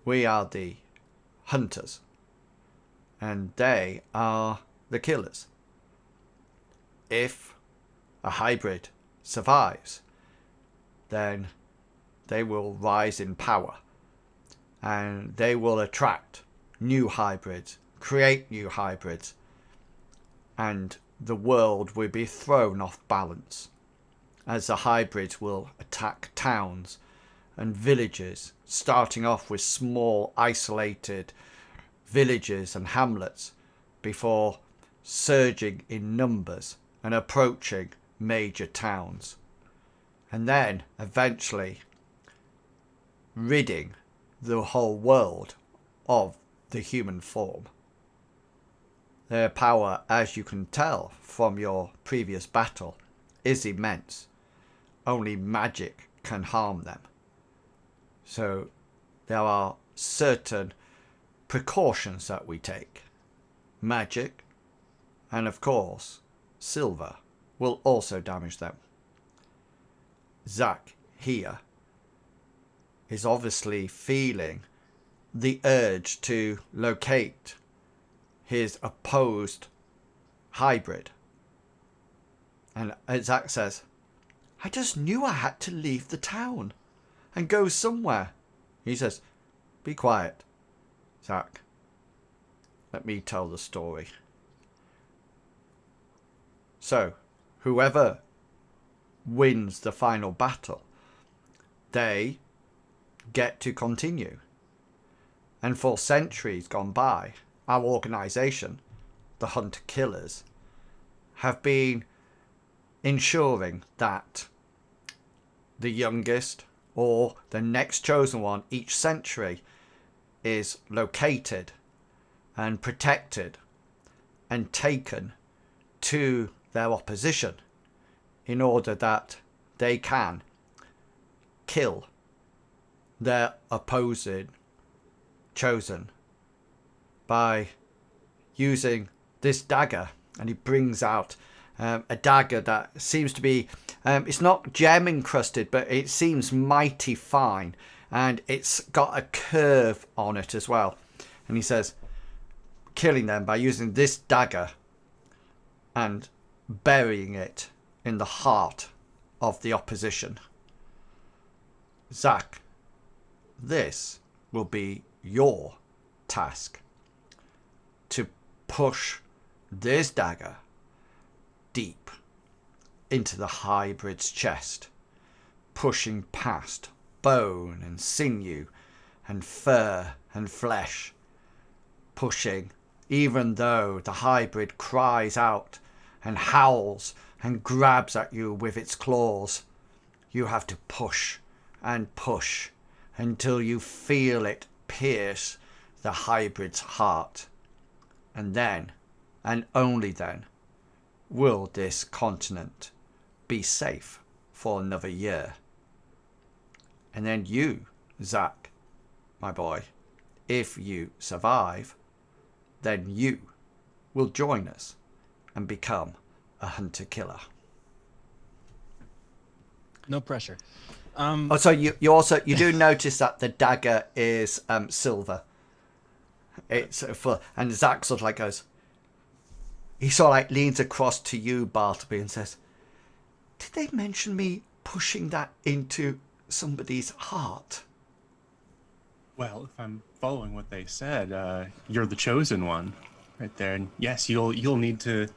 We are the hunters. And they are the killers. If a hybrid survives, then they will rise in power. And they will attract new hybrids, create new hybrids. And the world will be thrown off balance, as the hybrids will attack towns and villages, starting off with small isolated villages and hamlets before surging in numbers and approaching major towns, and then eventually ridding the whole world of the human form. Their power, as you can tell from your previous battle, is immense. Only magic can harm them. So there are certain precautions that we take. Magic, and of course, silver will also damage them. Zach here is obviously feeling the urge to locate his opposed hybrid. And Zach says, I just knew I had to leave the town and go somewhere He says, "Be quiet, Zach. Let me tell the story." So, whoever wins the final battle, they get to continue. And for centuries gone by, our organisation, the Hunter Killers, have been ensuring that the youngest or the next chosen one each century is located and protected and taken to their opposition in order that they can kill their opposing chosen by using this dagger. And he brings out a dagger that seems to be it's not gem encrusted, but it seems mighty fine, and it's got a curve on it as well. And he says, killing them by using this dagger and burying it in the heart of the opposition. Zach, this will be your task, to push this dagger deep into the hybrid's chest, pushing past bone and sinew and fur and flesh, pushing even though the hybrid cries out and howls and grabs at you with its claws. You have to push and push until you feel it pierce the hybrid's heart. And then, and only then, will this continent be safe for another year. And then you, Zach, my boy, if you survive, then you will join us and become a hunter killer.
No pressure.
So you do notice that the dagger is silver. It's full, and Zach sort of like goes. He sort of like leans across to you, Bartleby, and says, "Did they mention me pushing that into somebody's heart?"
Well, if I'm following what they said, you're the chosen one, right there. And yes, you'll need to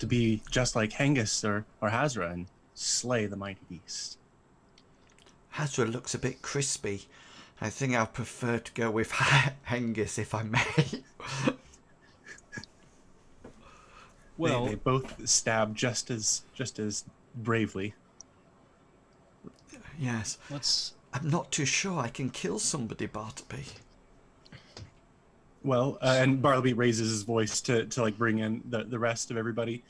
be just like Hengist or Hazra and slay the mighty beast.
Hazra looks a bit crispy. I think I'll prefer to go with Hengist, if I may.
Well,
they both stab just as bravely.
Yes. I'm not too sure I can kill somebody, Bartleby.
Well, and Bartleby raises his voice to like bring in the rest of everybody.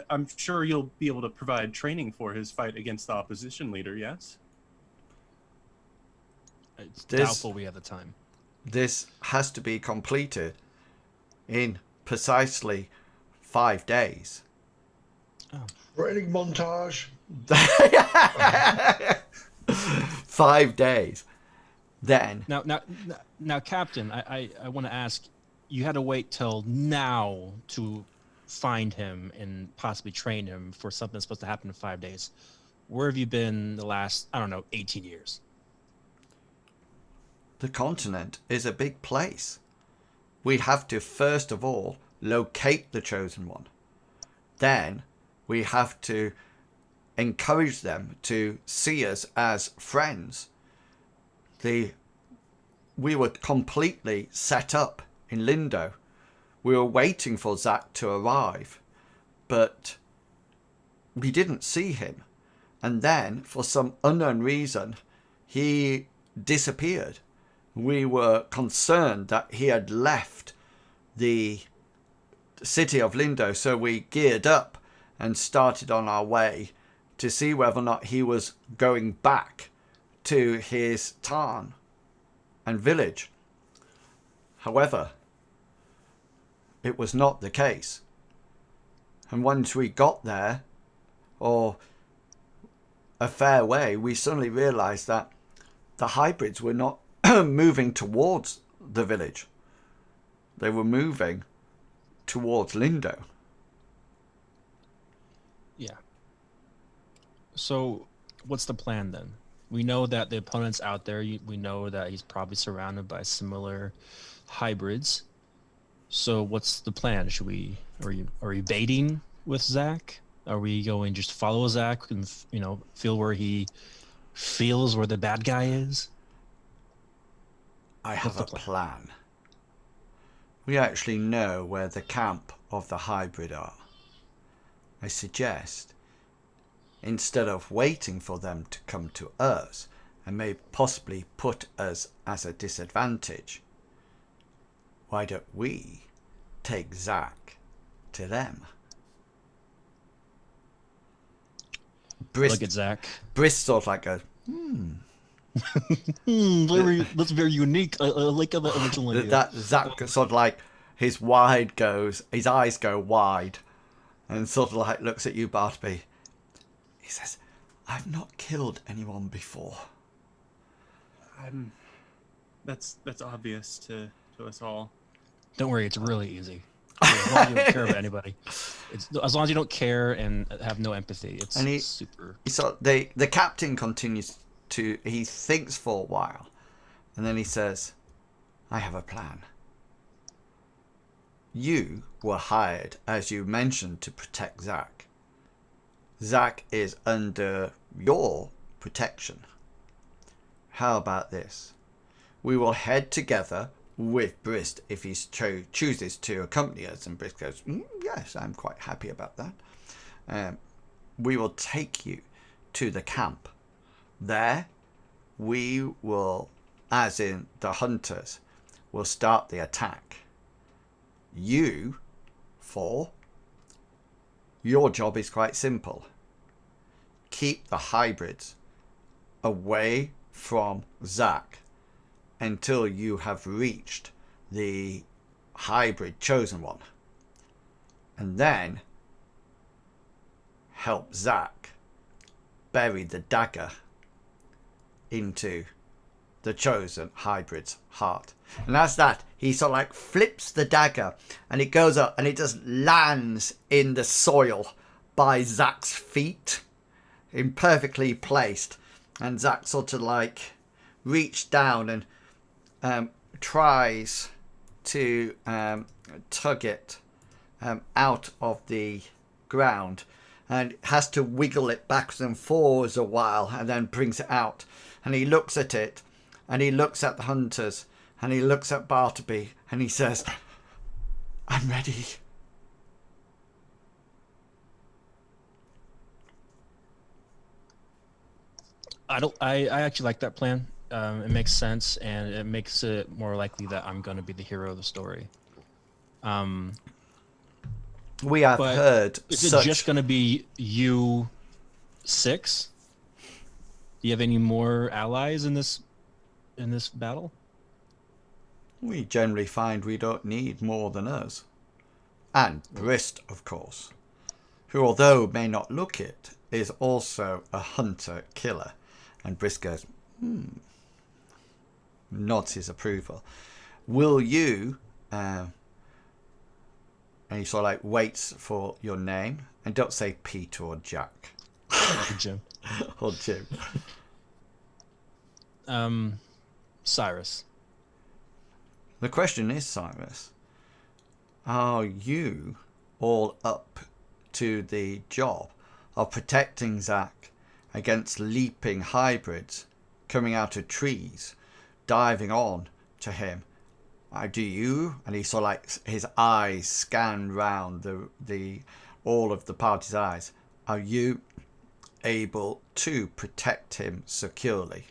I'm sure you'll be able to provide training for his fight against the opposition leader, yes?
it's doubtful we have the time.
This has to be completed in precisely 5 days.
Training montage.
5 days. Then.
Now, Captain, I want to ask, you had to wait till now to find him and possibly train him for something that's supposed to happen in 5 days. Where have you been the last, 18 years?
The continent is a big place. We have to first of all locate the chosen one. Then we have to encourage them to see us as friends. We were completely set up in Lindo. We were waiting for Zach to arrive, but we didn't see him. And then, for some unknown reason, he disappeared. We were concerned that he had left the city of Lindo, so we geared up and started on our way to see whether or not he was going back to his town and village. However, it was not the case. And once we got there, or a fair way, we suddenly realized that the hybrids were not moving towards the village. They were moving towards Lindo.
Yeah. So, what's the plan then? We know that the opponent's out there. We know that he's probably surrounded by similar hybrids. So what's the plan? Are we baiting with Zach? Are we going just follow Zach and feel where he feels where the bad guy is?
I have a
What's the
plan. We actually know where the camp of the hybrid are. I suggest, instead of waiting for them to come to us and may possibly put us at a disadvantage, why don't we take Zach to them?
Look at Zach.
Briss sort of like goes,
That's very unique. I like that original idea.
that Zach sort of like his eyes go wide, and sort of like looks at you, Bartleby. He says, "I've not killed anyone before."
That's obvious to us all.
Don't worry, it's really easy. As long as you don't care about anybody, as long as you don't care and have no empathy, it's super.
So the captain continues to. He thinks for a while, and then he says, "I have a plan. You were hired, as you mentioned, to protect Zach. Zach is under your protection. How about this? We will head together with Brist if he chooses to accompany us." And Brist goes, "Yes, I'm quite happy about that. We will take you to the camp. There, we will, as in the hunters, will start the attack. Your job is quite simple. Keep the hybrids away from Zach until you have reached the hybrid chosen one. And then help Zach bury the dagger into the chosen hybrid's heart." And as that, he sort of like flips the dagger and it goes up and it just lands in the soil by Zach's feet, imperfectly placed. And Zach sort of like reaches down and tries to tug it out of the ground, and has to wiggle it backwards and forwards a while and then brings it out. And he looks at it, and he looks at the hunters, and he looks at Bartleby, and he says, "I'm ready."
I actually like that plan. It makes sense, and it makes it more likely that I'm going to be the hero of the story.
We have
But
heard
is it just going to be you 6? Do you have any more allies in this battle?
We generally find we don't need more than us. And Brist, of course, who, although may not look it, is also a hunter-killer. And Brist goes, nods his approval. Will you, and he sort of like waits for your name, and don't say Peter or Jack.
Or Jim.
Or Jim.
Cyrus.
The question is, Cyrus, are you all up to the job of protecting Zach against leaping hybrids coming out of trees, diving on to him? Do you? And he sort of like his eyes scan round the all of the party's eyes. Are you able to protect him securely?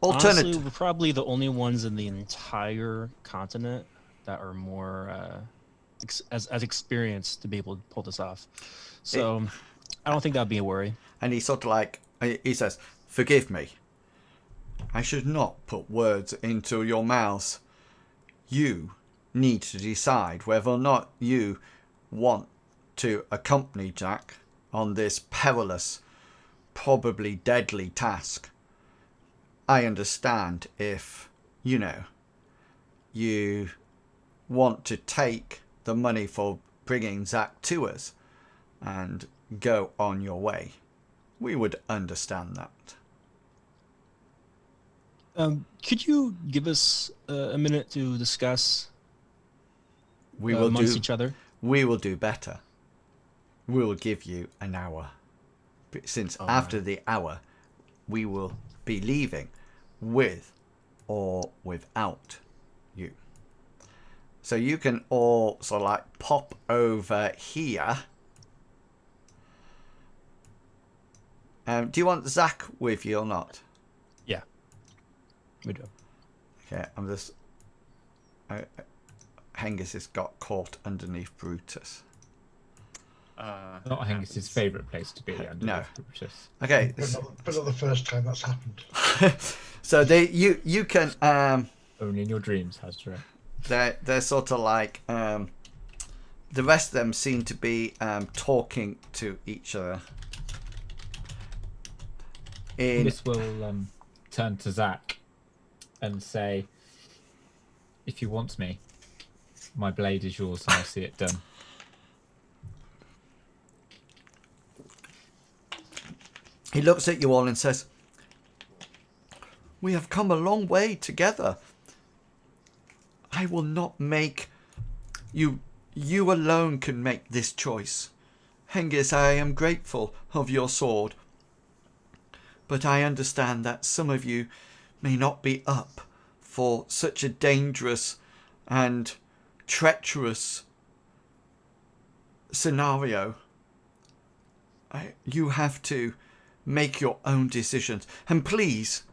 Honestly, we're probably the only ones in the entire continent that are more as experienced to be able to pull this off. So I don't think that'd be a worry.
And he sort of like, he says, "Forgive me. I should not put words into your mouths. You need to decide whether or not you want to accompany Jack on this perilous, probably deadly task. I understand if, you want to take the money for bringing Zach to us and go on your way. We would understand that.
Could you give us a minute to discuss
We will
amongst
do.
each other?
We will do better. We will give you an hour. Since after the hour, we will be leaving with or without you. So you can all sort of like pop over here. Do you want Zach with you or not?
Yeah, we do.
Okay, I'm just... Hengist has got caught underneath Brutus.
Not Hengist's favourite place to be under
No.
Brutus.
Okay.
But not the first time that's happened.
So you can...
Only in your dreams, Hasra.
They're sort of like... the rest of them seem to be talking to each other.
This will turn to Zach and say, if you want me, my blade is yours and I'll see it done.
He looks at you all and says, we have come a long way together. I will not make you. You alone can make this choice. Hengist, I am grateful of your sword. But I understand that some of you may not be up for such a dangerous and treacherous scenario. You have to make your own decisions. And please,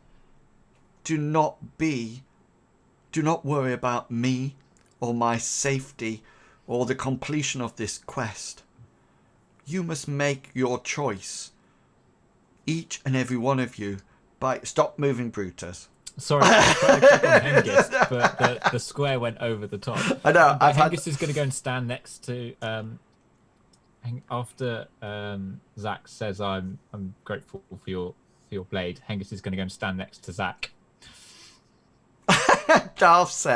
do not worry about me or my safety or the completion of this quest. You must make your choice. Each and every one of you. Stop moving, Brutus.
Sorry, I was trying to click on Hengist, but the square went over the top.
I know.
Hengist is going to go and stand next to... after Zach says, I'm grateful for your blade, Hengist is going to go and stand next to Zach.
Darth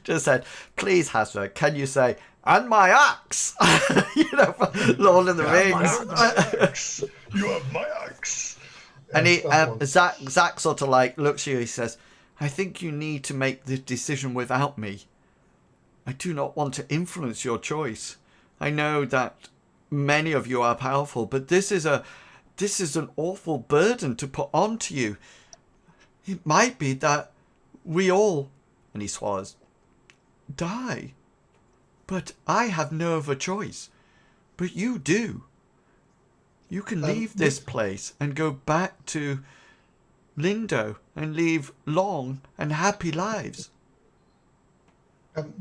just said, please, Hasra, can you say, and my axe? For Lord of the Rings.
You have my axe.
And Zach sort of like looks at you, he says, I think you need to make the decision without me. I do not want to influence your choice. I know that many of you are powerful, but this is an awful burden to put onto you. It might be that we all, and he swallows, die. But I have no other choice. But you do. You can leave this place and go back to Lindo and leave long and happy lives.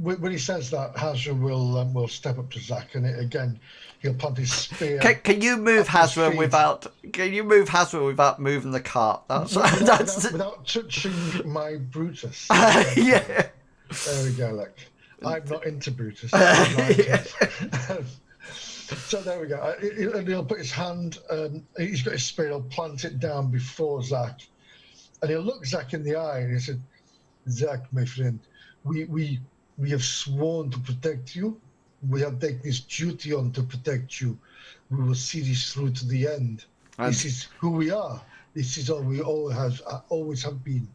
When he says that, Hazra will step up to Zach, and again he'll plant his spear.
Can you move Hazra without? Can you move Hazra without moving the cart?
Without touching my Brutus.
Yeah.
There we go. Look, I'm not into Brutus. So there we go. He'll put his hand. He's got his spear. He'll plant it down before Zach, and he'll look Zach in the eye, and he said, "Zach, my friend, we have sworn to protect you. We have taken this duty on to protect you. We will see this through to the end. This is who we are. This is all we always have been."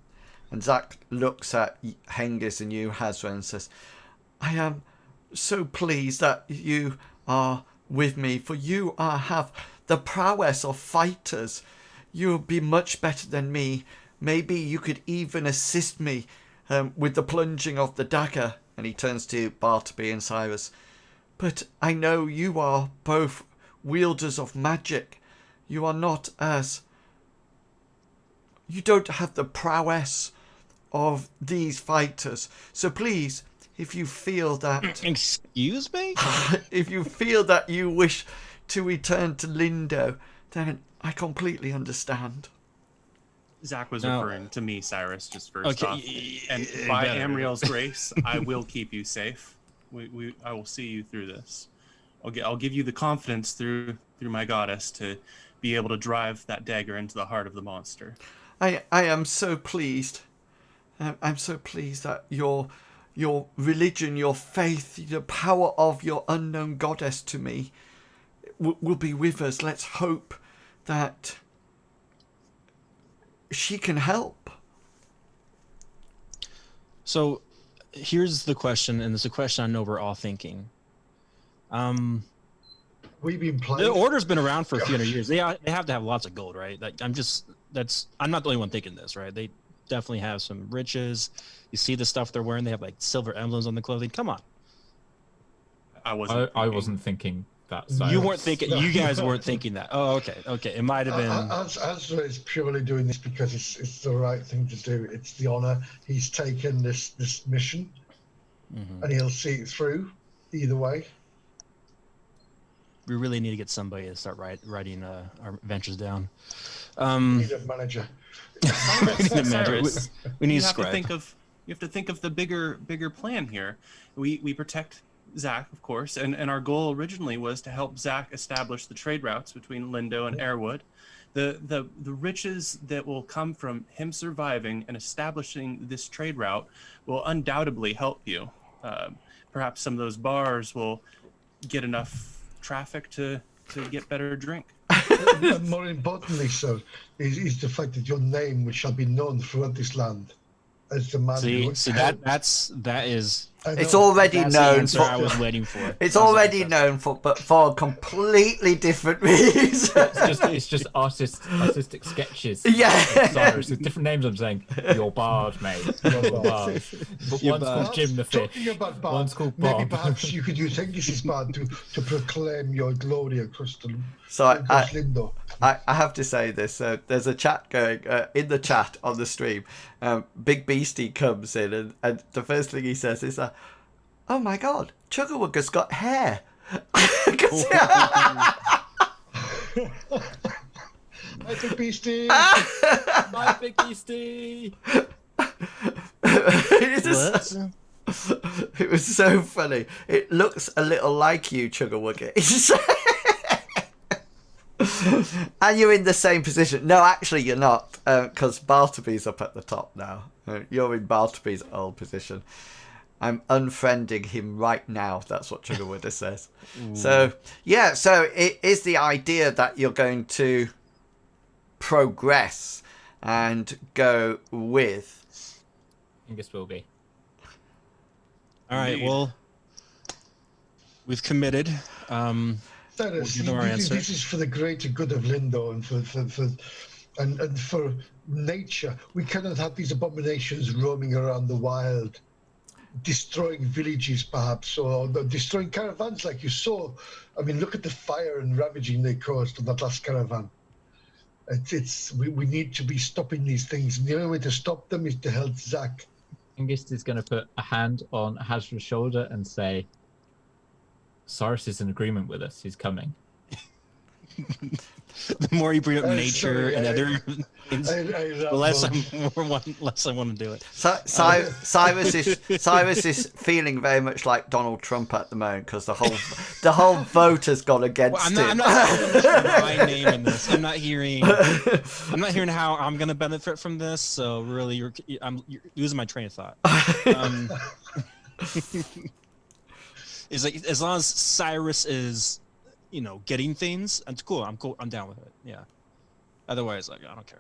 And Zach looks at Hengist and you, Hazra, and says, I am so pleased that you are with me, for you have the prowess of fighters. You will be much better than me. Maybe you could even assist me with the plunging of the dagger. And he turns to Bartleby and Cyrus. But I know you are both wielders of magic. You are not as... You don't have the prowess of these fighters. So please, if you feel that...
Excuse me?
If you feel that you wish to return to Lindo, then I completely understand.
Zach was referring to me, Cyrus, just first off. And by Amriel's grace, I will keep you safe. I will see you through this. I'll give you the confidence through my goddess to be able to drive that dagger into the heart of the monster.
I am so pleased. I'm so pleased that your religion, your faith, the power of your unknown goddess to me will be with us. Let's hope that she can help.
So here's the question, and it's a question I know we're all thinking.
We've been
The
playing.
order's been around for a few hundred years. They have to have lots of gold, right? Like, I'm not the only one thinking this, right? They definitely have some riches. You see the stuff they're wearing. They have like silver emblems on the clothing. Come on.
I
I
wasn't thinking that.
You
So
You weren't thinking. You guys weren't thinking that. Oh, okay. It might have been.
Azra is purely doing this because it's the right thing to do. It's the honor. He's taken this mission,
Mhm.
and he'll see it through either way.
We really need to get somebody to start writing our adventures down.
We need a manager.
Cyrus,
We need
you
a
have to
scribe.
think of the bigger plan here. We protect Zach, of course, and our goal originally was to help Zach establish the trade routes between Lindo and Airwood. The riches that will come from him surviving and establishing this trade route will undoubtedly help you. Perhaps some of those bars will get enough traffic to get better drink.
And more importantly, sir, is the fact that your name shall be known throughout this land as the man who
See
helped.
that is
It's
know.
already
that's the
known
answer
for.
I was waiting for.
It's already known for, but for completely different reasons.
it's just artistic sketches.
Yeah.
Cyrus, with different names. I'm saying your bard, mate. Your bard. But
Your
one's
bard.
called Jim the Fish.
Talking about Bard,
One's called
maybe
Bob.
perhaps you could use Hengist's Bard to proclaim your glory across the
So
across Lindo.
I have to say this. There's a chat going in the chat on the stream. Big Beastie comes in, and the first thing he says is, "Oh my God, Chuggerwugger's got hair." 'Cause-
Hi, Big Beastie.
My big beastie.
It's just- it was so funny. It looks a little like you, Chuggerwugger. And you're in the same position. No, actually, you're not, because Bartleby's up at the top now. You're in Bartleby's old position. I'm unfriending him right now. That's what Chuggerwugger says. So, yeah, so it is the idea that you're going to progress and go with.
I guess will be.
All right.
Indeed.
Well, we've committed.
Dennis,
We'll give our answer.
this is for the greater good of Lindo and for nature. We cannot have these abominations roaming around the wild, destroying villages perhaps, or destroying caravans like you saw. I mean, look at the fire and ravaging they caused on that last caravan. We need to be stopping these things, and the only way to stop them is to help Zach.
Hengist is going to put a hand on Hazra's shoulder and say, Cyrus is in agreement with us. He's coming.
The more you bring up nature
sorry,
and
I-
other things, the less I want to do it.
Cyrus is feeling very much like Donald Trump at the moment because the whole vote has gone against
Well, I'm
him.
not hearing my name in this. I'm not hearing how I'm going to benefit from this. So really, you're losing my train of thought. Is like as long as Cyrus is, getting things, it's cool. I'm cool. I'm down with it. Yeah. Otherwise, like, I don't care.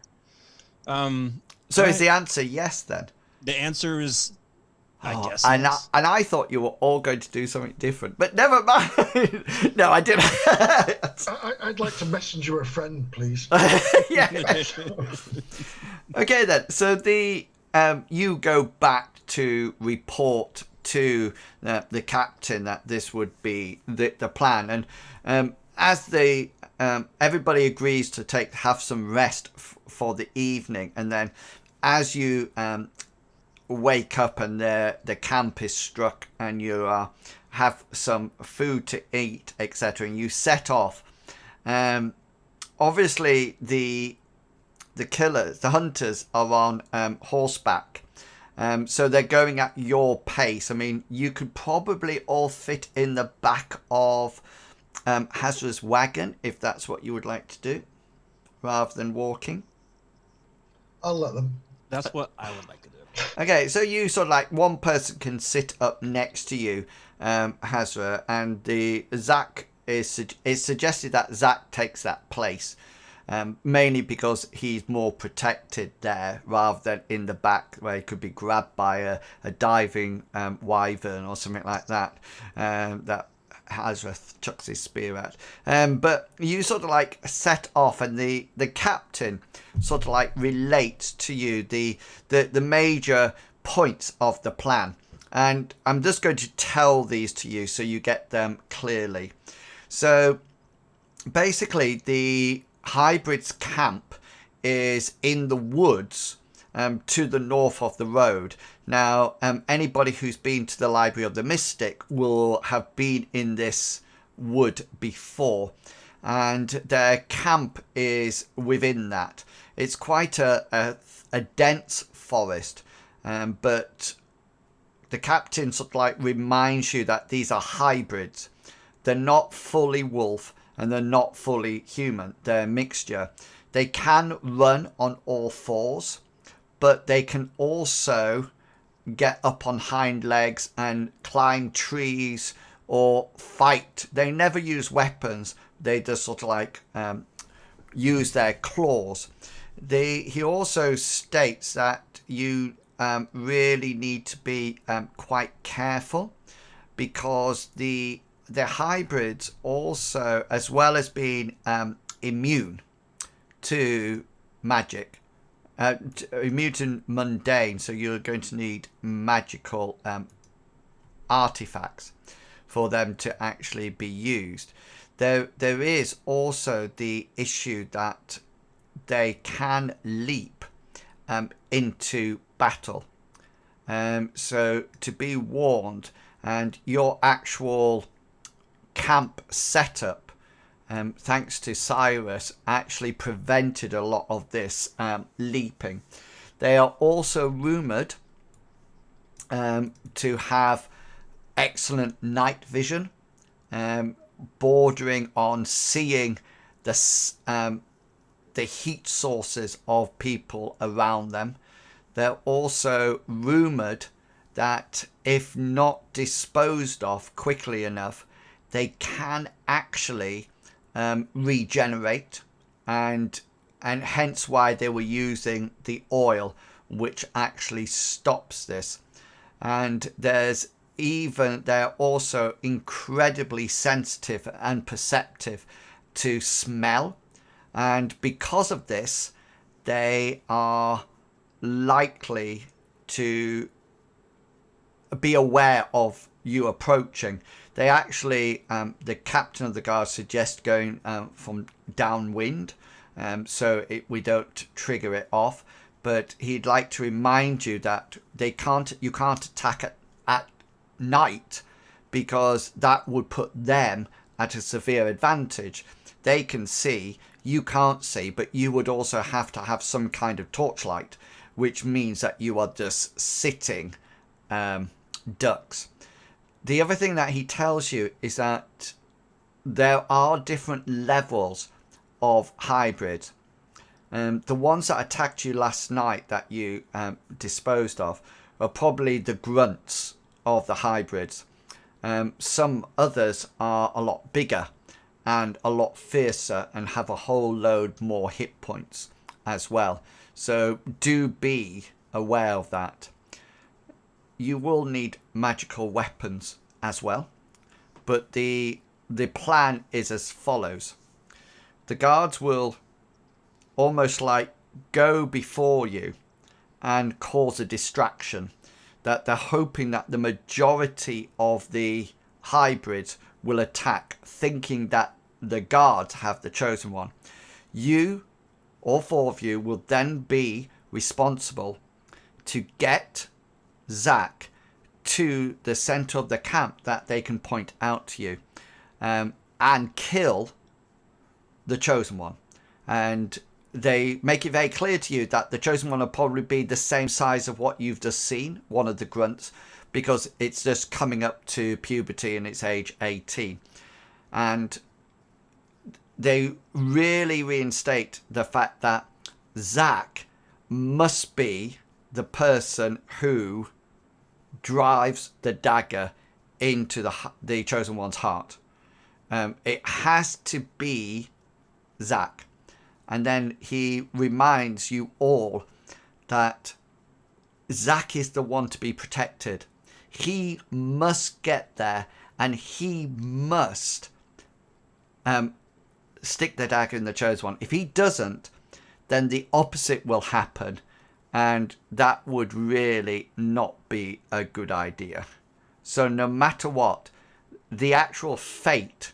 So
right.
is the answer yes then?
The answer is, I guess.
And
yes.
I thought you were all going to do something different, but never mind. No, I didn't.
I'd like to messenger a friend, please.
Yeah. Okay then. So you go back to report to the captain that this would be the plan, and as everybody agrees to have some rest for the evening, and then as you wake up and the camp is struck and you have some food to eat, etc., and you set off. Obviously the hunters are on horseback, so they're going at your pace. I mean, you could probably all fit in the back of Hazra's wagon if that's what you would like to do, rather than walking.
I'll let them.
That's what I would like to do.
Okay, so you sort of like one person can sit up next to you, Hazra, and Zach is suggested that Zach takes that place. mainly because he's more protected there rather than in the back where he could be grabbed by a diving wyvern or something like that, that Hazrath chucks his spear at. But you sort of like set off, and the captain sort of like relates to you the major points of the plan. And I'm just going to tell these to you so you get them clearly. So basically, the hybrids camp is in the woods to the north of the road. Now, anybody who's been to the Library of the Mystic will have been in this wood before, and their camp is within that. It's quite a dense forest, but the captain sort of like reminds you that these are hybrids. They're not fully wolf and they're not fully human. They're a mixture. They can run on all fours, but they can also get up on hind legs and climb trees or fight. They never use weapons. They just sort of like use their claws. He also states that you really need to be quite careful, because the hybrids also, as well as being immune to magic, immune to mundane, so you're going to need magical artifacts for them to actually be used. There is also the issue that they can leap into battle. So to be warned, and your actual camp setup, thanks to Cyrus, actually prevented a lot of this leaping. They are also rumoured to have excellent night vision, bordering on seeing the heat sources of people around them. They're also rumoured that if not disposed of quickly enough, they can actually regenerate, and hence why they were using the oil, which actually stops this. And they're also incredibly sensitive and perceptive to smell, and because of this, they are likely to be aware of you approaching. They actually, the captain of the guard suggests going from downwind, so we don't trigger it off. But he'd like to remind you that you can't attack at night, because that would put them at a severe advantage. They can see, you can't see, but you would also have to have some kind of torchlight, which means that you are just sitting ducks. The other thing that he tells you is that there are different levels of hybrids. The ones that attacked you last night that you disposed of are probably the grunts of the hybrids. Some others are a lot bigger and a lot fiercer and have a whole load more hit points as well. So do be aware of that. You will need magical weapons as well, but the plan is as follows. The guards will almost like go before you and cause a distraction, that they're hoping that the majority of the hybrids will attack, thinking that the guards have the chosen one. You, all four of you, will then be responsible to get Zach to the center of the camp that they can point out to you, and kill the chosen one. And they make it very clear to you that the chosen one will probably be the same size of what you've just seen, one of the grunts, because it's just coming up to puberty and it's age 18. And they really reinstate the fact that Zach must be the person who drives the dagger into the chosen one's heart. It has to be Zach. And then he reminds you all that Zach is the one to be protected. He must get there, and he must stick the dagger in the chosen one. If he doesn't, then the opposite will happen, and that would really not be a good idea. So no matter what, the actual fate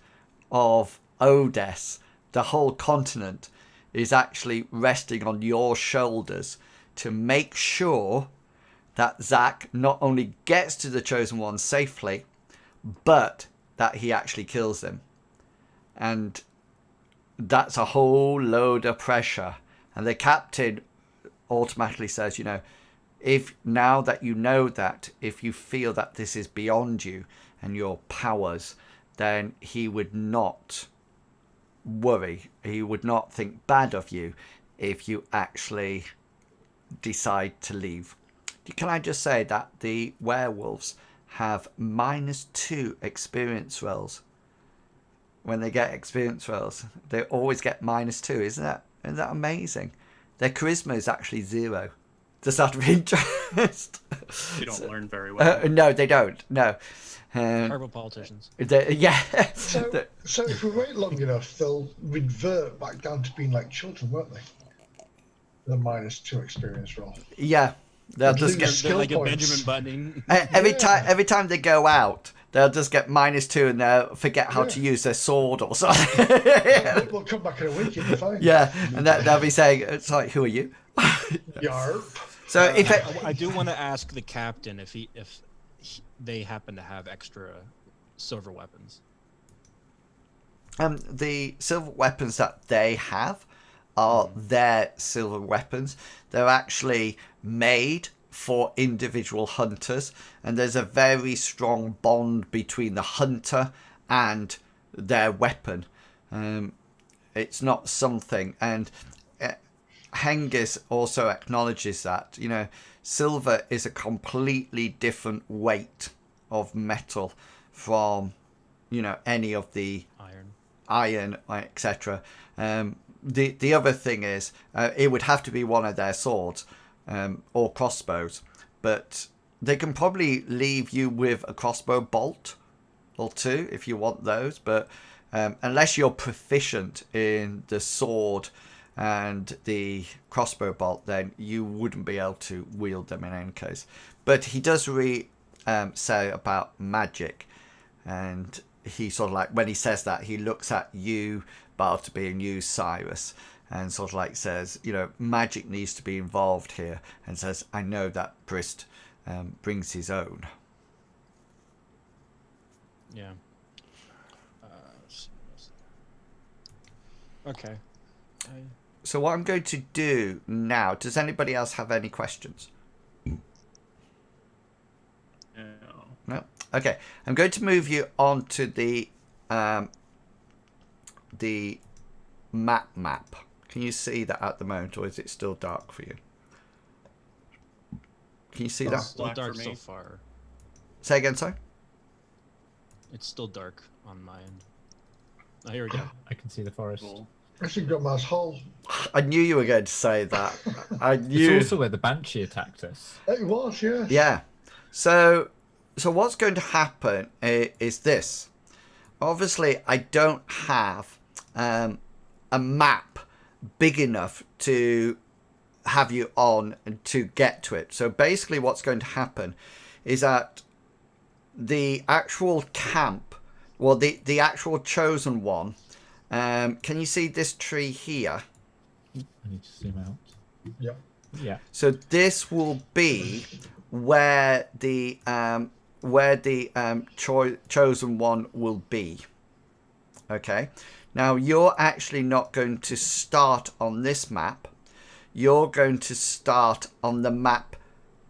of Odess, the whole continent, is actually resting on your shoulders to make sure that Zach not only gets to the chosen one safely, but that he actually kills him. And that's a whole load of pressure. And the captain automatically says, you know, if now that you know that, if you feel that this is beyond you and your powers, then he would not worry. He would not think bad of you if you actually decide to leave. Can I just say that the werewolves have -2 experience rolls when they get experience rolls? They always get -2. Isn't that amazing? Their charisma is actually 0. Just out of interest.
You don't learn very well.
No, they don't. No.
Terrible politicians.
Yeah.
So if we wait long enough, they'll revert back down to being like children, won't they? The -2 experience roll.
Yeah. They'll just get
skill
like
points.
a Benjamin Button.
every time they go out, they'll just get -2 and they'll forget how to use their sword or something.
We'll come back in a week, you'll be fine.
Yeah, and they'll be saying, "It's like, who are you?"
Yarp.
So if
I do want to ask the captain if they happen to have extra silver weapons.
the silver weapons that they have are their silver weapons. They're actually made for individual hunters, and there's a very strong bond between the hunter and their weapon. It's not something, and Hengist also acknowledges that, you know, silver is a completely different weight of metal from, you know, any of the iron, etc. The other thing is, it would have to be one of their swords or crossbows, but they can probably leave you with a crossbow bolt or two if you want those, but unless you're proficient in the sword and the crossbow bolt, then you wouldn't be able to wield them in any case. But he does say about magic, and he sort of like, when he says that, he looks at you, Bartleby, and you, Cyrus, and sort of like says, you know, magic needs to be involved here, and says, I know that Brist brings his own.
Yeah. Okay.
So what I'm going to do now, does anybody else have any questions? No? Okay. I'm going to move you on to the map. Can you see that at the moment, or is it still dark for you? Can you see that?
It's still
Black
dark
for
so
me.
far.
Say again, sorry?
It's still dark on my end. Oh, here we go.
I can see the forest.
Cool.
I think Grandma's hole.
I knew you were going to say that. I
It's
knew.
also where the Banshee attacked us.
It was, yes.
Yeah. So what's going to happen is this. Obviously, I don't have a map big enough to have you on to get to it. So basically what's going to happen is that the actual camp, well, the actual chosen one, can you see this tree here?
I need to zoom out.
Yep.
Yeah.
So this will be where the chosen one will be. Okay. Now you're actually not going to start on this map. You're going to start on the map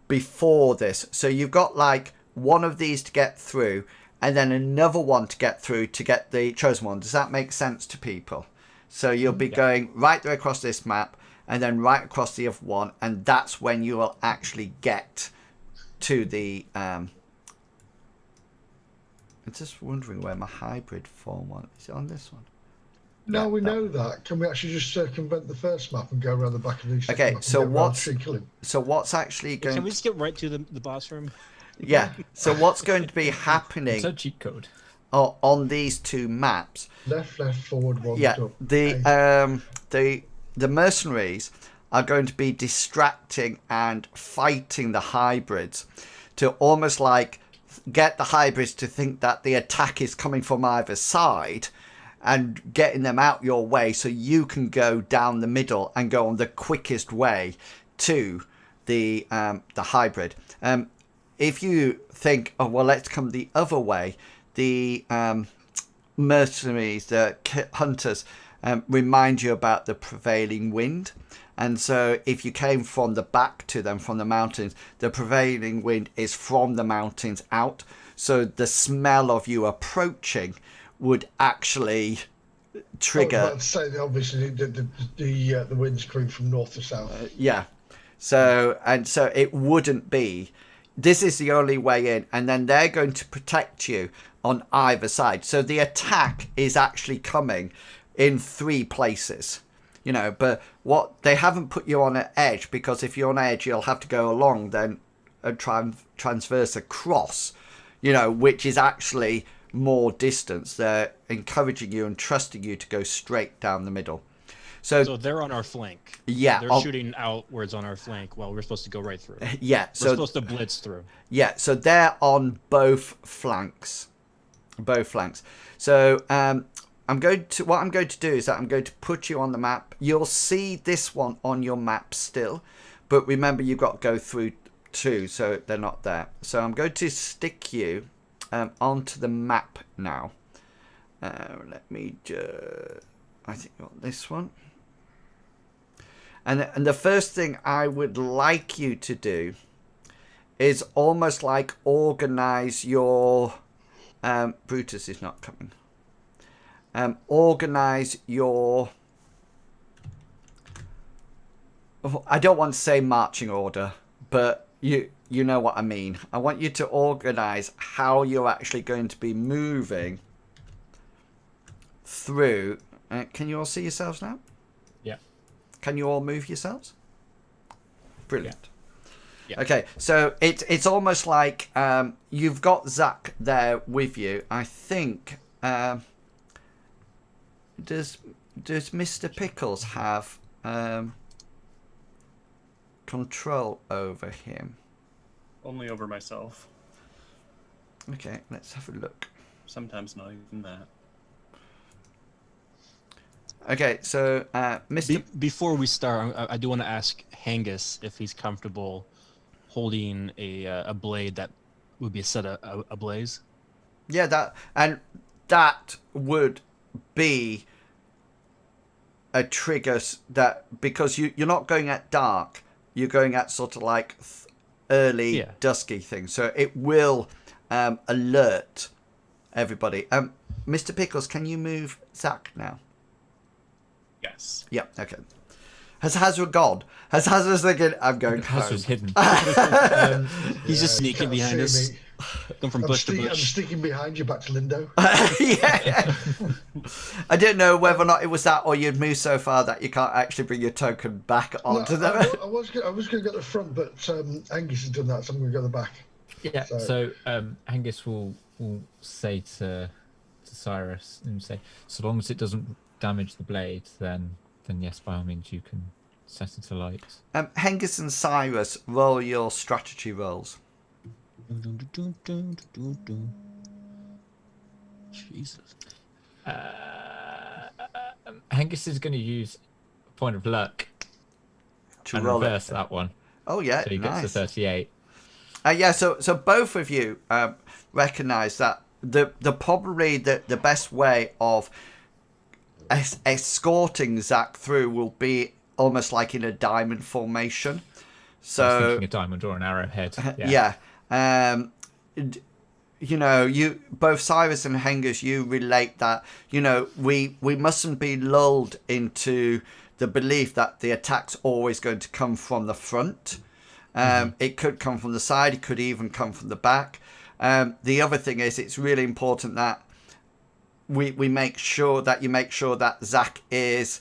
before this. So you've got like one of these to get through, and then another one to get through to get the chosen one. Does that make sense to people? So you'll be going right there across this map, and then right across the other one, and that's when you will actually get to the... I'm just wondering where my hybrid form one is. It on this one?
Now
Yeah,
we
that-
know that. Can we actually just circumvent the first map and go around the back of the second
Okay,
map?
so
and get around
what's-
the tree and kill him?
So what's actually
Can
going?
we just get right to the boss room?
Yeah. So what's going to be
It's
happening
a cheat code.
on these two maps?
Left, forward, one
Yeah.
up.
The mercenaries are going to be distracting and fighting the hybrids to almost like get the hybrids to think that the attack is coming from either side and getting them out your way so you can go down the middle and go on the quickest way to the hybrid. If you think, oh well, let's come the other way, the mercenaries, the hunters, remind you about the prevailing wind. And so if you came from the back to them from the mountains, the prevailing wind is from the mountains out. So the smell of you approaching would actually trigger.
I was about to say that obviously the wind's coming from north to south.
Yeah. So it wouldn't be. This is the only way in, and then they're going to protect you on either side. So the attack is actually coming in 3 places. But what they haven't put you on an edge, because if you're on edge, you'll have to go along then and try and transverse across, which is actually more distance. They're encouraging you and trusting you to go straight down the middle.
So they're on our flank.
Yeah,
They're shooting outwards on our flank while we're supposed to go right through.
Yeah,
We're supposed to blitz through.
Yeah, so they're on both flanks. So what I'm going to do is that I'm going to put you on the map. You'll see this one on your map still, but remember you've got to go through 2, so they're not there. So I'm going to stick you onto the map now. Let me just... I think you want this one. And the first thing I would like you to do is almost like organize your... Brutus is not coming. Organize your... I don't want to say marching order, but you know what I mean. I want you to organize how you're actually going to be moving through... can you all see yourselves now?
Yeah.
Can you all move yourselves? Brilliant.
Yeah.
Okay, so it's almost like you've got Zach there with you. I think does Mr. Pickles have control over him?
Only over myself.
Okay, let's have a look.
Sometimes not even that.
Okay, so Mr.
Before we start, I do want to ask Hangus if he's comfortable holding a blade that would be set ablaze.
Yeah, that would be a trigger that, because you're not going at dark, you're going at sort of like early dusky thing, so it will alert everybody. Mr. Pickles, can you move Zach now?
Yes.
Yeah, okay. Has Hazra gone? Has Hazra's thinking, I'm going home?
Hazard's hidden.
He's just sneaking
you can't
behind
see
us,
me.
going from
I'm,
bush to
I'm
bush.
sticking behind you back to Lindo.
Yeah. I didn't know whether or not it was that, or you'd moved so far that you can't actually bring your token back onto them.
I was going to go to the front, but Angus has done that, so I'm going to go to the back.
Yeah. So Angus will say to Cyrus and say, so long as it doesn't damage the blade, then yes, by all means you can set it alight.
Hengist and Cyrus, roll your strategy rolls.
Jesus.
Hengist is going to use point of luck
To
and
roll
reverse
it.
that one,
Oh yeah,
so he gets
nice.
a 38.
Yeah, so both of you recognise that the probably the best way of escorting Zach through will be almost like in a diamond formation. So
I was thinking a diamond or an arrowhead.
yeah. You both Cyrus and Hengist, you relate that we mustn't be lulled into the belief that the attack's always going to come from the front. It could come from the side, it could even come from the back. The other thing is, it's really important that we make sure that you make sure that Zach is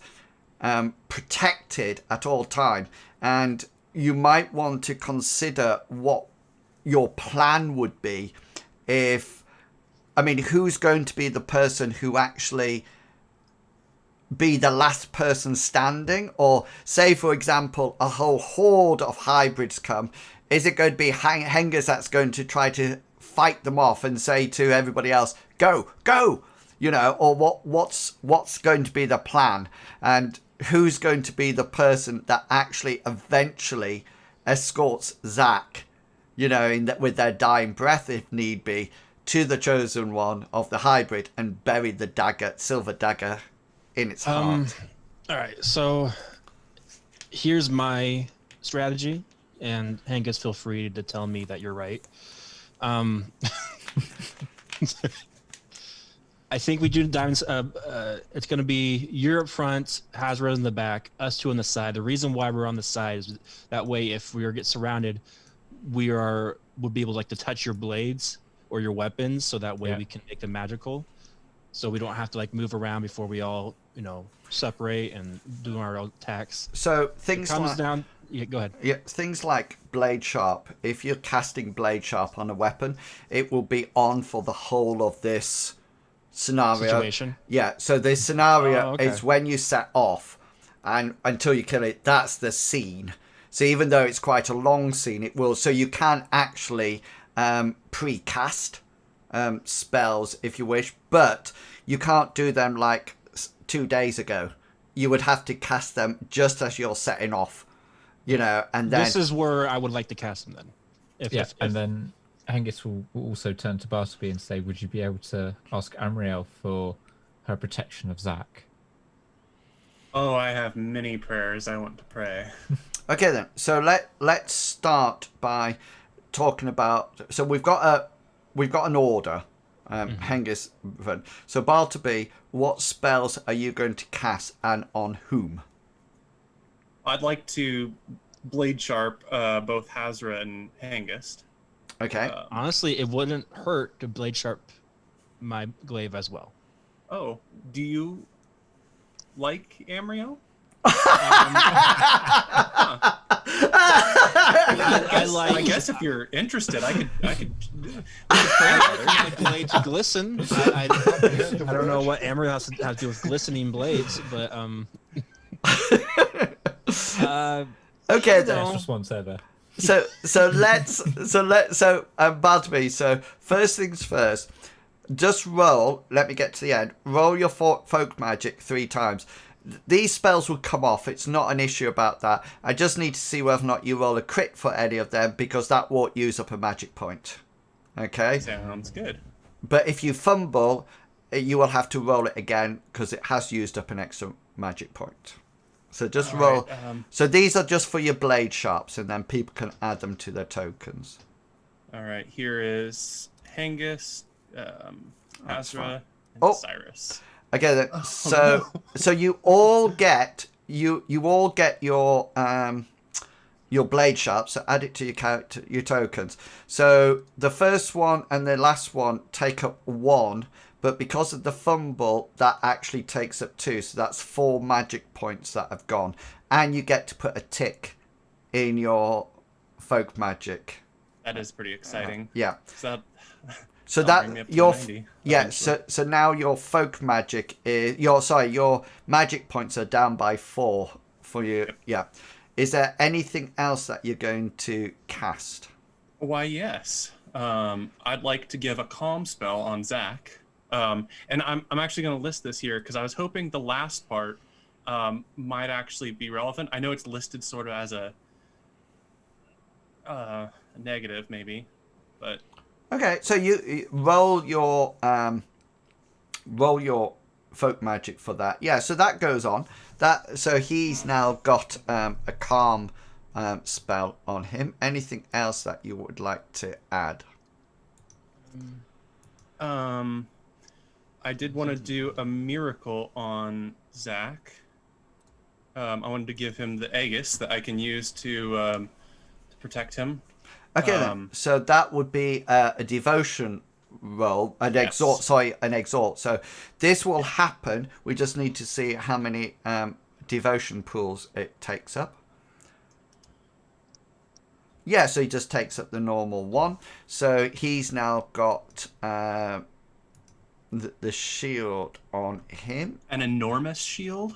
protected at all time, and you might want to consider what your plan would be if, I mean, who's going to be the person who actually be the last person standing? Or say, for example, a whole horde of hybrids come. Is it going to be Hengist that's going to try to fight them off and say to everybody else, go, go, or what's going to be the plan? And who's going to be the person that actually eventually escorts Zach, with their dying breath, if need be, to the chosen one of the hybrid and bury the silver dagger in its heart?
All right, so here's my strategy, and Hengist, feel free to tell me that you're right. I think we do diamonds. It's going to be you're up front, Hazra in the back, us two on the side. The reason why we're on the side is that way, if we get surrounded, would be able to touch your blades or your weapons, so that way we can make them magical. So we don't have to move around before we all separate and do our attacks.
So things
comes down. Yeah, go ahead.
Yeah, things like Blade Sharp. If you're casting Blade Sharp on a weapon, it will be on for the whole of this scenario.
Situation.
Yeah. So this scenario
okay.
is when you set off, and until you kill it, that's the scene. So even though it's quite a long scene, it will. So you can actually pre-cast spells if you wish, but you can't do them 2 days ago. You would have to cast them just as you're setting off. And then
This is where I would like to cast them then.
And then Hengist will also turn to Bartleby and say, would you be able to ask Amriel for her protection of Zach?
Oh, I have many prayers I want to pray.
Okay then. So let's start by talking about. So we've got an order. Hengist. So Bartleby, what spells are you going to cast and on whom?
I'd like to Blade Sharp both Hazra and Hengist.
Okay.
Honestly, it wouldn't hurt to Blade Sharp my glaive as well.
Oh, do you like Amriel? I guess if you're interested, we could pray together.
My blades glisten. I don't know what Amriel has to do with glistening blades, but
okay then.
Best response ever.
So Bartleby. So first things first. Just roll. Let me get to the end. Roll your folk magic 3 times. These spells will come off. It's not an issue about that. I just need to see whether or not you roll a crit for any of them, because that won't use up a magic point. Okay?
Sounds good.
But if you fumble, you will have to roll it again, because it has used up an extra magic point. So just roll.
Right,
so these are just for your blade sharps, and then people can add them to their tokens.
All right. Here is Hengist, Azra, and Cyrus.
Okay, then. So you all get your blade sharp. So add it to your character, your tokens. So the first one and the last one take up 1, but because of the fumble, that actually takes up 2. So that's 4 magic points that have gone, and you get to put a tick in folk magic.
That is pretty exciting.
Yeah.
So
that your so now your folk magic is your magic points are down by 4 for you. Yep. Yeah. Is there anything else that you're going to cast?
Why, yes. I'd like to give a calm spell on Zach. And I'm actually going to list this here because I was hoping the last part might actually be relevant. I know it's listed sort of as a negative maybe, but
okay. So you roll your folk magic for that. Yeah. So that goes on. So he's now got a calm spell on him. Anything else that you would like to add?
I did want to do a miracle on Zach. I wanted to give him the Aegis that I can use to protect him.
Okay, then. So that would be a devotion roll, an
Yes.
exhort. Sorry, an exhort. So this will happen. We just need to see how many devotion pools it takes up. Yeah, so he just takes up the normal one. So he's now got the shield on him.
An enormous shield.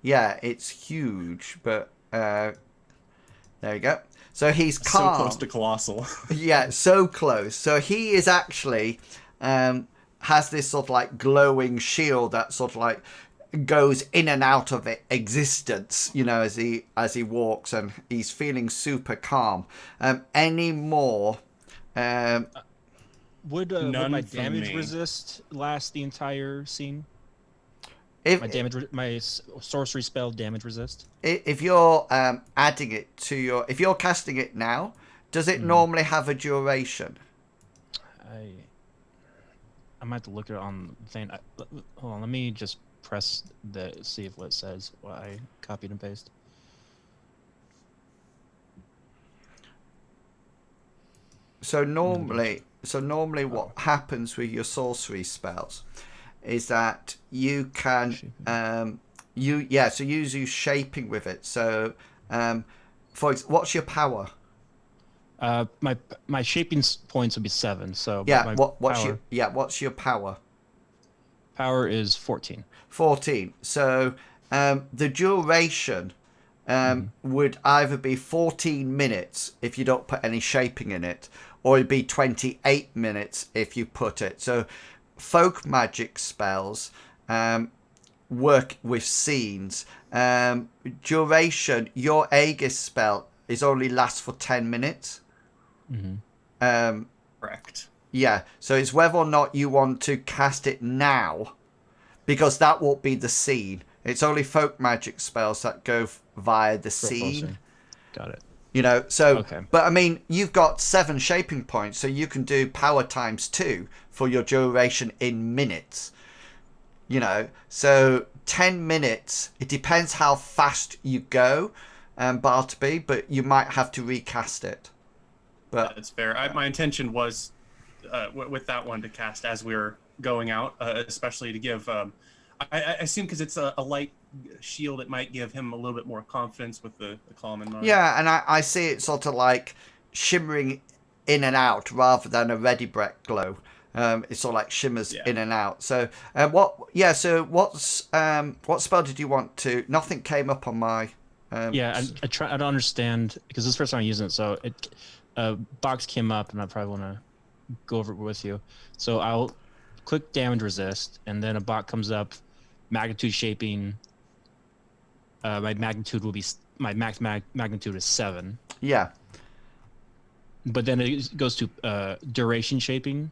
Yeah, it's huge, but there you go. So he's
So
calm.
close to colossal.
Yeah, so close. So he is actually has this sort of like glowing shield that sort of like goes in and out of existence, you know, as he walks, and he's feeling super calm. Any more?
Would
None
my
from
damage
me.
resist last the entire scene?
If
My sorcery spell damage resist.
if you're adding it to your, if you're casting it now, does it normally have a duration?
I might have to look at it on the thing. Hold on, let me just press see if what it says. What I copied and pasted.
So normally what happens with your sorcery spells is that you can so you use shaping with it. So what's your power?
My shaping points would be 7. So
Yeah,
what's
your power?
power is 14.
14. So the duration would either be 14 minutes if you don't put any shaping in it, or it'd be 28 minutes if you put it. So folk magic spells work with scenes. Duration, your Aegis spell is only lasts for 10 minutes.
Correct.
Yeah, so it's whether or not you want to cast it now, because that won't be the scene. It's only folk magic spells that go via the scene.
Got it.
You know, so,
Okay.
But I mean, you've got 7 shaping points, so you can do power times 2 for your duration in minutes. You know, so 10 minutes, it depends how fast you go, Bartleby, but you might have to recast it. But
That's fair. My intention was with that one to cast as we were going out, especially to give. I assume because it's a light shield, it might give him a little bit more confidence with the common mode.
yeah, and I see it sort of like shimmering in and out rather than a ready breath glow. It sort of like shimmers in and out. So So what spell did you want to? Nothing came up on my.
I don't understand because this is the first time I'm using it. So it box came up, and I probably want to go over it with you. So I'll click damage resist, and then a box comes up, magnitude shaping. My magnitude will be my max magnitude is 7.
Yeah.
But then it goes to duration shaping.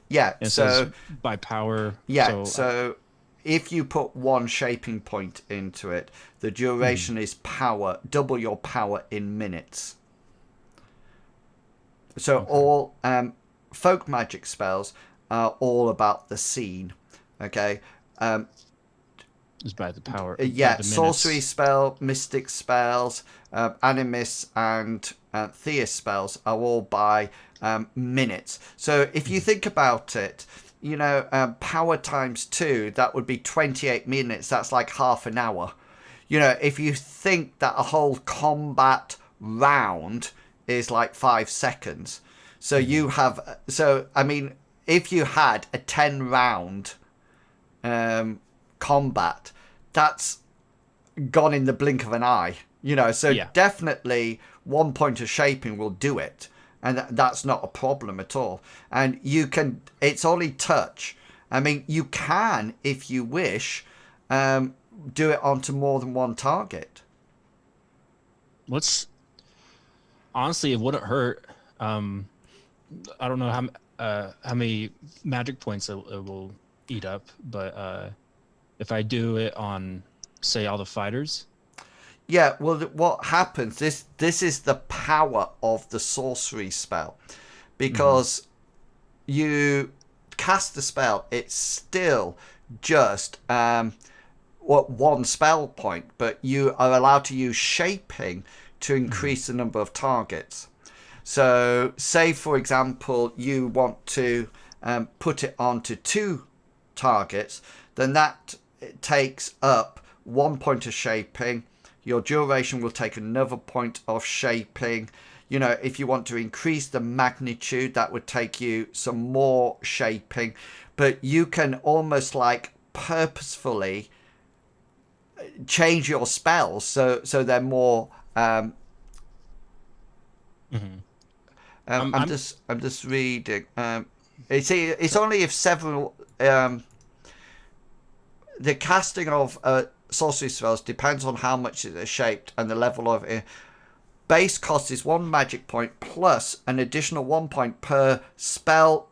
Yeah.
And
so
it says by power.
Yeah. So if you put 1 shaping point into it, the duration is power, double your power in minutes. So all folk magic spells are all about the scene. Okay.
Is by the power.
Yeah,
by the
sorcery
minutes.
spell, mystic spells, animist and theist spells are all by minutes. So if you think about it, you know, power times 2, that would be 28 minutes. That's like half an hour. You know, if you think that a whole combat round is like 5 seconds. So you have, I mean, if you had a 10 round combat, that's gone in the blink of an eye, you know. So definitely 1 point of shaping will do it, and that's not a problem at all. And you can, it's only touch. I mean, you can, if you wish, do it onto more than 1 target.
Honestly, it wouldn't hurt. I don't know how many magic points it will eat up, but if I do it on, say, all the fighters.
Yeah, well, what happens? This is the power of the sorcery spell, because you cast the spell, it's still just 1 spell point, but you are allowed to use shaping to increase the number of targets. So, say for example, you want to put it onto 2 targets, then that takes up 1 point of shaping. Your duration will take another point of shaping. You know, if you want to increase the magnitude, that would take you some more shaping. But you can almost like purposefully change your spells so they're more. I'm just reading. It's only if several. The casting of sorcery spells depends on how much it is shaped and the level of it. Base cost is 1 magic point plus an additional 1 point per spell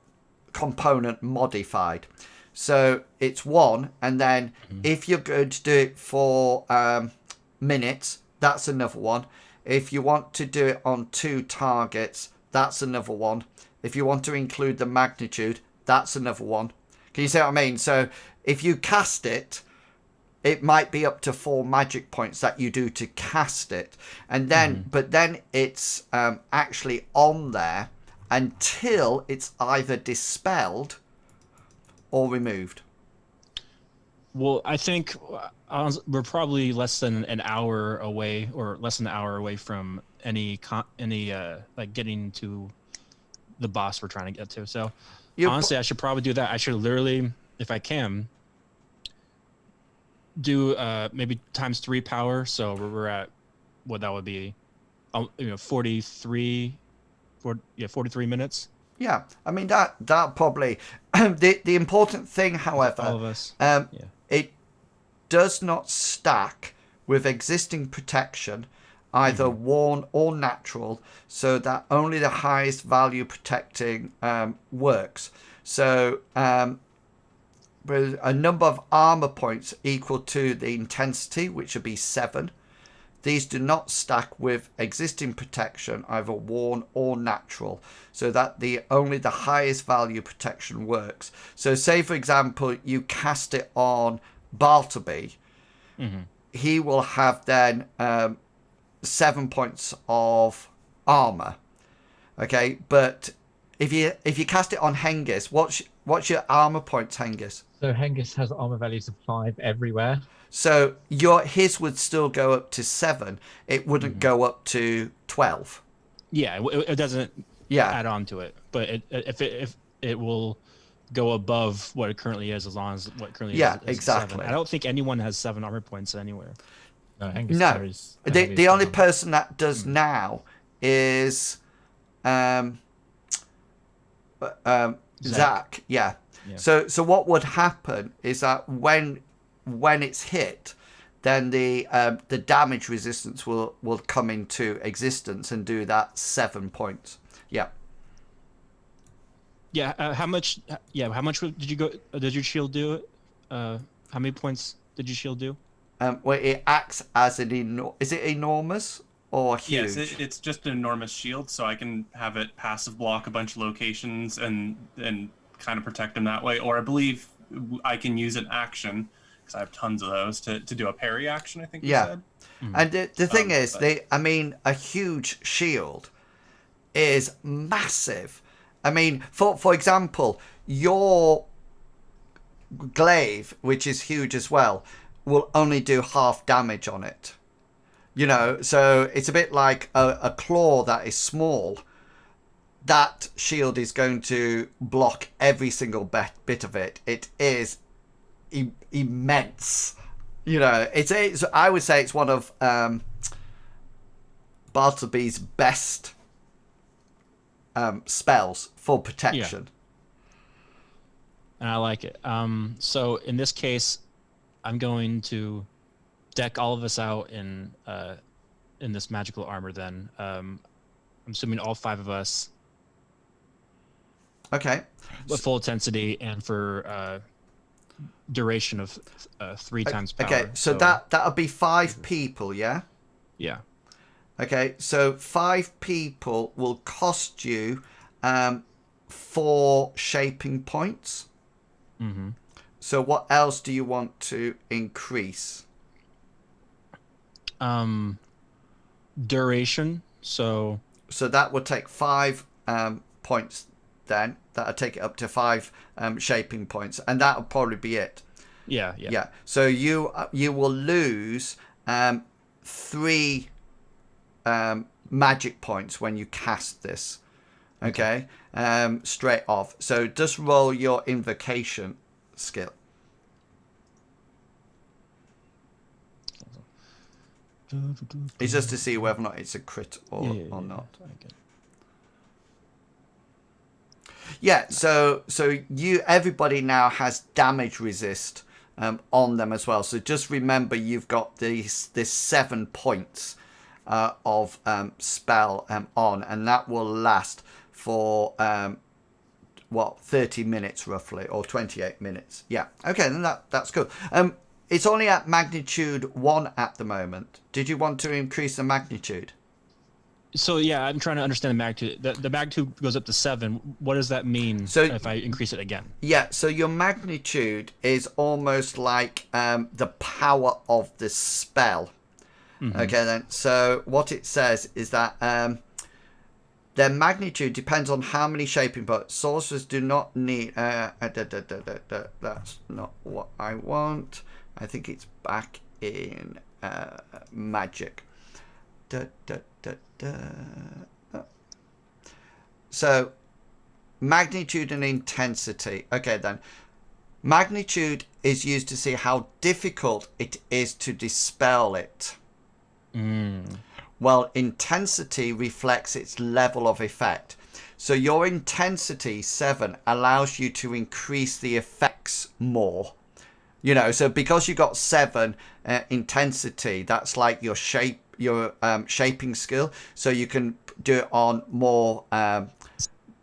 component modified. So it's 1, and then if you're going to do it for minutes, that's another 1. If you want to do it on 2 targets, that's another 1. If you want to include the magnitude, that's another 1. Can you see what I mean? So if you cast it, it might be up to 4 magic points that you do to cast it, and then but then it's actually on there until it's either dispelled or removed.
Well, I think we're probably less than an hour away, or less than an hour away from any like getting to the boss we're trying to get to. So honestly, I should probably do that. I should literally, if I can, do maybe times 3 power. So we're at what that would be, 43 minutes.
Yeah, I mean that probably the important thing, however,
all of us.
It does not stack with existing protection, either worn or natural, so that only the highest value protecting works. So with a number of armor points equal to the intensity, which would be 7. These do not stack with existing protection, either worn or natural, so that only the highest value protection works. So say, for example, you cast it on Bartleby, he will have then 7 points of armor. Okay, but if you cast it on Hengist, what's your armor points, Hengist?
So Hengist has armor values of 5 everywhere.
So his would still go up to 7. It wouldn't go up to 12.
Yeah, it doesn't add on to it, but if it will go above what it currently is, as long as what currently is
exactly.
7. I don't think anyone has 7 armor points anywhere.
No, Hengist
the only person that does now is Zach. Yeah. So what would happen is that when it's hit, then the damage resistance will come into existence and do that 7 points. Yeah.
Yeah. How much? Yeah. How much did you go? Did your shield do? How many points did your shield do?
Well, it acts as is it enormous or huge?
Yes, it's just an enormous shield, so I can have it passive block a bunch of locations and kind of protect them that way. Or I believe I can use an action, because I have tons of those, to do a parry action, I think you said.
And the thing is, a huge shield is massive. I mean, for example, your glaive, which is huge as well, will only do half damage on it. You know, so it's a bit like a claw that is small. That shield is going to block every single bit of it. It is immense. You know, it's I would say it's one of Bartleby's best spells for protection.
And I like it. So in this case, I'm going to deck all of us out in this magical armor. Then I'm assuming all 5 of us.
Okay.
With full intensity and for duration of 3 times power.
Okay, so that'll be 5 people, yeah?
Yeah.
Okay, so 5 people will cost you 4 shaping points. So what else do you want to increase?
Duration. So
that would take 5 points then. That'll take it up to 5 shaping points, and that'll probably be it.
Yeah.
So you will lose 3 magic points when you cast this. Okay. Straight off. So just roll your invocation skill. It's just to see whether or not it's a crit or not.
Okay.
Yeah, so everybody now has damage resist on them as well. So just remember, you've got this 7 points of spell on, and that will last for 30 minutes roughly, or 28 minutes. Yeah, okay, then that's good. It's only at magnitude 1 at the moment. Did you want to increase the magnitude?
So yeah, I'm trying to understand the magnitude. The magnitude goes up to 7. What does that mean if I increase it again?
Yeah, so your magnitude is almost like the power of the spell. Mm-hmm. Okay, then. So what it says is that their magnitude depends on how many shaping points. Sorcerers do not need... that's not what I want. I think it's back in magic. So magnitude and intensity. Okay, then. Magnitude is used to see how difficult it is to dispel it. Well, intensity reflects its level of effect. So your intensity 7 allows you to increase the effects more. You know, so because you got 7 intensity, that's like your shaping skill. So you can do it on more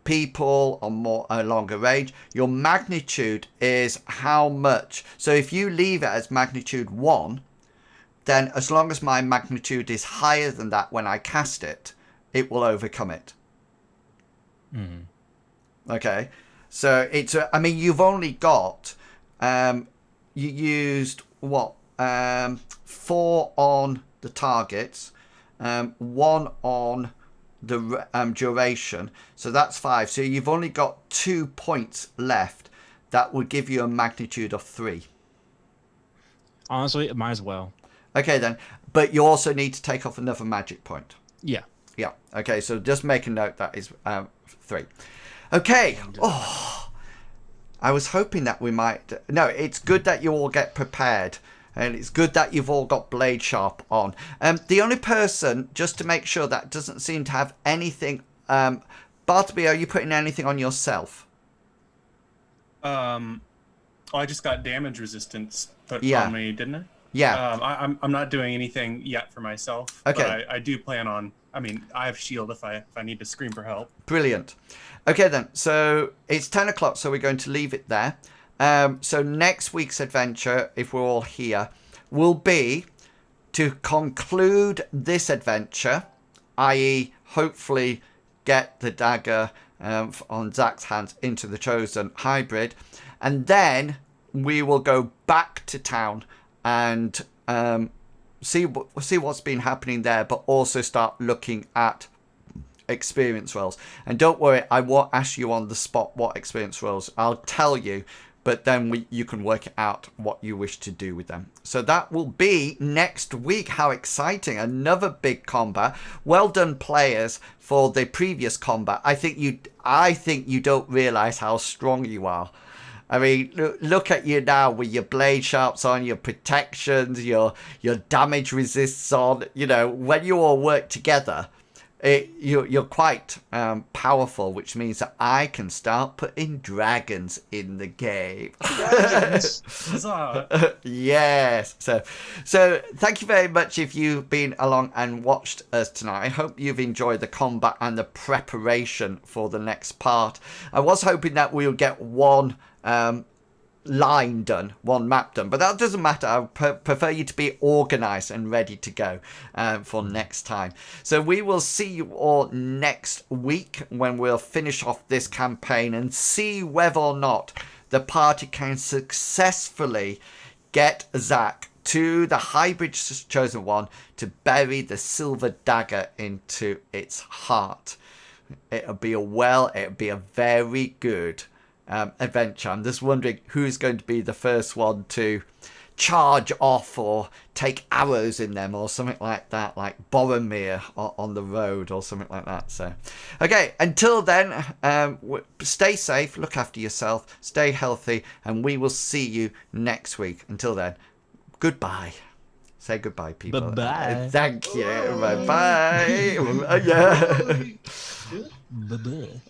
people, on more longer range. Your magnitude is how much. So if you leave it as magnitude 1, then as long as my magnitude is higher than that when I cast it, it will overcome it. Okay, so it's I mean, you've only got you used what 4 on the targets, 1 on the duration, so that's 5. So you've only got 2 points left. That would give you a magnitude of 3.
Honestly, it might as well.
Okay then, but you also need to take off another magic point.
Yeah.
Okay, so just make a note that is 3. Okay. Oh, I was hoping that we might. No, it's good that you all get prepared, and it's good that you've all got blade sharp on. The only person, just to make sure, that doesn't seem to have anything. Bartleby, are you putting anything on yourself?
I just got damage resistance put on me, didn't I?
Yeah.
I'm not doing anything yet for myself.
Okay.
But I do plan on. I mean, I have shield if I need to scream for help.
Brilliant. Okay then. So it's 10 o'clock, so we're going to leave it there. So next week's adventure, if we're all here, will be to conclude this adventure, i.e. hopefully get the dagger on Zach's hands into the chosen hybrid, and then we will go back to town and see what's been happening there, but also start looking at experience rolls. And don't worry, I won't ask you on the spot what experience rolls. I'll tell you, but then you can work out what you wish to do with them. So that will be next week. How exciting. Another big combat. Well done, players, for the previous combat. I think you don't realize how strong you are. I mean, look at you now with your blade sharps on, your protections, your damage resists on. You know, when you all work together, you're quite powerful, which means that I can start putting dragons in the game.
Dragons.
Yes. So thank you very much if you've been along and watched us tonight. I hope you've enjoyed the combat and the preparation for the next part. I was hoping that we'll get one line done, one map done, but that doesn't matter. I prefer you to be organized and ready to go for next time. So we will see you all next week when we'll finish off this campaign and see whether or not the party can successfully get Zach to the hybrid chosen one to bury the silver dagger into its heart. it'll be a very good adventure. I'm just wondering who's going to be the first one to charge off or take arrows in them or something like that, like Boromir on the road or something like that. So, okay, until then, stay safe, look after yourself, stay healthy, and we will see you next week. Until then, goodbye. Say goodbye, people.
Bye-bye.
Thank you.
Bye.
Bye-bye. Yeah.
Bye.
Bye-bye.